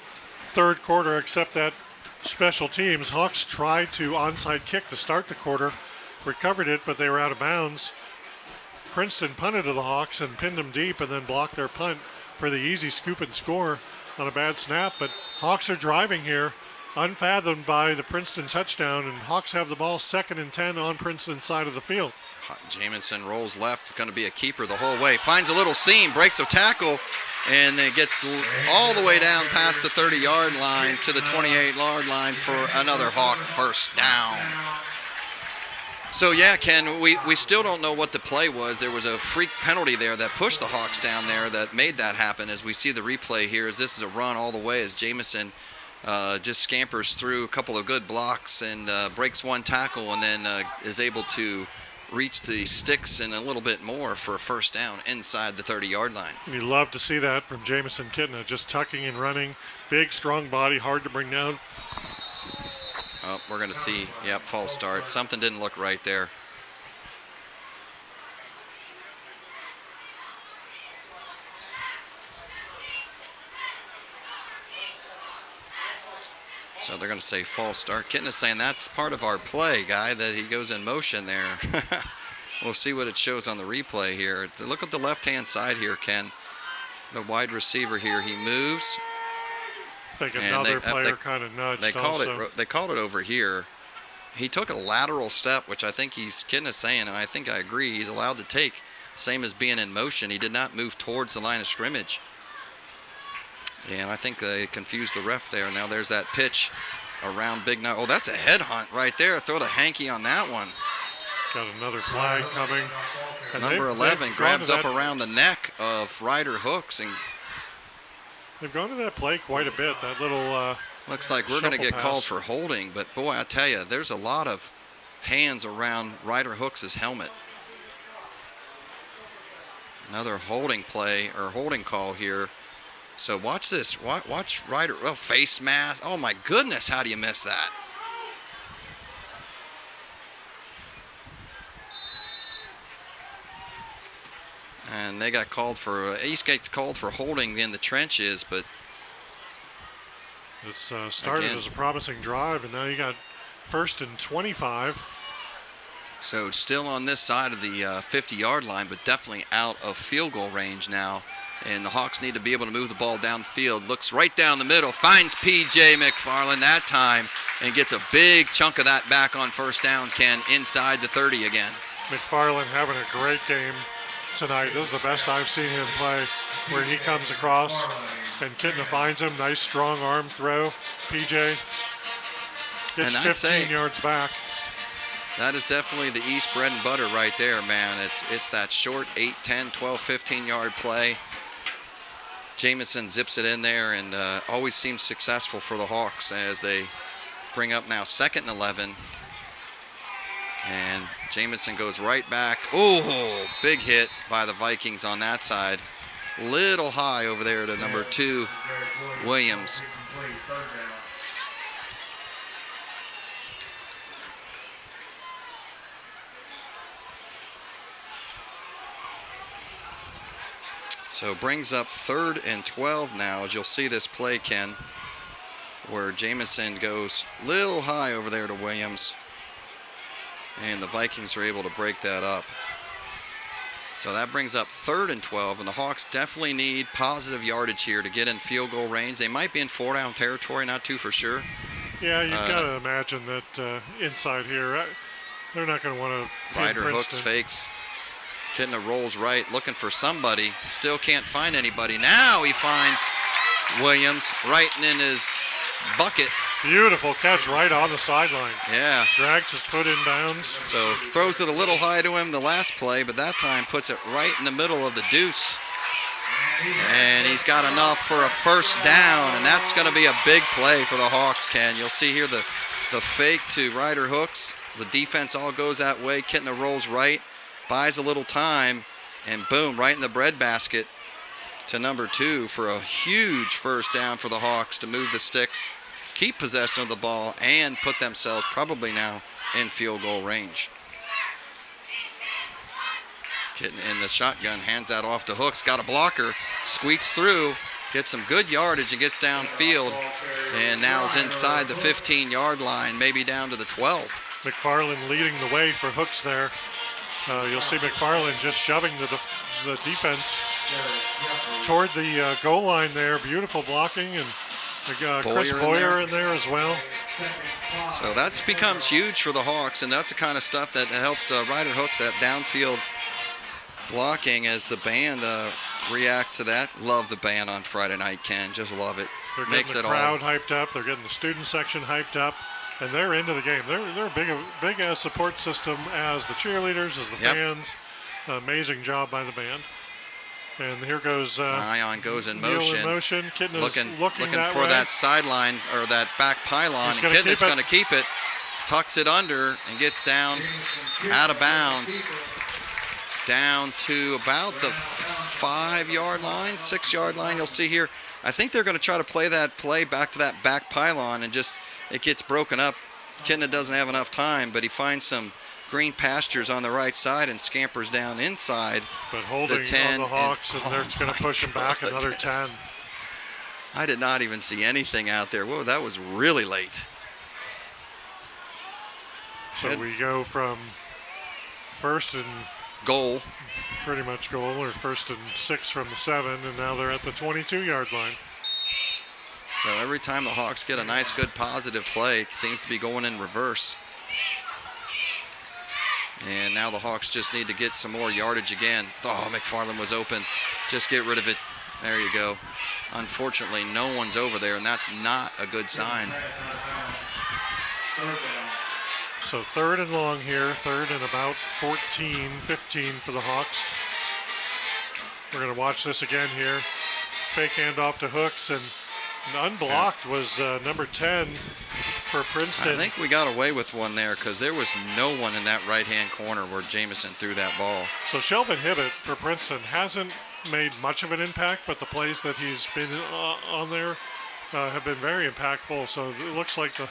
[SPEAKER 2] third quarter, except that special teams. Hawks tried to onside kick to start the quarter, recovered it, but they were out of bounds. Princeton punted to the Hawks and pinned them deep and then blocked their punt for the easy scoop and score on a bad snap. But Hawks are driving here, unfathomed by the Princeton touchdown, and Hawks have the ball 2nd and 10 on Princeton's side of the field.
[SPEAKER 1] Jamison rolls left. It's going to be a keeper the whole way. Finds a little seam, breaks a tackle, and then gets all the way down past the 30-yard line to the 28-yard line for another Hawk first down. So, yeah, Ken, we still don't know what the play was. There was a freak penalty there that pushed the Hawks down there that made that happen. As we see the replay here, as this is a run all the way as Jamison just scampers through a couple of good blocks and breaks one tackle, and then is able to reach the sticks and a little bit more for a first down inside the 30-yard line.
[SPEAKER 2] You love to see that from Jamison Kitna, just tucking and running. Big, strong body, hard to bring down.
[SPEAKER 1] Oh, we're going to see, yep, false start. Something didn't look right there. So they're going to say false start. Kitten is saying that's part of our play, guy, that he goes in motion there. We'll see what it shows on the replay here. Look at the left-hand side here, Ken. The wide receiver here, he moves.
[SPEAKER 2] I think another player kind of nudged.
[SPEAKER 1] They called it over here. He took a lateral step, which I think Kitten is saying, and I think I agree, he's allowed to take, same as being in motion. He did not move towards the line of scrimmage. And I think they confused the ref there. Now there's that pitch around Big Nut. Oh, that's a headhunt right there. Throw the hanky on that one.
[SPEAKER 2] Got another flag coming. And
[SPEAKER 1] Number 11 grabs up around the neck of Ryder Hooks. And
[SPEAKER 2] they've gone to that play quite a bit. That little
[SPEAKER 1] looks like we're going to get called for holding. But, boy, I tell you, there's a lot of hands around Ryder Hooks' helmet. Another holding play or holding call here. So watch this. Watch Ryder. Oh, face mask. Oh, my goodness. How do you miss that? And they got called for, Eastgate called for holding in the trenches, but.
[SPEAKER 2] This started as a promising drive, and now you got 1st and 25.
[SPEAKER 1] So still on this side of the 50-yard line, but definitely out of field goal range now. And the Hawks need to be able to move the ball downfield. Looks right down the middle, finds P.J. McFarland that time, and gets a big chunk of that back on first down, Ken, inside the 30 again.
[SPEAKER 2] McFarland having a great game tonight. This is the best I've seen him play, where he comes across and Kitna finds him. Nice strong arm throw. P.J. gets 15 yards back.
[SPEAKER 1] That is definitely the East bread and butter right there, man. It's that short 8, 10, 12, 15-yard play. Jamison zips it in there and always seems successful for the Hawks as they bring up now 2nd and 11. And Jamison goes right back. Oh, big hit by the Vikings on that side. Little high over there to number 2, Williams. So brings up 3rd and 12 now, as you'll see this play, Ken, where Jamison goes little high over there to Williams, and the Vikings are able to break that up. So that brings up 3rd and 12, and the Hawks definitely need positive yardage here to get in field goal range. They might be in 4-down territory, not too for sure.
[SPEAKER 2] Yeah, you've got to imagine that inside here, they're not going to want to.
[SPEAKER 1] Ryder Hooks fakes. Kitna rolls right, looking for somebody. Still can't find anybody. Now he finds Williams right in his bucket.
[SPEAKER 2] Beautiful catch right on the sideline.
[SPEAKER 1] Yeah.
[SPEAKER 2] Drags his foot in bounds.
[SPEAKER 1] So throws it a little high to him the last play, but that time puts it right in the middle of the deuce. And he's got enough for a first down, and that's going to be a big play for the Hawks, Ken. You'll see here the fake to Ryder Hooks. The defense all goes that way. Kitna rolls right, buys a little time, and boom, right in the breadbasket to number 2 for a huge first down for the Hawks to move the sticks, keep possession of the ball, and put themselves probably now in field goal range. Kitna in the shotgun, hands that off to Hooks, got a blocker, squeaks through, gets some good yardage and gets downfield, and now is inside the 15-yard line, maybe down to the 12.
[SPEAKER 2] McFarland leading the way for Hooks there. You'll see McFarland just shoving the defense toward the goal line there. Beautiful blocking, and Chris Boyer in there as well.
[SPEAKER 1] So that becomes huge for the Hawks, and that's the kind of stuff that helps Ryder Hooks at downfield blocking as the band reacts to that. Love the band on Friday night, Ken. Just love it.
[SPEAKER 2] They're
[SPEAKER 1] Makes
[SPEAKER 2] getting the crowd hyped up. They're getting the student section hyped up, and they're into the game. They're a big support system as the cheerleaders, as the fans. Amazing job by the band. And here goes
[SPEAKER 1] Zion goes in motion.
[SPEAKER 2] Looking
[SPEAKER 1] for that sideline or that back pylon, and Kitna's going to keep it, tucks it under, and gets down out of bounds, down to about the 5-yard line, 6-yard line. You'll see here, I think they're going to try to play that play back to that back pylon, and just it gets broken up. Kitna doesn't have enough time, but he finds some green pastures on the right side and scampers down inside
[SPEAKER 2] but holding
[SPEAKER 1] the 10.
[SPEAKER 2] On the Hawks, and they're going to push him back another 10.
[SPEAKER 1] I did not even see anything out there. Whoa, that was really late.
[SPEAKER 2] So we go from first and
[SPEAKER 1] goal,
[SPEAKER 2] pretty much goal, or first and 6 from the 7, and now they're at the 22-yard line.
[SPEAKER 1] So every time the Hawks get a nice, good, positive play, it seems to be going in reverse. And now the Hawks just need to get some more yardage again. Oh, McFarland was open. Just get rid of it. There you go. Unfortunately, no one's over there, and that's not a good sign.
[SPEAKER 2] So 3rd and long here, 3rd and about 14, 15 for the Hawks. We're going to watch this again here. Fake handoff to Hooks, and unblocked was number 10 for Princeton.
[SPEAKER 1] I think we got away with one there because there was no one in that right-hand corner where Jamison threw that ball.
[SPEAKER 2] So Shelvin Hibbett for Princeton hasn't made much of an impact, but the plays that he's been on there have been very impactful. So it looks like the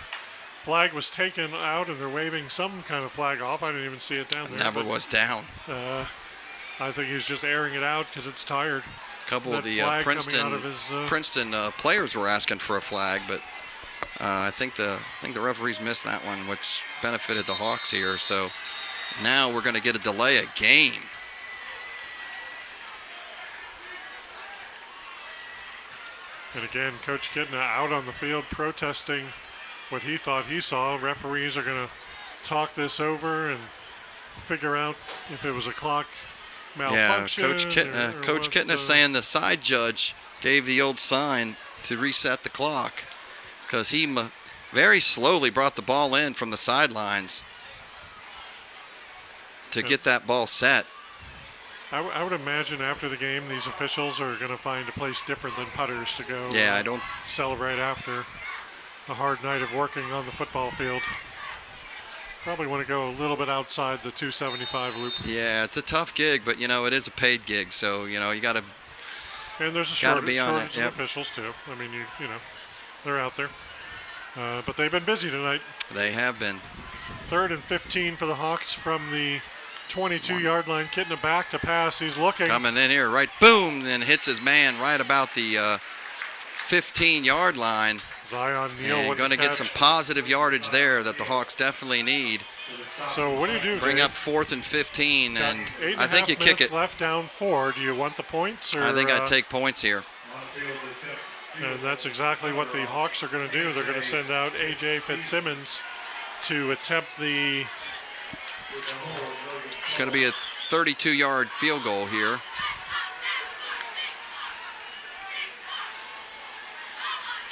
[SPEAKER 2] flag was taken out and they're waving some kind of flag off. I didn't even see it down there.
[SPEAKER 1] Never was down.
[SPEAKER 2] I think he's just airing it out because it's tired.
[SPEAKER 1] A couple of the Princeton players were asking for a flag, but I think the referees missed that one, which benefited the Hawks here. So now we're going to get a delay of game.
[SPEAKER 2] And again, Coach Kitna out on the field protesting what he thought he saw. Referees are going to talk this over and figure out if it was a clock malfunction.
[SPEAKER 1] Yeah, Coach Kitna saying the side judge gave the old sign to reset the clock because he very slowly brought the ball in from the sidelines to get that ball set.
[SPEAKER 2] I would imagine after the game these officials are going to find a place different than putters to go.
[SPEAKER 1] Yeah, I don't
[SPEAKER 2] celebrate after a hard night of working on the football field. Probably want to go a little bit outside the 275 loop.
[SPEAKER 1] Yeah, it's a tough gig, but it is a paid gig, so you got to.
[SPEAKER 2] And there's a shortage of officials too. I mean, you know, they're out there, but they've been busy tonight.
[SPEAKER 1] They have been.
[SPEAKER 2] 3rd and 15 for the Hawks from the 22-yard line. Kitna back to pass. He's looking.
[SPEAKER 1] Coming in here, right, boom, and hits his man right about the 15-yard line.
[SPEAKER 2] Zion Neal
[SPEAKER 1] going to get some positive yardage there that the Hawks definitely need.
[SPEAKER 2] So what do you do?
[SPEAKER 1] Bring
[SPEAKER 2] Dave?
[SPEAKER 1] up 4th and 15, and
[SPEAKER 2] and
[SPEAKER 1] I think you kick it.
[SPEAKER 2] Left down 4. Do you want the points? Or,
[SPEAKER 1] I think I'd take points here.
[SPEAKER 2] And that's exactly what the Hawks are going to do. They're going to send out A.J. Fitzsimmons to attempt the.
[SPEAKER 1] It's going to be a 32-yard field goal here.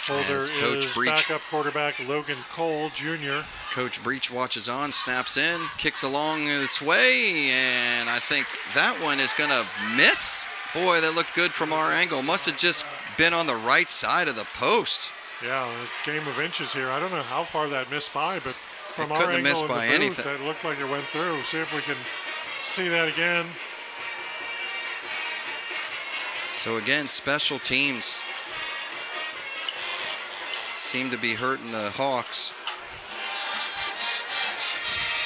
[SPEAKER 2] Holder
[SPEAKER 1] As Coach
[SPEAKER 2] is
[SPEAKER 1] Breach,
[SPEAKER 2] backup quarterback Logan Cole Jr.
[SPEAKER 1] Coach Breach watches on, snaps in, kicks along its way, and I think that one is going to miss. Boy, that looked good from our angle. Must have just been on the right side of the post.
[SPEAKER 2] Yeah, a game of inches here. I don't know how far that missed by, but From
[SPEAKER 1] couldn't
[SPEAKER 2] our
[SPEAKER 1] have missed
[SPEAKER 2] angle in
[SPEAKER 1] by
[SPEAKER 2] the booth,
[SPEAKER 1] anything.
[SPEAKER 2] it looked like it went through. See if we can see that again.
[SPEAKER 1] So again, special teams seem to be hurting the Hawks.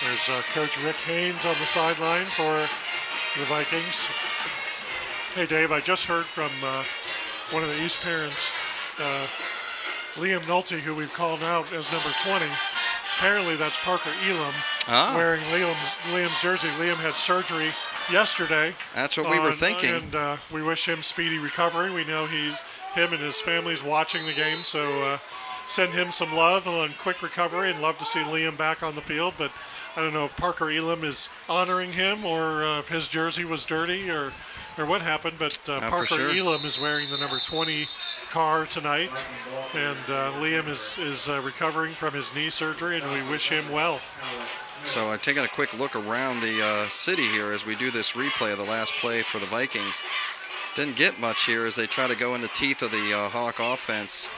[SPEAKER 2] There's Coach Rick Haynes on the sideline for the Vikings. Hey, Dave, I just heard from one of the East parents, Liam Nolte, who we've called out as number 20. Apparently that's Parker Elam wearing Liam's jersey. Liam had surgery yesterday.
[SPEAKER 1] That's what we were thinking.
[SPEAKER 2] And we wish him speedy recovery. We know him and his family's watching the game, so send him some love and quick recovery, and love to see Liam back on the field. But I don't know if Parker Elam is honoring him or if his jersey was dirty or what happened, but Parker Elam is wearing the number 20 car tonight, and Liam is recovering from his knee surgery, and we wish him well.
[SPEAKER 1] So I'm taking a quick look around the city here as we do this replay of the last play for the Vikings. Didn't get much here as they try to go in the teeth of the Hawk offense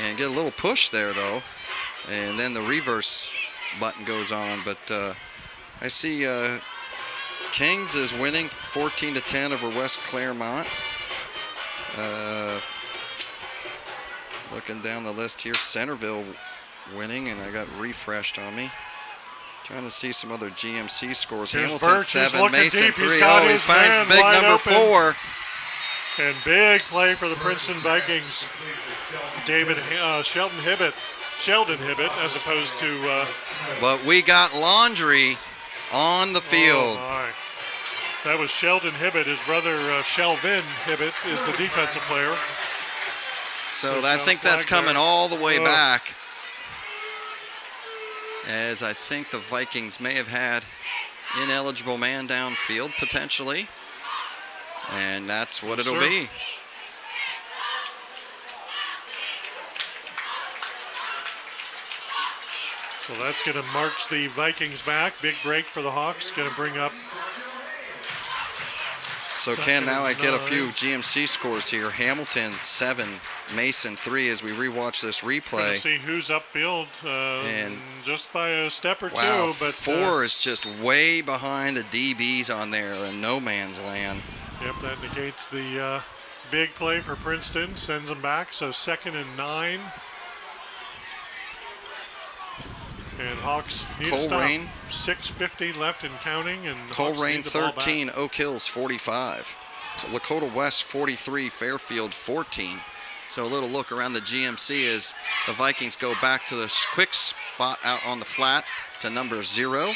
[SPEAKER 1] and get a little push there, though, and then the reverse button goes on. But I see Kings is winning 14-10 over West Claremont. Looking down the list here, Centerville winning, and I got refreshed on me. Trying to see some other GMC scores.
[SPEAKER 2] Here's
[SPEAKER 1] Hamilton
[SPEAKER 2] Birch,
[SPEAKER 1] 7, Mason
[SPEAKER 2] deep.
[SPEAKER 1] 3.
[SPEAKER 2] He
[SPEAKER 1] finds big number
[SPEAKER 2] open.
[SPEAKER 1] 4.
[SPEAKER 2] And big play for the Princeton Vikings. Sheldon Hibbett as opposed to...
[SPEAKER 1] But we got laundry on the field.
[SPEAKER 2] Oh my. That was Sheldon Hibbett. His brother Shelvin Hibbett is the defensive player.
[SPEAKER 1] So I think that's coming all the way back, as I think the Vikings may have had ineligible man downfield potentially, and that's what it'll be.
[SPEAKER 2] So that's going to march the Vikings back. Big break for the Hawks. Going to bring up.
[SPEAKER 1] So Ken, now I get a few GMC scores here. Hamilton 7, Mason 3 as we rewatch this replay.
[SPEAKER 2] Going to see who's upfield
[SPEAKER 1] and
[SPEAKER 2] just by a step or
[SPEAKER 1] wow,
[SPEAKER 2] two. But
[SPEAKER 1] 4 is just way behind the DBs on there in no man's land.
[SPEAKER 2] Yep, that negates the big play for Princeton. Sends them back. So 2nd and 9. And Hawks need to stop. 6:50 left and counting. And
[SPEAKER 1] Coleraine 13, Oak Hills 45. Lakota West 43, Fairfield 14. So a little look around the GMC as the Vikings go back to the quick spot out on the flat to number 0.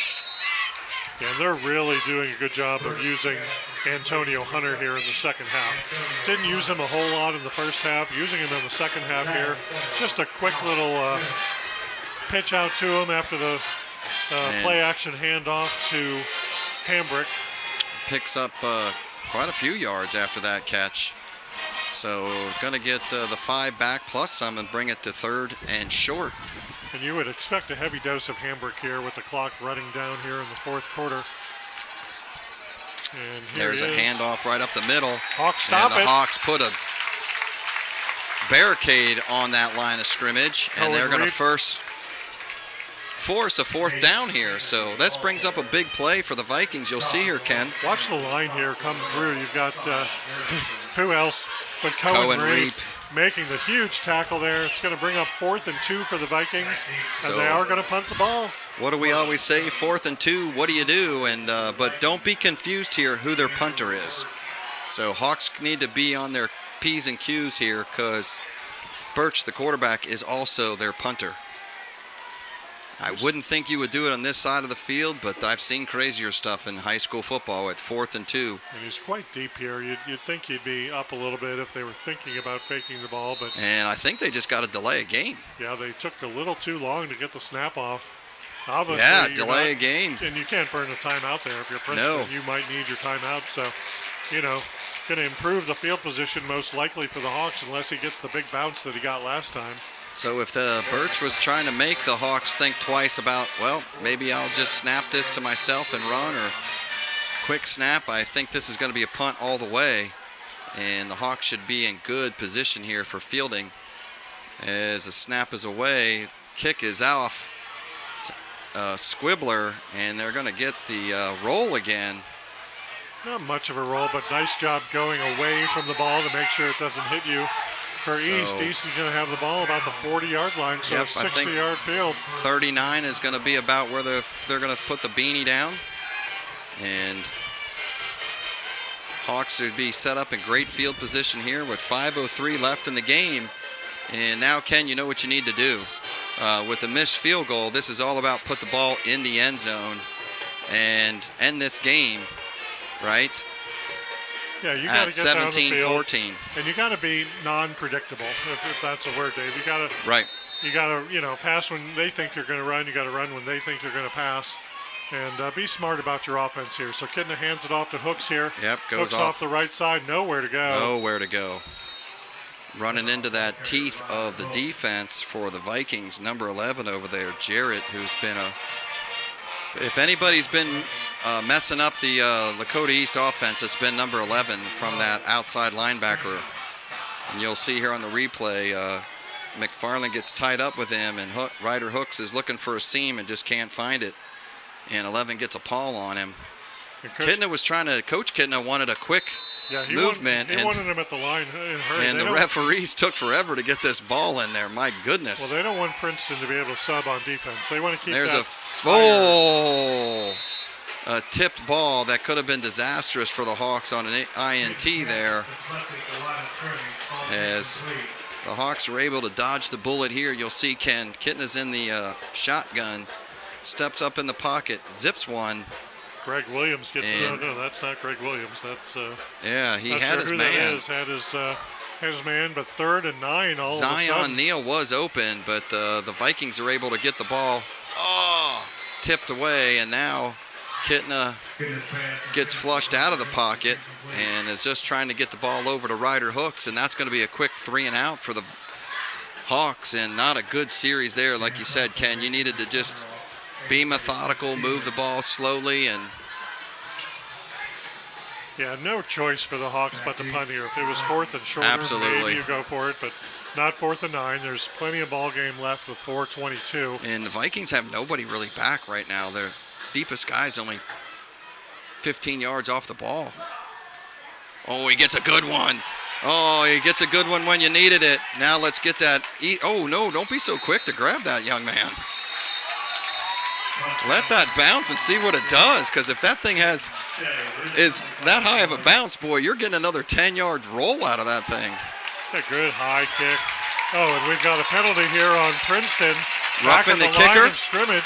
[SPEAKER 2] Yeah, they're really doing a good job of using Antonio Hunter here in the second half. Didn't use him a whole lot in the first half. Using him in the second half here. Just a quick little pitch out to him after the play action handoff to Hambrick.
[SPEAKER 1] Picks up quite a few yards after that catch. So going to get the 5 back plus some and bring it to 3rd and short.
[SPEAKER 2] And you would expect a heavy dose of Hambrick here with the clock running down here in the 4th quarter. And
[SPEAKER 1] there's a handoff right up the middle.
[SPEAKER 2] Hawks stop
[SPEAKER 1] and the Hawks put a barricade on that line of scrimmage, and they're going to force a 4th down here. So this brings up a big play for the Vikings. You'll see here, Ken.
[SPEAKER 2] Watch the line here come through. You've got who else but Cohen Reap making the huge tackle there. It's going to bring up 4th and 2 for the Vikings, and they are going to punt the ball.
[SPEAKER 1] What do we always say? 4th and 2. What do you do? And but don't be confused here who their punter is. So Hawks need to be on their P's and Q's here because Birch, the quarterback, is also their punter. I wouldn't think you would do it on this side of the field, but I've seen crazier stuff in high school football at 4th and 2.
[SPEAKER 2] And he's quite deep here. You'd think he'd be up a little bit if they were thinking about faking the ball, but.
[SPEAKER 1] And I think they just got to delay a game.
[SPEAKER 2] Yeah, they took a little too long to get the snap off. Obviously,
[SPEAKER 1] yeah, delay a game.
[SPEAKER 2] And you can't burn a timeout there. If you're Princeton, you might need your timeout. So, going to improve the field position most likely for the Hawks unless he gets the big bounce that he got last time.
[SPEAKER 1] So if the Birch was trying to make the Hawks think twice about, well, maybe I'll just snap this to myself and run, or quick snap, I think this is going to be a punt all the way. And the Hawks should be in good position here for fielding. As the snap is away, kick is off. squibbler, and they're going to get the roll again.
[SPEAKER 2] Not much of a roll, but nice job going away from the ball to make sure it doesn't hit you. For East is going to have the ball about the 40-yard line, so
[SPEAKER 1] Yep,
[SPEAKER 2] a 60-yard field.
[SPEAKER 1] 39 is going to be about where they're going to put the beanie down. And Hawks would be set up in great field position here with 5:03 left in the game. And now, Ken, you know what you need to do. With the missed field goal, this is all about put the ball in the end zone and end this game, right?
[SPEAKER 2] Yeah, you got to get down the field.
[SPEAKER 1] 17-14.
[SPEAKER 2] And you got to be non-predictable, if that's a word, Dave. You got to
[SPEAKER 1] Right.
[SPEAKER 2] You got to pass when they think you're going to run. You got to run when they think you're going to pass. And be smart about your offense here. So Kidna hands it off to Hooks here.
[SPEAKER 1] Yep, goes
[SPEAKER 2] Hooks off the right side, nowhere to go.
[SPEAKER 1] Nowhere to go. Running into that teeth of the defense for the Vikings, number 11 over there, Jarrett, who's been if anybody's been messing up the Lakota East offense, it's been number 11 from that outside linebacker. And you'll see here on the replay, McFarland gets tied up with him, and Ryder Hooks is looking for a seam and just can't find it. And 11 gets a paw on him. Coach Kidna wanted a quick movement.
[SPEAKER 2] He wanted him at the line in a hurry.
[SPEAKER 1] And the referees took forever to get this ball in there. My goodness.
[SPEAKER 2] Well, they don't want Princeton to be able to sub on defense. They want to keep
[SPEAKER 1] There's a full tipped ball that could have been disastrous for the Hawks on an INT there. As the Hawks were able to dodge the bullet here, you'll see Ken Kidna's in the shotgun. Steps up in the pocket, zips one.
[SPEAKER 2] Greg Williams gets no, that's not Greg Williams. That's
[SPEAKER 1] yeah, he had his man.
[SPEAKER 2] Had his man, but 3rd and 9 all of a sudden.
[SPEAKER 1] Zion Neal was open, but the Vikings are able to get the ball tipped away, and now Kidna gets flushed out of the pocket and is just trying to get the ball over to Ryder Hooks, and that's going to be a quick 3 and out for the Hawks, and not a good series there. Like you said, Ken, you needed to just be methodical, move the ball slowly, and
[SPEAKER 2] yeah, no choice for the Hawks but to punt here. If it was 4th and shorter,
[SPEAKER 1] absolutely,
[SPEAKER 2] maybe you go for it, but not 4th and 9. There's plenty of ball game left with 4:22.
[SPEAKER 1] And the Vikings have nobody really back right now. Their deepest guy's only 15 yards off the ball. Oh, he gets a good one. Oh, he gets a good one when you needed it. Now let's get that. Oh, no, don't be so quick to grab that, young man. Let that bounce and see what it does, because if that thing is that high of a bounce, boy, you're getting another 10-yard roll out of that thing.
[SPEAKER 2] A good high kick. Oh, and we've got a penalty here on Princeton.
[SPEAKER 1] Roughing the
[SPEAKER 2] Line
[SPEAKER 1] kicker.
[SPEAKER 2] of scrimmage.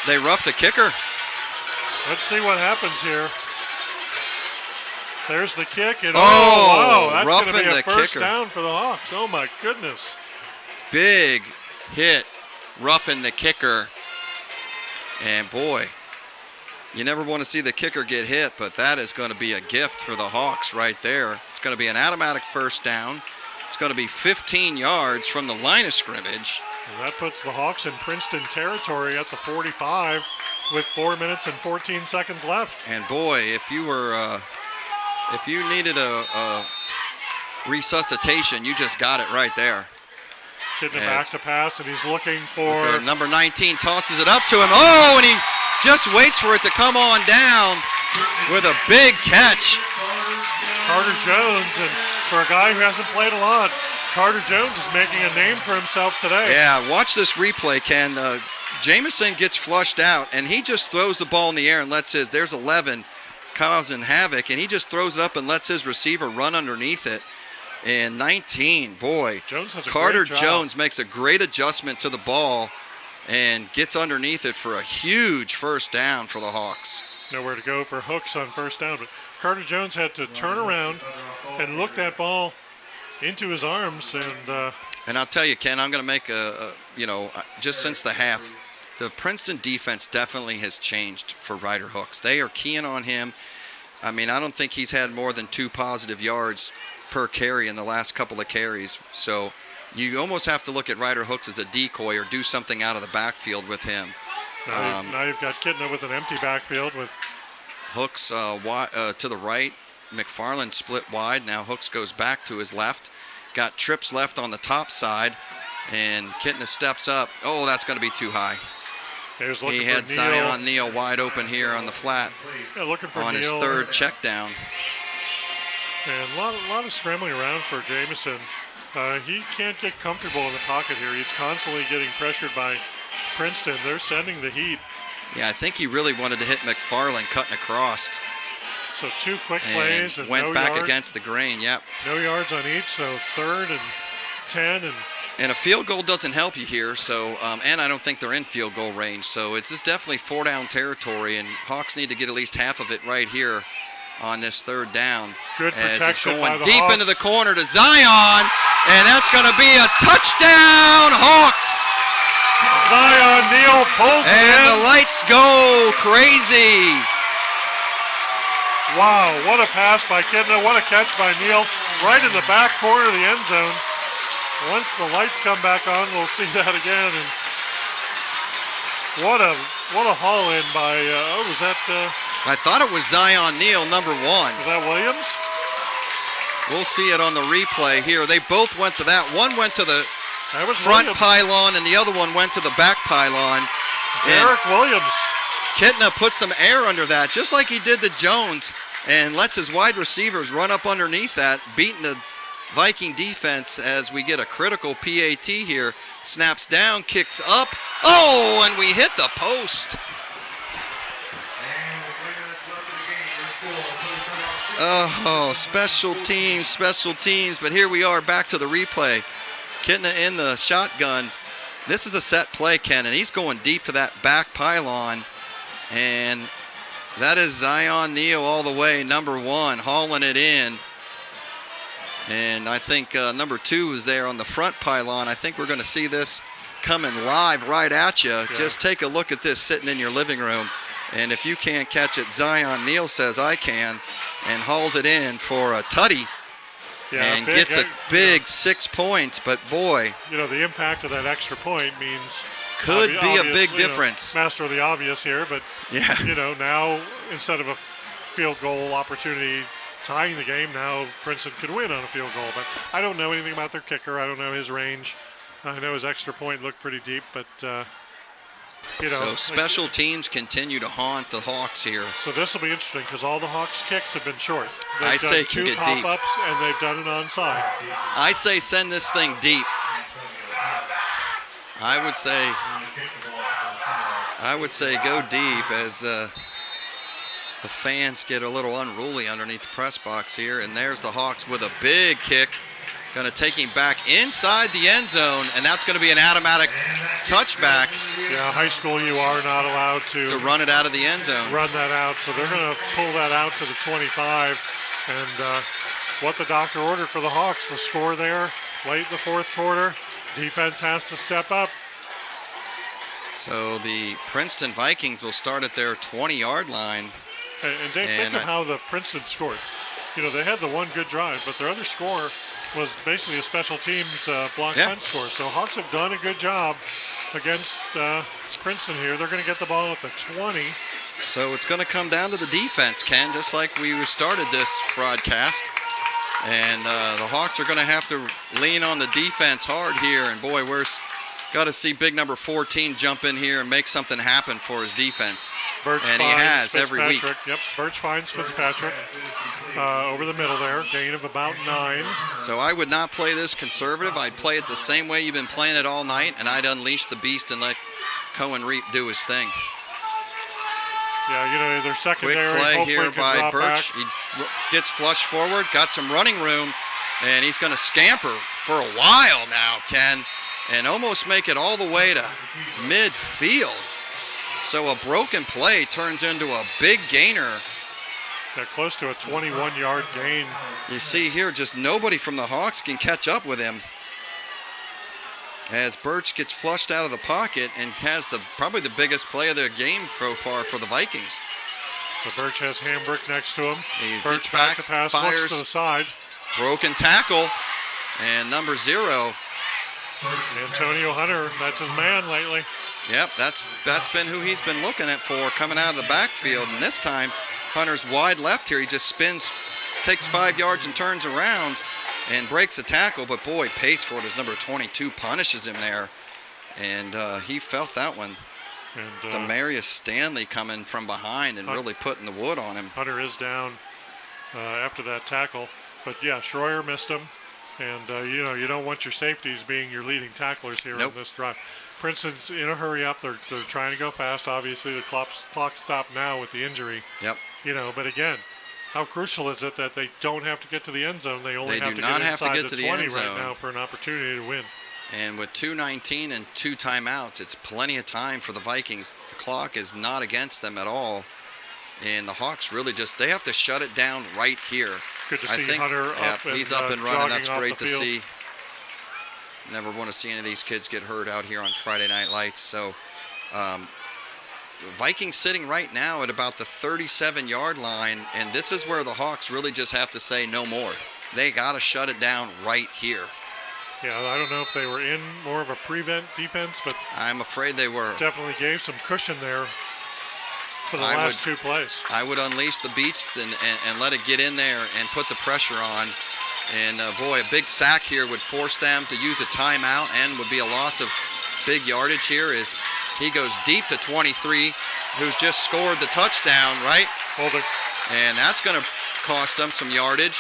[SPEAKER 1] They roughed the kicker.
[SPEAKER 2] Let's see what happens here. There's the kick. And
[SPEAKER 1] wow,
[SPEAKER 2] that's going to be a first
[SPEAKER 1] kicker.
[SPEAKER 2] down for the Hawks. Oh, my goodness.
[SPEAKER 1] Big hit, roughing the kicker. And, boy, you never want to see the kicker get hit, but that is going to be a gift for the Hawks right there. It's going to be an automatic first down. It's going to be 15 yards from the line of scrimmage.
[SPEAKER 2] And that puts the Hawks in Princeton territory at the 45 with 4 minutes and 14 seconds left.
[SPEAKER 1] And, boy, if you needed a resuscitation, you just got it right there.
[SPEAKER 2] Getting it back to pass, and he's looking for...
[SPEAKER 1] Number 19 tosses it up to him. Oh, and he just waits for it to come on down with a big catch.
[SPEAKER 2] Carter Jones, and for a guy who hasn't played a lot, Carter Jones is making a name for himself today.
[SPEAKER 1] Yeah, watch this replay, Ken. Jamison gets flushed out, and he just throws the ball in the air and there's 11 causing havoc, and he just throws it up and lets his receiver run underneath it. And 19, boy, Carter Jones makes a great adjustment to the ball and gets underneath it for a huge first down for the Hawks.
[SPEAKER 2] Nowhere to go for Hooks on first down, but Carter Jones had to turn around and look that ball into his arms. And
[SPEAKER 1] I'll tell you, Ken, I'm going to make just since the half, the Princeton defense definitely has changed for Ryder Hooks. They are keying on him. I mean, I don't think he's had more than 2 positive yards per carry in the last couple of carries. So you almost have to look at Ryder Hooks as a decoy or do something out of the backfield with him.
[SPEAKER 2] Now you've got Kidna with an empty backfield with
[SPEAKER 1] Hooks to the right. McFarland split wide. Now Hooks goes back to his left. Got trips left on the top side. And Kidna steps up. Oh, that's going to be too high.
[SPEAKER 2] He
[SPEAKER 1] had
[SPEAKER 2] for
[SPEAKER 1] Zion Neal wide open here on the flat
[SPEAKER 2] looking for
[SPEAKER 1] on his
[SPEAKER 2] Neal.
[SPEAKER 1] third check down.
[SPEAKER 2] And a lot of scrambling around for Jamison. He can't get comfortable in the pocket here. He's constantly getting pressured by Princeton. They're sending the heat.
[SPEAKER 1] Yeah, I think he really wanted to hit McFarland cutting across.
[SPEAKER 2] So 2 quick plays and
[SPEAKER 1] went
[SPEAKER 2] no
[SPEAKER 1] back
[SPEAKER 2] yards.
[SPEAKER 1] against the grain, yep.
[SPEAKER 2] No yards on each, so 3rd and 10.
[SPEAKER 1] And a field goal doesn't help you here, so and I don't think they're in field goal range. So it's just definitely 4-down territory, and Hawks need to get at least half of it right here on this 3rd down.
[SPEAKER 2] Good
[SPEAKER 1] as
[SPEAKER 2] protection
[SPEAKER 1] it's
[SPEAKER 2] by
[SPEAKER 1] going
[SPEAKER 2] the
[SPEAKER 1] deep
[SPEAKER 2] Hawks.
[SPEAKER 1] into the corner to Zion, and that's going to be a touchdown, Hawks.
[SPEAKER 2] Zion Neal pulls it
[SPEAKER 1] And
[SPEAKER 2] in.
[SPEAKER 1] the lights go crazy.
[SPEAKER 2] Wow, what a pass by Kidna. What a catch by Neal. Right in the back corner of the end zone. Once the lights come back on, we'll see that again. And what a haul in by, was that
[SPEAKER 1] I thought it was Zion Neal, number 1.
[SPEAKER 2] Williams?
[SPEAKER 1] We'll see it on the replay here. They both went to that. One went to the
[SPEAKER 2] That was
[SPEAKER 1] front
[SPEAKER 2] Williams.
[SPEAKER 1] pylon, and the other one went to the back pylon.
[SPEAKER 2] Derek Williams.
[SPEAKER 1] Kidna put some air under that, just like he did to Jones, and lets his wide receivers run up underneath that, beating the Viking defense as we get a critical PAT here. Snaps down, kicks up. Oh, and we hit the post. Oh, special teams, but here we are back to the replay. Kidna in the shotgun. This is a set play, Ken, and he's going deep to that back pylon. And that is Zion Neal all the way, number 1, hauling it in. And I think number 2 is there on the front pylon. I think we're going to see this coming live right at you. Yeah. Just take a look at this sitting in your living room. And if you can't catch it, Zion Neal says I can, and hauls it in for a tutty.
[SPEAKER 2] Yeah,
[SPEAKER 1] and gets a big 6 points, but boy.
[SPEAKER 2] The impact of that extra point means
[SPEAKER 1] could be a big difference.
[SPEAKER 2] Master of the obvious here, but
[SPEAKER 1] yeah.
[SPEAKER 2] Now instead of a field goal opportunity tying the game, now Princeton could win on a field goal. But I don't know anything about their kicker. I don't know his range. I know his extra point looked pretty deep, but
[SPEAKER 1] so special teams continue to haunt the Hawks here.
[SPEAKER 2] So this will be interesting because all the Hawks kicks have been short. They've
[SPEAKER 1] I
[SPEAKER 2] done
[SPEAKER 1] say
[SPEAKER 2] 2
[SPEAKER 1] can get deep.
[SPEAKER 2] pop-ups and they've done it onside.
[SPEAKER 1] I say send this thing deep. I would say go deep as the fans get a little unruly underneath the press box here. And there's the Hawks with a big kick. Going to take him back inside the end zone, and that's going to be an automatic touchback.
[SPEAKER 2] Yeah, high school you are not allowed to
[SPEAKER 1] run it out of the end zone.
[SPEAKER 2] Run that out, so they're going to pull that out to the 25. And what the doctor ordered for the Hawks, the score there late in the 4th quarter. Defense has to step up.
[SPEAKER 1] So the Princeton Vikings will start at their 20-yard line.
[SPEAKER 2] And Dave, think of how the Princeton scored. They had the one good drive, but their other score was basically a special teams block punt score. So Hawks have done a good job against Princeton here. They're going to get the ball at the 20.
[SPEAKER 1] So it's going to come down to the defense, Ken, just like we started this broadcast. And the Hawks are going to have to lean on the defense hard here. And boy, we're got to see big number 14 jump in here and make something happen for his defense.
[SPEAKER 2] Birch
[SPEAKER 1] and he has every week.
[SPEAKER 2] Yep, Birch finds Fitzpatrick over the middle there, gain of about 9.
[SPEAKER 1] So I would not play this conservative. I'd play it the same way you've been playing it all night, and I'd unleash the beast and let Cohen Reap do his thing.
[SPEAKER 2] Yeah, their secondary.
[SPEAKER 1] Quick play here by
[SPEAKER 2] Back.
[SPEAKER 1] Birch. He gets flushed forward, got some running room, and he's going to scamper for a while now, Ken, and almost make it all the way to midfield. So a broken play turns into a big gainer.
[SPEAKER 2] Yeah, close to a 21-yard gain.
[SPEAKER 1] You see here, just nobody from the Hawks can catch up with him. As Birch gets flushed out of the pocket and has probably the biggest play of the game so far for the Vikings.
[SPEAKER 2] So Birch has Hambrick next to him.
[SPEAKER 1] He
[SPEAKER 2] Birch
[SPEAKER 1] gets back,
[SPEAKER 2] the pass,
[SPEAKER 1] fires,
[SPEAKER 2] looks to the side.
[SPEAKER 1] Broken tackle, and number 0.
[SPEAKER 2] Antonio Hunter, that's his man lately.
[SPEAKER 1] Yep, that's been who he's been looking at for coming out of the backfield. And this time, Hunter's wide left here. He just spins, takes 5 yards and turns around and breaks a tackle. But boy, Paceford, his number 22, punishes him there. And he felt that one.
[SPEAKER 2] And
[SPEAKER 1] Demarius Stanley coming from behind and really putting the wood on him.
[SPEAKER 2] Hunter is down after that tackle. But, yeah, Schroyer missed him. And, you don't want your safeties being your leading tacklers here on this drive. Princeton's in a hurry up. They're trying to go fast. Obviously, the clock stopped now with the injury.
[SPEAKER 1] Yep.
[SPEAKER 2] But again, how crucial is it that they don't have to get to the end zone? They only have
[SPEAKER 1] do
[SPEAKER 2] to
[SPEAKER 1] not
[SPEAKER 2] get
[SPEAKER 1] have to
[SPEAKER 2] inside
[SPEAKER 1] get
[SPEAKER 2] the
[SPEAKER 1] to the
[SPEAKER 2] 20
[SPEAKER 1] end
[SPEAKER 2] right
[SPEAKER 1] zone.
[SPEAKER 2] now for an opportunity to win.
[SPEAKER 1] And with 2:19 and 2 timeouts, it's plenty of time for the Vikings. The clock is not against them at all. And the Hawks really they have to shut it down right here.
[SPEAKER 2] Good to see Hunter up.
[SPEAKER 1] He's up and running. That's great to
[SPEAKER 2] field.
[SPEAKER 1] see. Never want to see any of these kids get hurt out here on Friday Night Lights. So Vikings sitting right now at about the 37-yard line, and this is where the Hawks really just have to say no more. They got to shut it down right here.
[SPEAKER 2] Yeah, I don't know if they were in more of a prevent defense, but
[SPEAKER 1] I'm afraid they were.
[SPEAKER 2] Definitely gave some cushion there for the last 2 plays.
[SPEAKER 1] I would unleash the beasts and let it get in there and put the pressure on. And, boy, a big sack here would force them to use a timeout and would be a loss of big yardage here as he goes deep to 23, who's just scored the touchdown, right?
[SPEAKER 2] Holding.
[SPEAKER 1] And that's going to cost them some yardage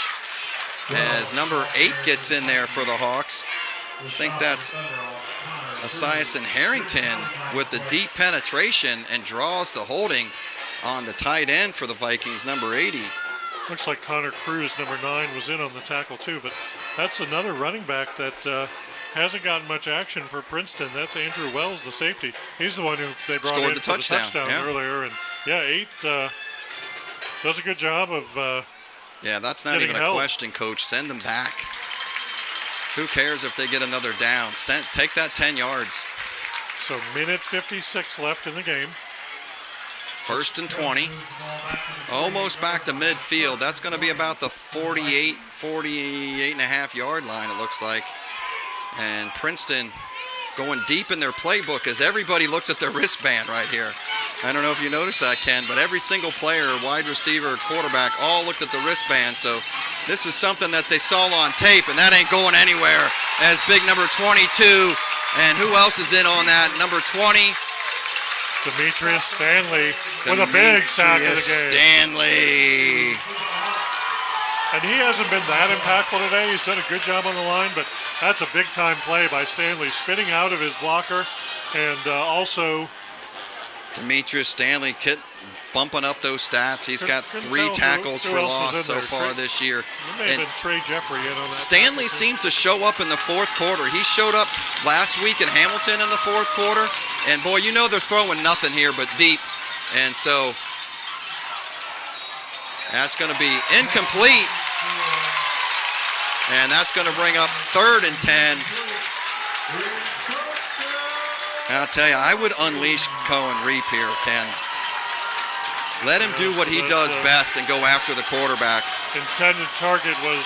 [SPEAKER 1] as number 8 gets in there for the Hawks. I think that's Esiason Harrington with the deep penetration and draws the holding on the tight end for the Vikings, number 80.
[SPEAKER 2] Looks like Connor Cruz, number 9, was in on the tackle too, but that's another running back that hasn't gotten much action for Princeton. That's Andrew Wells, the safety. He's the one who they brought
[SPEAKER 1] Scored
[SPEAKER 2] in
[SPEAKER 1] the
[SPEAKER 2] for
[SPEAKER 1] touchdown,
[SPEAKER 2] the touchdown earlier. And, 8 does a good job of
[SPEAKER 1] that's not even a question, Coach. Send them back. Who cares if they get another down? Take that 10 yards.
[SPEAKER 2] So minute 56 left in the game.
[SPEAKER 1] 1st and 20. Almost back to midfield. That's going to be about the 48 and a half yard line, it looks like. And Princeton going deep in their playbook as everybody looks at their wristband right here. I don't know if you noticed that, Ken, but every single player, wide receiver, quarterback, all looked at the wristband. So this is something that they saw on tape, and that ain't going anywhere. As big number 22, and who else is in on that? Number 20.
[SPEAKER 2] Demetrius Stanley with a big sack of the game.
[SPEAKER 1] Stanley.
[SPEAKER 2] And he hasn't been that impactful today. He's done a good job on the line, but that's a big-time play by Stanley, spinning out of his blocker, and also
[SPEAKER 1] Demetrius Stanley bumping up those stats. He's got 3 tackles for loss so far this year.
[SPEAKER 2] May have been Trey Jeffrey in on that.
[SPEAKER 1] Stanley seems to show up in the 4th quarter. He showed up last week in Hamilton in the 4th quarter, and boy, you know they're throwing nothing here but deep. And so that's going to be incomplete. And that's going to bring up 3rd and 10. I'll tell you, I would unleash Cohen Reap here, Ken. Let him do what he does best and go after the quarterback.
[SPEAKER 2] Intended target was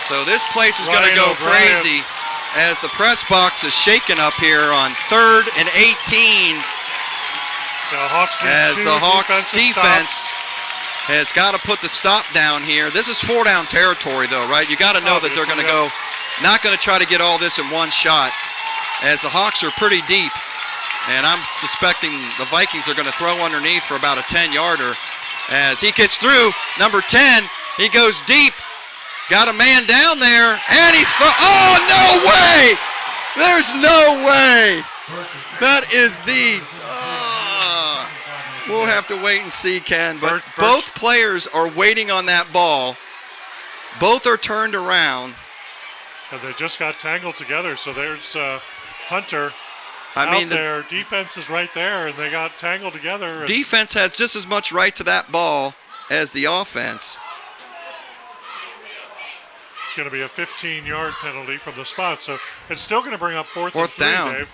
[SPEAKER 1] so this place is going to go crazy as the press box is shaken up here on 3rd and 18. As the Hawks defense has got to put the stop down here. This is 4-down territory, though, right? You got to know that they're going to go, not going to try to get all this in one shot, as the Hawks are pretty deep. And I'm suspecting the Vikings are going to throw underneath for about a 10-yarder. As he gets through, number 10, he goes deep. Got a man down there, and he's oh, no way! There's no way! That is the we'll have to wait and see, Ken. But both players are waiting on that ball. Both are turned around.
[SPEAKER 2] And they just got tangled together. So there's Hunter there. Defense is right there, and they got tangled together.
[SPEAKER 1] Defense has just as much right to that ball as the offense.
[SPEAKER 2] It's going to be a 15-yard penalty from the spot. So it's still going to bring up 4th and 3,
[SPEAKER 1] down.
[SPEAKER 2] Dave.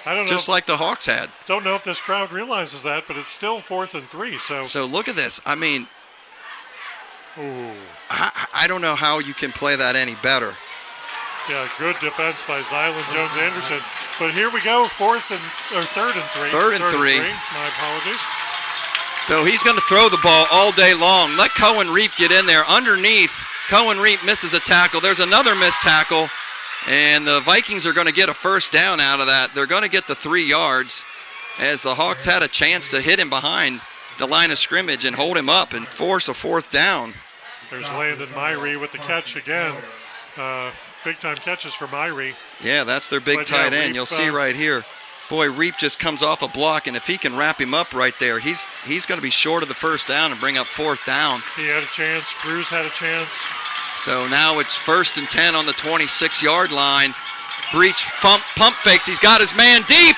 [SPEAKER 2] I don't know.
[SPEAKER 1] Just like the Hawks had.
[SPEAKER 2] Don't know if this crowd realizes that, but it's still 4th and 3.
[SPEAKER 1] So look at this. I mean,
[SPEAKER 2] ooh.
[SPEAKER 1] I don't know how you can play that any better.
[SPEAKER 2] Yeah, good defense by Zylan Jones-Anderson. But here we go, 3rd and 3.
[SPEAKER 1] 3rd and 3.
[SPEAKER 2] My apologies.
[SPEAKER 1] So he's going to throw the ball all day long. Let Cohen Reap get in there underneath. Cohen Reap misses a tackle. There's another missed tackle. And the Vikings are going to get a 1st down out of that. They're going to get the 3 yards. as the Hawks had a chance to hit him behind the line of scrimmage and hold him up and force a 4th down.
[SPEAKER 2] There's Landon Myrie with the catch again. Big-time catches for Myrie.
[SPEAKER 1] Yeah, that's their big
[SPEAKER 2] But,
[SPEAKER 1] tight
[SPEAKER 2] yeah,
[SPEAKER 1] end.
[SPEAKER 2] Reap,
[SPEAKER 1] You'll see right here. Boy, Reap just comes off a block, and if he can wrap him up right there, he's going to be short of the 1st down and bring up 4th down.
[SPEAKER 2] He had a chance. Cruz had a chance.
[SPEAKER 1] So now it's 1st and 10 on the 26-yard line. Breach pump fakes. He's got his man deep.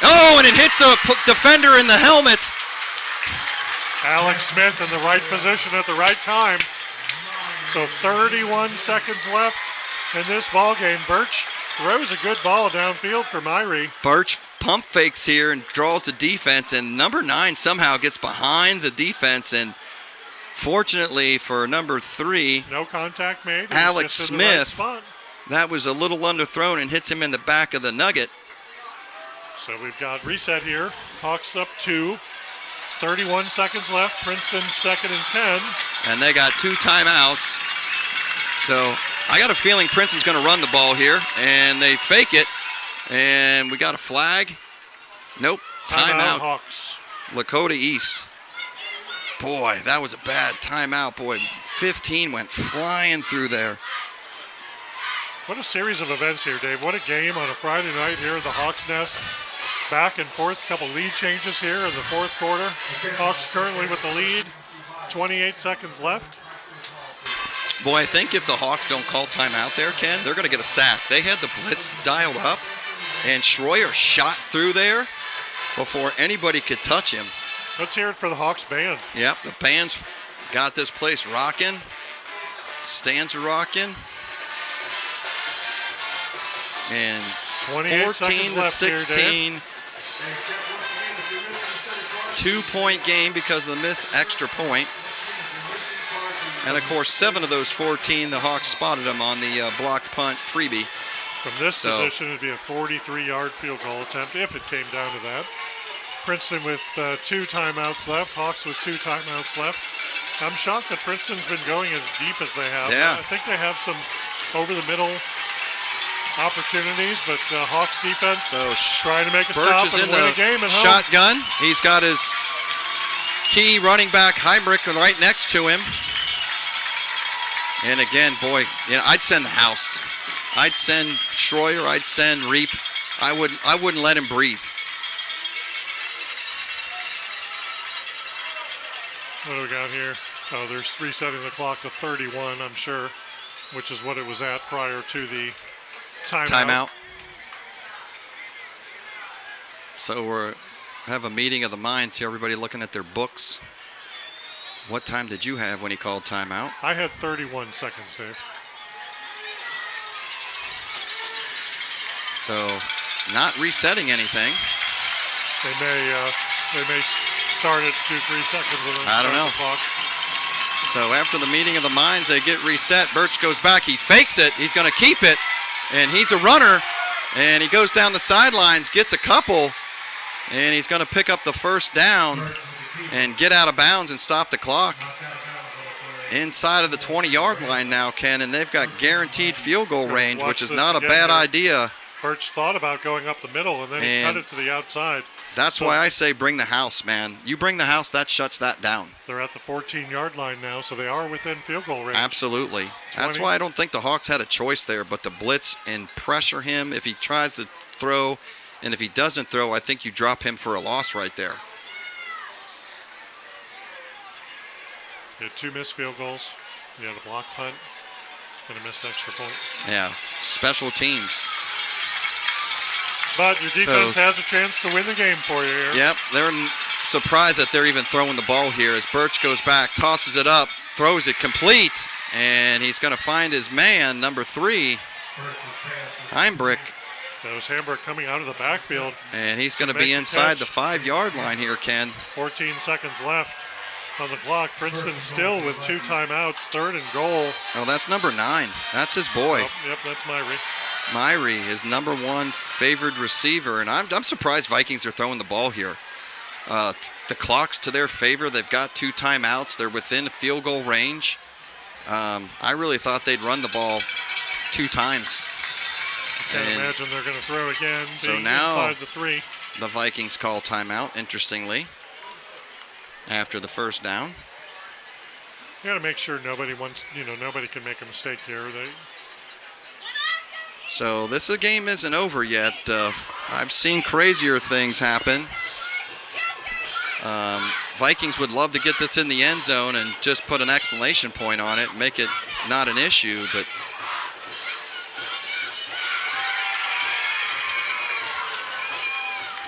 [SPEAKER 1] Oh, and it hits the defender in the helmet.
[SPEAKER 2] Alex Smith in the right position at the right time. So 31 seconds left in this ball game. Birch throws a good ball downfield for Myrie.
[SPEAKER 1] Birch pump fakes here and draws the defense, and number 9 somehow gets behind the defense, and fortunately for number 3,
[SPEAKER 2] no contact made.
[SPEAKER 1] Alex
[SPEAKER 2] Just in the right
[SPEAKER 1] Smith,
[SPEAKER 2] spot.
[SPEAKER 1] that was a little underthrown and hits him in the back of the nugget.
[SPEAKER 2] So we've got reset here. Hawks up 2. 31 seconds left. Princeton 2nd and 10.
[SPEAKER 1] And they got 2 timeouts. So I got a feeling Princeton's going to run the ball here, and they fake it, and we got a flag. Nope, timeout.
[SPEAKER 2] Hawks.
[SPEAKER 1] Lakota East. Boy, that was a bad timeout. Boy, 15 went flying through there.
[SPEAKER 2] What a series of events here, Dave. What a game on a Friday night here at the Hawks Nest. Back and forth, couple lead changes here in the 4th quarter. Hawks currently with the lead. 28 seconds left.
[SPEAKER 1] Boy, I think if the Hawks don't call timeout there, Ken, they're going to get a sack. They had the blitz dialed up, and Schroyer shot through there before anybody could touch him.
[SPEAKER 2] Let's hear it for the Hawks band.
[SPEAKER 1] Yep, the band's got this place rocking. Stands are rocking. And
[SPEAKER 2] 28
[SPEAKER 1] 14
[SPEAKER 2] seconds
[SPEAKER 1] to
[SPEAKER 2] left here,
[SPEAKER 1] 16. 2-point game because of the missed extra point. And of course, 7 of those 14, the Hawks spotted them on the blocked punt freebie.
[SPEAKER 2] From this position, it'd be a 43-yard field goal attempt if it came down to that. Princeton with 2 timeouts left. Hawks with 2 timeouts left. I'm shocked that Princeton's been going as deep as they have.
[SPEAKER 1] Yeah.
[SPEAKER 2] I think they have some over-the-middle opportunities, but Hawks defense trying to make a
[SPEAKER 1] Birch
[SPEAKER 2] stop
[SPEAKER 1] is
[SPEAKER 2] and
[SPEAKER 1] in
[SPEAKER 2] win
[SPEAKER 1] the
[SPEAKER 2] a game at home.
[SPEAKER 1] shotgun. He's got his key running back Heinrich right next to him. And again, boy, I'd send the house. I'd send Schroyer. I'd send Reap. I wouldn't let him breathe.
[SPEAKER 2] What do we got here? Oh, they're resetting the clock to 31, I'm sure, which is what it was at prior to the timeout.
[SPEAKER 1] So we have a meeting of the minds here. Everybody looking at their books. What time did you have when he called timeout?
[SPEAKER 2] I had 31 seconds, Dave.
[SPEAKER 1] So not resetting anything.
[SPEAKER 2] They may start at 2-3 seconds. And then
[SPEAKER 1] I don't know.
[SPEAKER 2] the clock.
[SPEAKER 1] So after the meeting of the minds, they get reset. Birch goes back. He fakes it. He's going to keep it. And he's a runner. And he goes down the sidelines, gets a couple. And he's going to pick up the 1st down and get out of bounds and stop the clock. Inside of the 20-yard line now, Ken, and they've got guaranteed field goal range, which is not a bad idea.
[SPEAKER 2] Birch thought about going up the middle, and then he cut it to the outside.
[SPEAKER 1] That's why I say bring the house, man. You bring the house, that shuts that down.
[SPEAKER 2] They're at the 14-yard line now, so they are within field goal range.
[SPEAKER 1] Absolutely. That's why I don't think the Hawks had a choice there but to blitz and pressure him if he tries to throw. And if he doesn't throw, I think you drop him for a loss right there.
[SPEAKER 2] You had 2 missed field goals. You had a block punt and a missed extra point.
[SPEAKER 1] Yeah, special teams.
[SPEAKER 2] But your defense has a chance to win the game for you here.
[SPEAKER 1] Yep, they're surprised that they're even throwing the ball here as Birch goes back, tosses it up, throws it complete, and he's going to find his man, number 3, Heinrich.
[SPEAKER 2] That was Hamburg coming out of the backfield.
[SPEAKER 1] And he's going to be inside the 5-yard line here, Ken.
[SPEAKER 2] 14 seconds left on the clock. Princeton still with 2 timeouts, 3rd and goal.
[SPEAKER 1] Oh, that's number 9. That's his boy.
[SPEAKER 2] Oh, yep, that's Myrie.
[SPEAKER 1] Myrie, his number 1 favored receiver. And I'm surprised Vikings are throwing the ball here. The clock's to their favor. They've got 2 timeouts. They're within field goal range. I really thought they'd run the ball 2 times.
[SPEAKER 2] Can't imagine they're going to throw again.
[SPEAKER 1] So
[SPEAKER 2] being
[SPEAKER 1] now
[SPEAKER 2] inside the 3.
[SPEAKER 1] the Vikings call timeout, interestingly, after the first down.
[SPEAKER 2] You got to make sure nobody can make a mistake here.
[SPEAKER 1] So this game isn't over yet. I've seen crazier things happen. Vikings would love to get this in the end zone and just put an exclamation point on it, make it not an issue, but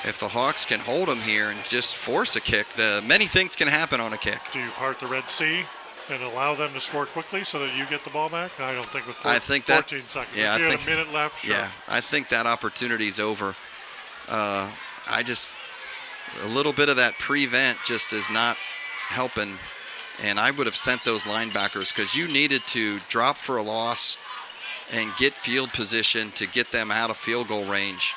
[SPEAKER 1] if the Hawks can hold them here and just force a kick, many things can happen on a kick.
[SPEAKER 2] Do you part the Red Sea and allow them to score quickly so that you get the ball back? I don't think with 14 seconds.
[SPEAKER 1] Yeah,
[SPEAKER 2] if you had a minute left, sure.
[SPEAKER 1] Yeah, I think that opportunity is over. A little bit of that prevent just is not helping, and I would have sent those linebackers because you needed to drop for a loss and get field position to get them out of field goal range.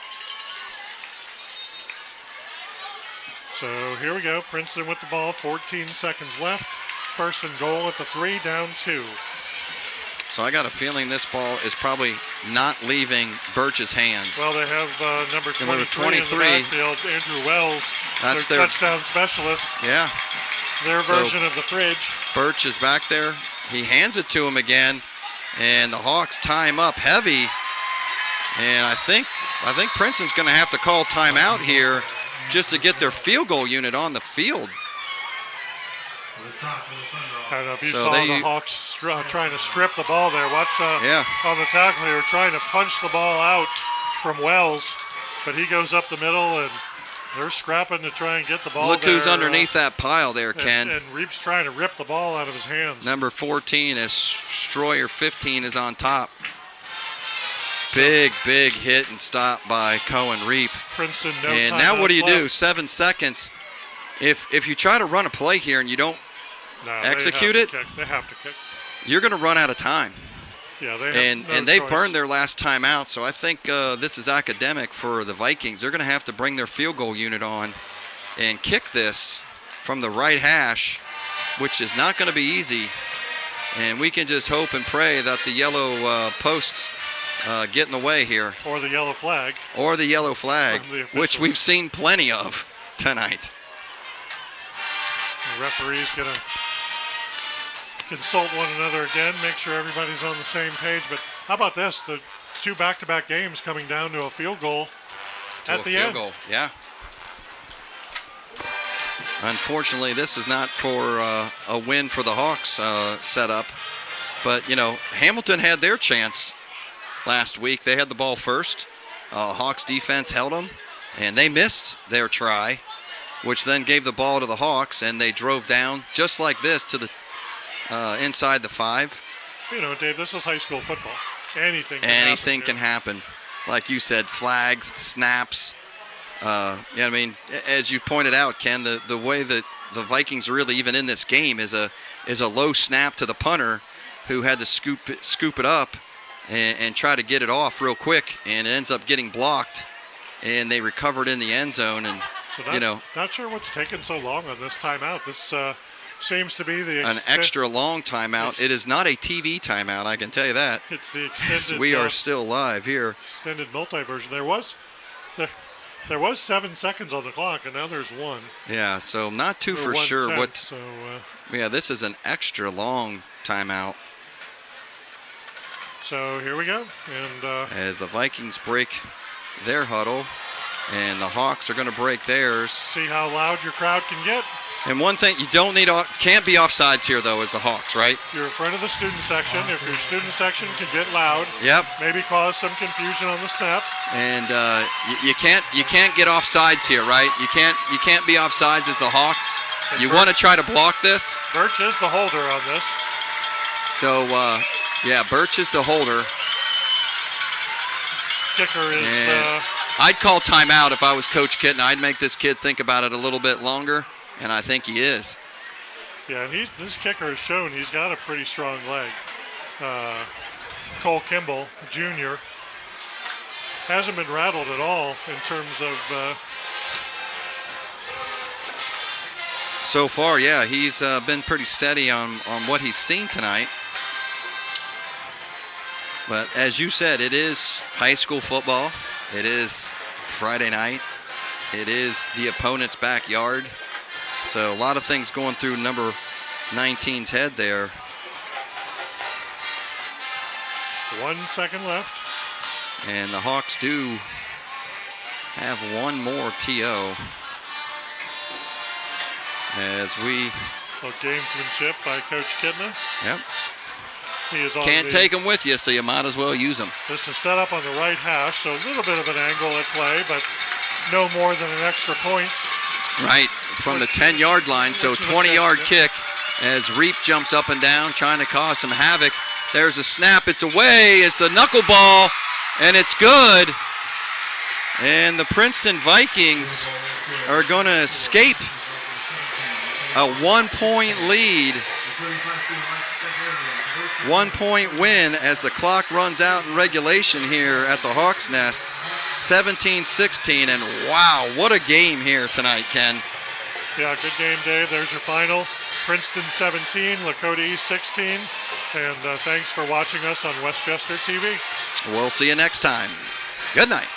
[SPEAKER 2] So here we go. Princeton with the ball, 14 seconds left. First and goal at the 3, down 2.
[SPEAKER 1] So I got a feeling this ball is probably not leaving Birch's hands.
[SPEAKER 2] Well, they have number 23 in the backfield, Andrew Wells,
[SPEAKER 1] that's
[SPEAKER 2] their touchdown specialist.
[SPEAKER 1] Yeah.
[SPEAKER 2] Their version of the fridge.
[SPEAKER 1] Birch is back there. He hands it to him again, and the Hawks tie him up heavy. And I think Princeton's going to have to call timeout here just to get their field goal unit on the field.
[SPEAKER 2] I don't know if you saw the Hawks trying to strip the ball there. Watch on the tackle, they were trying to punch the ball out from Wells, but he goes up the middle, and they're scrapping to try and get the ball.
[SPEAKER 1] Look who's underneath that pile there, Ken.
[SPEAKER 2] And Reap's trying to rip the ball out of his hands.
[SPEAKER 1] Number 14 is Stroyer. 15 is on top. Big hit and stop by Cohen Reap.
[SPEAKER 2] Princeton,
[SPEAKER 1] and now what do you do? 7 seconds. If you try to run a play here and you don't execute it,
[SPEAKER 2] they have to kick.
[SPEAKER 1] You're going to run out of time.
[SPEAKER 2] Yeah, they
[SPEAKER 1] they burned their last time out, so I think this is academic for the Vikings. They're going to have to bring their field goal unit on and kick this from the right hash, which is not going to be easy. And we can just hope and pray that the yellow posts get in the way here.
[SPEAKER 2] Or the yellow flag.
[SPEAKER 1] Or the yellow flag, which we've seen plenty of tonight.
[SPEAKER 2] The referee's going to consult one another again, make sure everybody's on the same page. But how about this? The 2 back-to-back games coming down to a field goal at the end.
[SPEAKER 1] Yeah. Unfortunately, this is not for a win for the Hawks setup. But, Hamilton had their chance last week. They had the ball first. Hawks defense held them, and they missed their try, which then gave the ball to the Hawks, and they drove down just like this to the inside the 5.
[SPEAKER 2] Dave, this is high school football. Anything
[SPEAKER 1] can happen. Like you said, flags, snaps. As you pointed out, Ken, the way that the Vikings are really even in this game is a low snap to the punter who had to scoop it up and try to get it off real quick, and it ends up getting blocked, and they recovered in the end zone. And
[SPEAKER 2] not sure what's taking so long on this timeout. This seems to be
[SPEAKER 1] an extra long timeout. It is not a TV timeout, I can tell you that.
[SPEAKER 2] It's the extended.
[SPEAKER 1] We are still live here.
[SPEAKER 2] Extended multi-version. There was 7 seconds on the clock, and now there's 1.
[SPEAKER 1] Yeah, so not too for sure. This is an extra long timeout.
[SPEAKER 2] So here we go. And
[SPEAKER 1] as the Vikings break their huddle, and the Hawks are going to break theirs.
[SPEAKER 2] See how loud your crowd can get.
[SPEAKER 1] And one thing, you can't be offsides here, though, as the Hawks, right?
[SPEAKER 2] You're in front of the student section. If your student section can get loud, maybe cause some confusion on the snap.
[SPEAKER 1] And you can't get offsides here, right? You can't be offsides as the Hawks. And you want to try to block this.
[SPEAKER 2] Birch is the holder on this.
[SPEAKER 1] So Birch is the holder.
[SPEAKER 2] Kicker is.
[SPEAKER 1] I'd call timeout if I was Coach Kitten. I'd make this kid think about it a little bit longer, and I think he is.
[SPEAKER 2] Yeah, and this kicker has shown he's got a pretty strong leg. Cole Kimball, Jr., hasn't been rattled at all in terms of...
[SPEAKER 1] So far, yeah, he's been pretty steady on what he's seen tonight. But as you said, it is high school football. It is Friday night. It is the opponent's backyard. So a lot of things going through number 19's head there.
[SPEAKER 2] 1 second left.
[SPEAKER 1] And the Hawks do have one more TO. As we...
[SPEAKER 2] Well, gamesmanship by Coach Kidna.
[SPEAKER 1] Yep.
[SPEAKER 2] He is on
[SPEAKER 1] Can't take them with you, so you might as well use them.
[SPEAKER 2] This is set up on the right hash, so a little bit of an angle at play, but no more than an extra point.
[SPEAKER 1] Right, from the 10-yard line, so 20-yard kick as Reap jumps up and down, trying to cause some havoc. There's a snap, it's away, it's the knuckleball, and it's good. And the Princeton Vikings are going to escape a 1-point lead. 1-point win as the clock runs out in regulation here at the Hawks Nest. 17-16, and wow, what a game here tonight, Ken.
[SPEAKER 2] Yeah, good game, Dave. There's your final. Princeton 17, Lakota East 16. And thanks for watching us on Westchester TV.
[SPEAKER 1] We'll see you next time. Good night.